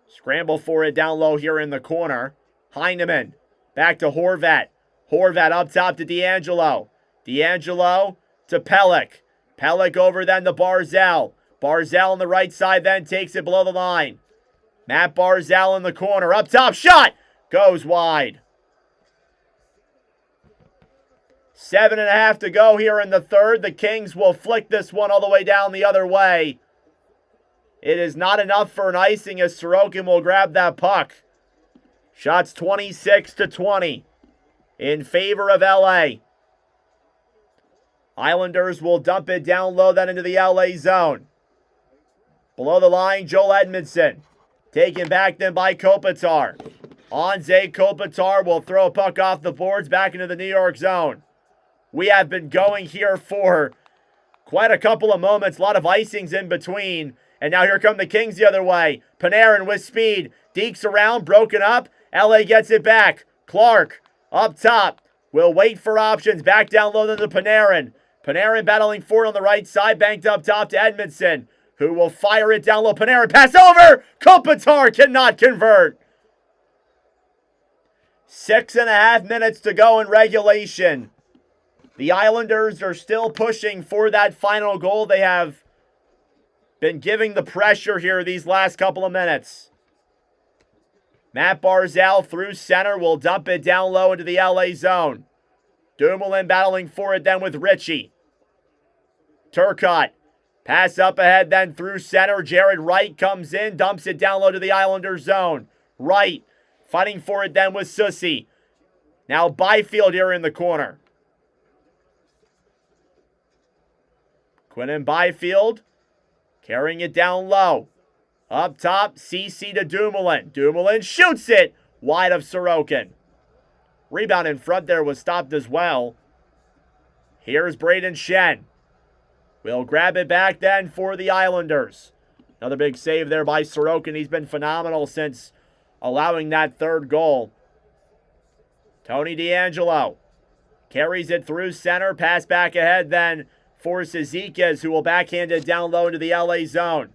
Scramble for it down low here in the corner. Heineman. Back to Horvat. Horvat up top to D'Angelo. D'Angelo to Pellick. Pellick over then to Barzal. Barzal on the right side then takes it below the line. Matt Barzal in the corner. Up top. Shot. Goes wide. 7.5 to go here in the third. The Kings will flick this one all the way down the other way. It is not enough for an icing as Sorokin will grab that puck. Shots 26-20 in favor of LA. Islanders will dump it down low then into the LA zone. Below the line, Joel Edmondson. Taken back then by Kopitar. Anze Kopitar will throw a puck off the boards back into the New York zone. We have been going here for quite a couple of moments. A lot of icings in between. And now here come the Kings the other way. Panarin with speed. Dekes around, broken up. LA gets it back. Clark up top. Will wait for options. Back down low to Panarin. Panarin battling for it on the right side. Banked up top to Edmondson, who will fire it down low. Panarin pass over. Kopitar cannot convert. 6.5 minutes to go in regulation. The Islanders are still pushing for that final goal. They have been giving the pressure here these last couple of minutes. Matt Barzal through center will dump it down low into the LA zone. Dumoulin battling for it then with Ritchie. Turcotte. Pass up ahead then through center. Jared Wright comes in, dumps it down low to the Islanders zone. Wright fighting for it then with Sussy. Now Byfield here in the corner. Quinton Byfield carrying it down low. Up top, CC to Dumoulin. Dumoulin shoots it wide of Sorokin. Rebound in front there was stopped as well. Here's Braden Shen. We'll grab it back then for the Islanders. Another big save there by Sorokin. He's been phenomenal since allowing that third goal. Tony DeAngelo carries it through center. Pass back ahead then for Cizikas, who will backhand it down low into the LA zone.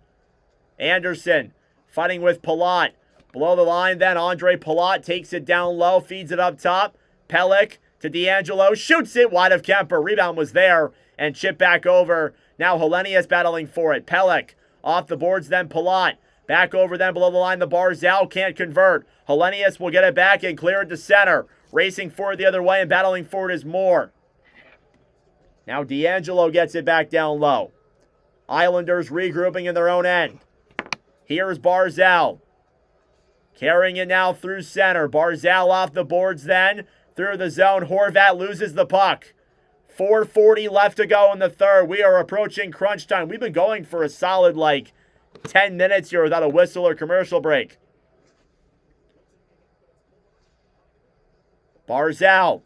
Anderson fighting with Palat. Below the line then, Andre Palat takes it down low, feeds it up top. Pelech to DeAngelo, shoots it wide of Kemper. Rebound was there and chipped back over. Now Hellenius battling for it. Pelech off the boards then Palat. Back over then below the line, the Barzal can't convert. Hellenius will get it back and clear it to center. Racing for it the other way and battling for it is Moore. Now DeAngelo gets it back down low. Islanders regrouping in their own end. Here's Barzal. Carrying it now through center. Barzal off the boards then. Through the zone. Horvat loses the puck. 4:40 left to go in the third. We are approaching crunch time. We've been going for a solid 10 minutes here without a whistle or commercial break. Barzal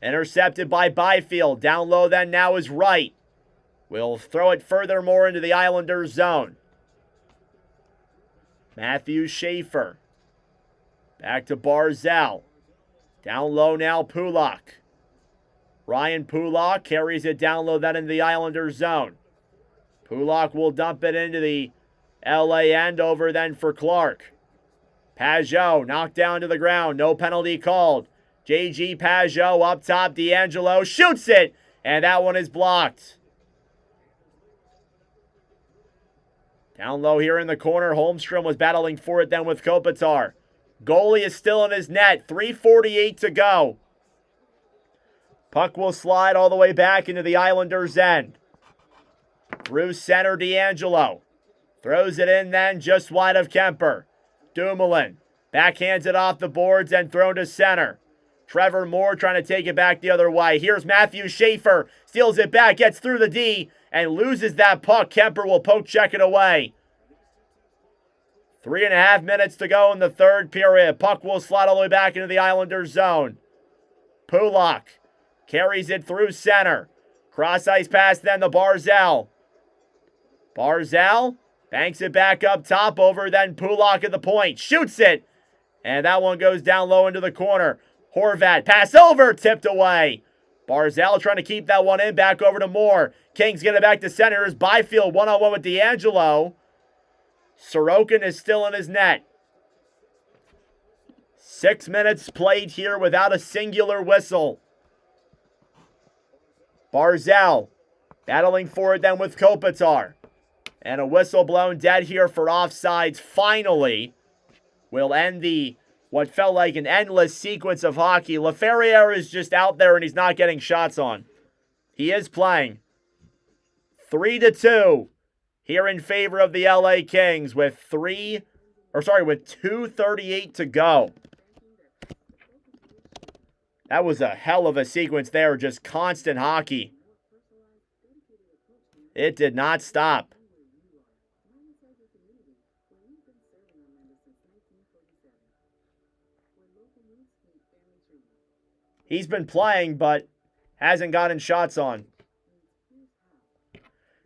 intercepted by Byfield. Down low then now is Wright. We'll throw it furthermore into the Islanders zone. Matthew Schaefer. Back to Barzal. Down low now, Pulak. Ryan Pulak carries it down low then into the Islanders zone. Pulak will dump it into the LA end over then for Clark. Pajot knocked down to the ground. No penalty called. JG Pajot up top. DeAngelo shoots it. And that one is blocked. Down low here in the corner, Holmstrom was battling for it then with Kopitar. Goalie is still in his net. 3:48 to go. Puck will slide all the way back into the Islanders' end. Through center, DeAngelo. Throws it in then just wide of Kemper. Dumoulin backhands it off the boards and thrown to center. Trevor Moore trying to take it back the other way. Here's Matthew Schaefer. Steals it back, gets through the D, and loses that puck. Kemper will poke check it away. 3.5 minutes to go in the third period. Puck will slide all the way back into the Islanders zone. Pulak carries it through center. Cross ice pass then to Barzal. Barzal banks it back up top over then Pulak at the point. Shoots it. And that one goes down low into the corner. Horvat pass over, tipped away. Barzal trying to keep that one in, back over to Moore. Kings get it back to center. Here's Byfield one-on-one with DeAngelo. Sorokin is still in his net. 6 minutes played here without a singular whistle. Barzal battling for it then with Kopitar. And a whistle blown dead here for offsides finally will end what felt like an endless sequence of hockey. Laferriere is just out there and he's not getting shots on. He is playing. 3-2 here in favor of the LA Kings with 2:38 to go. That was a hell of a sequence there, just constant hockey. It did not stop. He's been playing, but hasn't gotten shots on.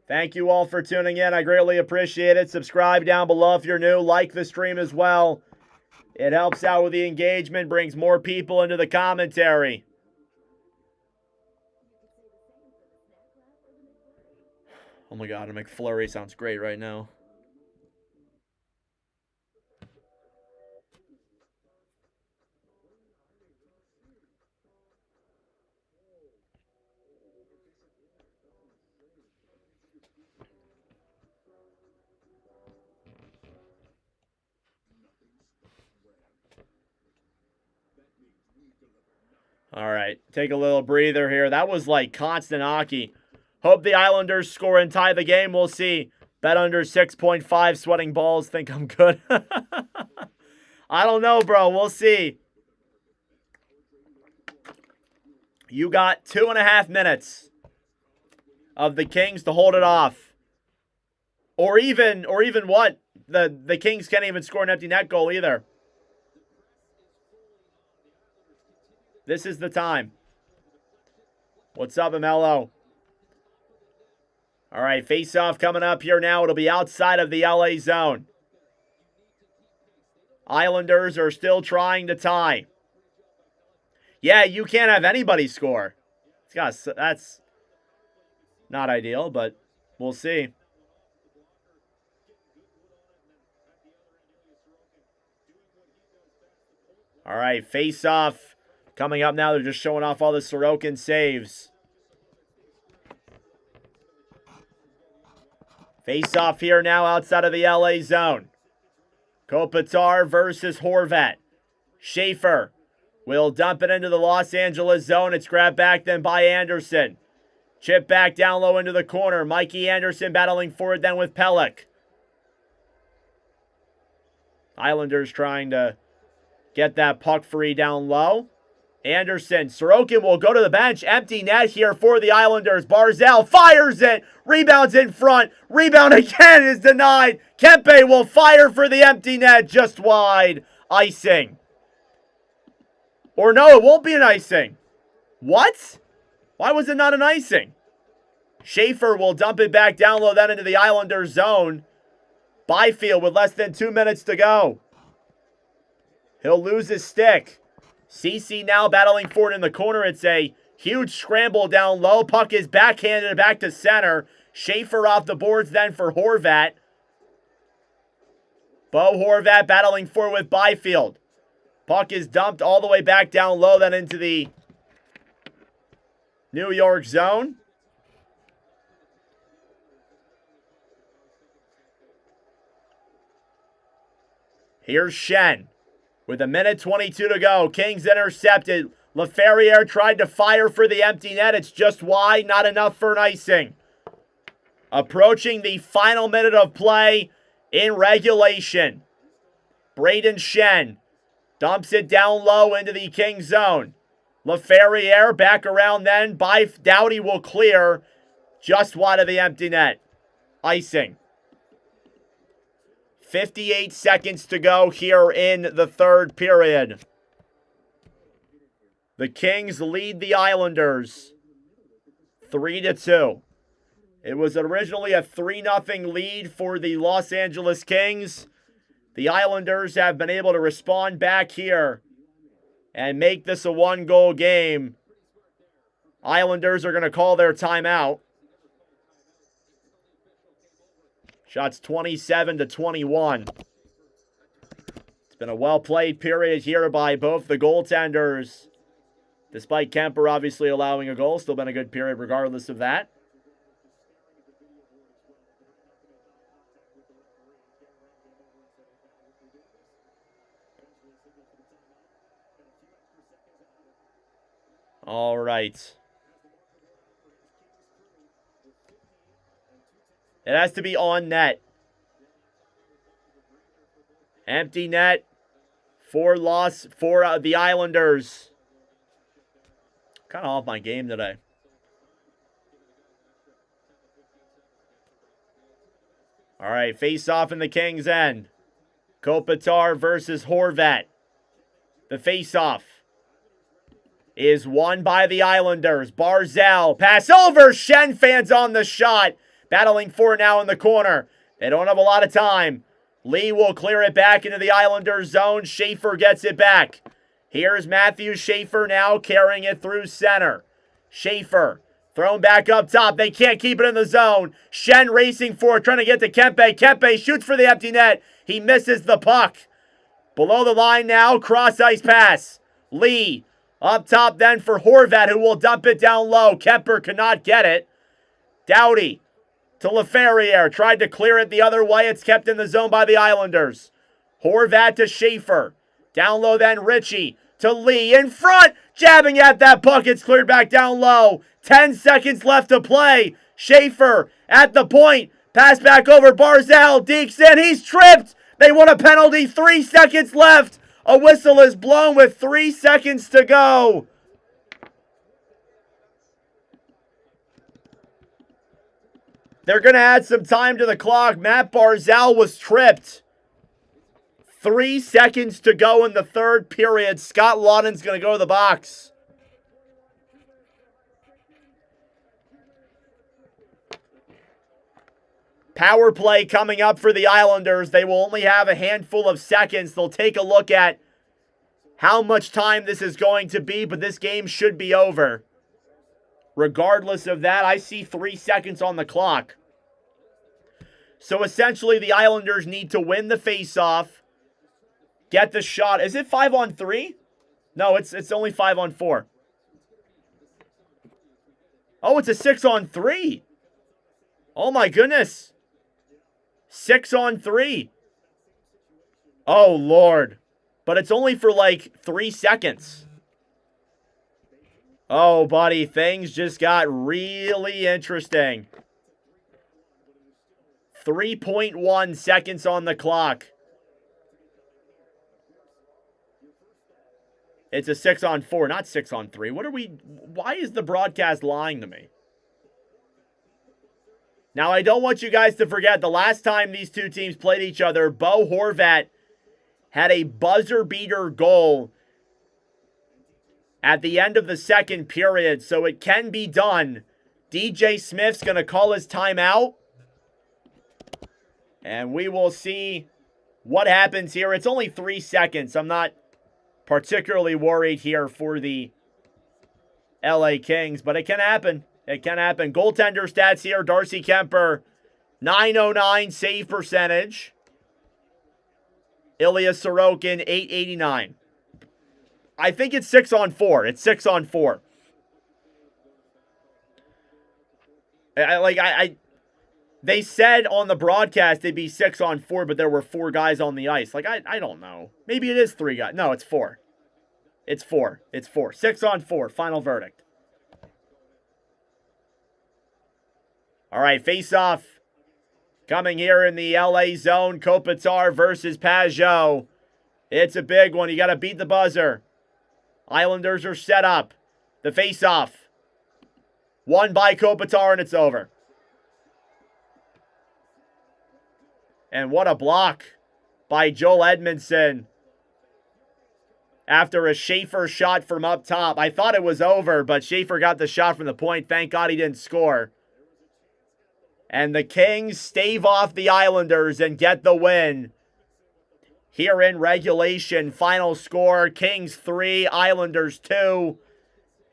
Thank you all for tuning in. I greatly appreciate it. Subscribe down below if you're new. Like the stream as well. It helps out with the engagement, brings more people into the commentary. Oh my God, a McFlurry sounds great right now. All right, take a little breather here. That was like constant hockey. Hope the Islanders score and tie the game. We'll see. Bet under 6.5. Sweating balls. Think I'm good. I don't know, bro. We'll see. You got 2.5 minutes of the Kings to hold it off. Or even what? The Kings can't even score an empty net goal either. This is the time. What's up, Amelo? All right, face-off coming up here now. It'll be outside of the LA zone. Islanders are still trying to tie. Yeah, you can't have anybody score. That's not ideal, but we'll see. All right, face-off coming up now. They're just showing off all the Sorokin saves. Face-off here now outside of the LA zone. Kopitar versus Horvat. Schaefer will dump it into the Los Angeles zone. It's grabbed back then by Anderson. Chip back down low into the corner. Mikey Anderson battling forward then with Pelech. Islanders trying to get that puck free down low. Anderson, Sorokin will go to the bench. Empty net here for the Islanders. Barzal fires it. Rebounds in front. Rebound again is denied. Kempe will fire for the empty net. Just wide. Icing. Or no, it won't be an icing. What? Why was it not an icing? Schaefer will dump it back down low then into the Islanders zone. Byfield with less than 2 minutes to go. He'll lose his stick. CC now battling forward in the corner. It's a huge scramble down low. Puck is backhanded back to center. Schaefer off the boards then for Horvat. Bo Horvat battling forward with Byfield. Puck is dumped all the way back down low then into the New York zone. Here's Shen. With 1:22 to go, Kings intercepted. LaFerriere tried to fire for the empty net. It's just wide, not enough for an icing. Approaching the final minute of play in regulation. Braden Shen dumps it down low into the Kings zone. LaFerriere back around then. Doughty will clear just wide of the empty net. Icing. 58 seconds to go here in the third period. The Kings lead the Islanders 3-2. It was originally a 3-0 lead for the Los Angeles Kings. The Islanders have been able to respond back here and make this a 1-goal game. Islanders are going to call their timeout. Shots 27-21. It's been a well-played period here by both the goaltenders. Despite Kemper obviously allowing a goal, still been a good period regardless of that. All right. It has to be on net. Empty net for the Islanders. Kind of off my game today. All right, face off in the Kings' end. Kopitar versus Horvat. The face off is won by the Islanders. Barzal pass over. Shen fans on the shot. Battling for it now in the corner. They don't have a lot of time. Lee will clear it back into the Islanders zone. Schaefer gets it back. Here's Matthew Schaefer now carrying it through center. Schaefer thrown back up top. They can't keep it in the zone. Shen racing for it, trying to get to Kempe. Kempe shoots for the empty net. He misses the puck. Below the line now, cross ice pass. Lee up top then for Horvat, who will dump it down low. Kemper cannot get it. Doughty to LaFerriere. Tried to clear it the other way. It's kept in the zone by the Islanders. Horvat to Schaefer. Down low then Ritchie to Lee. In front. Jabbing at that puck. It's cleared back down low. 10 seconds left to play. Schaefer at the point. Pass back over Barzal. Dekes in. He's tripped. They want a penalty. 3 seconds left. A whistle is blown with 3 seconds to go. They're going to add some time to the clock. Matt Barzal was tripped. 3 seconds to go in the third period. Scott Laughton's going to go to the box. Power play coming up for the Islanders. They will only have a handful of seconds. They'll take a look at how much time this is going to be, but this game should be over. Regardless of that, I see 3 seconds on the clock. So essentially, the Islanders need to win the faceoff, get the shot. Is it 5-on-3? No, it's only 5-on-4. Oh, it's a 6-on-3. Oh my goodness. 6-on-3. Oh, Lord. But it's only for like 3 seconds. Oh, buddy, things just got really interesting. 3.1 seconds on the clock. It's a 6-on-4, not 6-on-3. Why is the broadcast lying to me? Now, I don't want you guys to forget the last time these two teams played each other, Bo Horvat had a buzzer beater goal at the end of the second period, so it can be done. DJ Smith's going to call his timeout, and we will see what happens here. It's only 3 seconds. I'm not particularly worried here for the LA Kings, but it can happen. It can happen. Goaltender stats here. Darcy Kemper, .909 save percentage. Ilya Sorokin, .889. I think it's 6-on-4. It's 6-on-4. They said on the broadcast it'd be 6-on-4, but there were 4 guys on the ice. I don't know. Maybe it is 3 guys. No, it's 4. It's 4. It's 4. 6-on-4. Final verdict. All right, face-off coming here in the LA zone. Kopitar versus Pajot. It's a big one. You got to beat the buzzer. Islanders are set up. The face-off. Won by Kopitar, and it's over. And what a block by Joel Edmondson after a Schaefer shot from up top. I thought it was over, but Schaefer got the shot from the point. Thank God he didn't score. And the Kings stave off the Islanders and get the win. Here in regulation, final score, Kings 3, Islanders 2.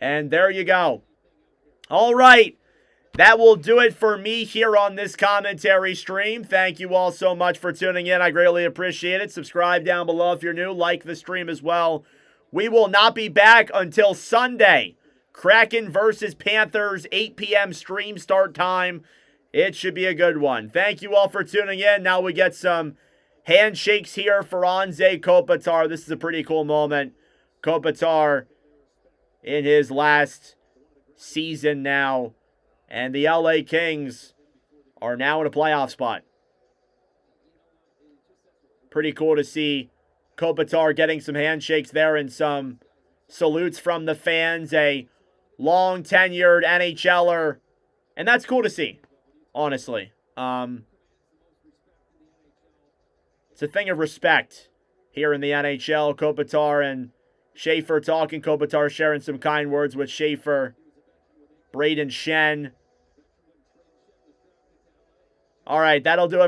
And there you go. All right, that will do it for me here on this commentary stream. Thank you all so much for tuning in. I greatly appreciate it. Subscribe down below if you're new. Like the stream as well. We will not be back until Sunday. Kraken versus Panthers, 8 p.m. stream start time. It should be a good one. Thank you all for tuning in. Now we get some handshakes here for Anze Kopitar. This is a pretty cool moment. Kopitar in his last season now. And the LA Kings are now in a playoff spot. Pretty cool to see Kopitar getting some handshakes there and some salutes from the fans. A long-tenured NHLer. And that's cool to see. Honestly, it's a thing of respect here in the NHL. Kopitar and Schaefer talking. Kopitar sharing some kind words with Schaefer. Braden Shen All right, that'll do it for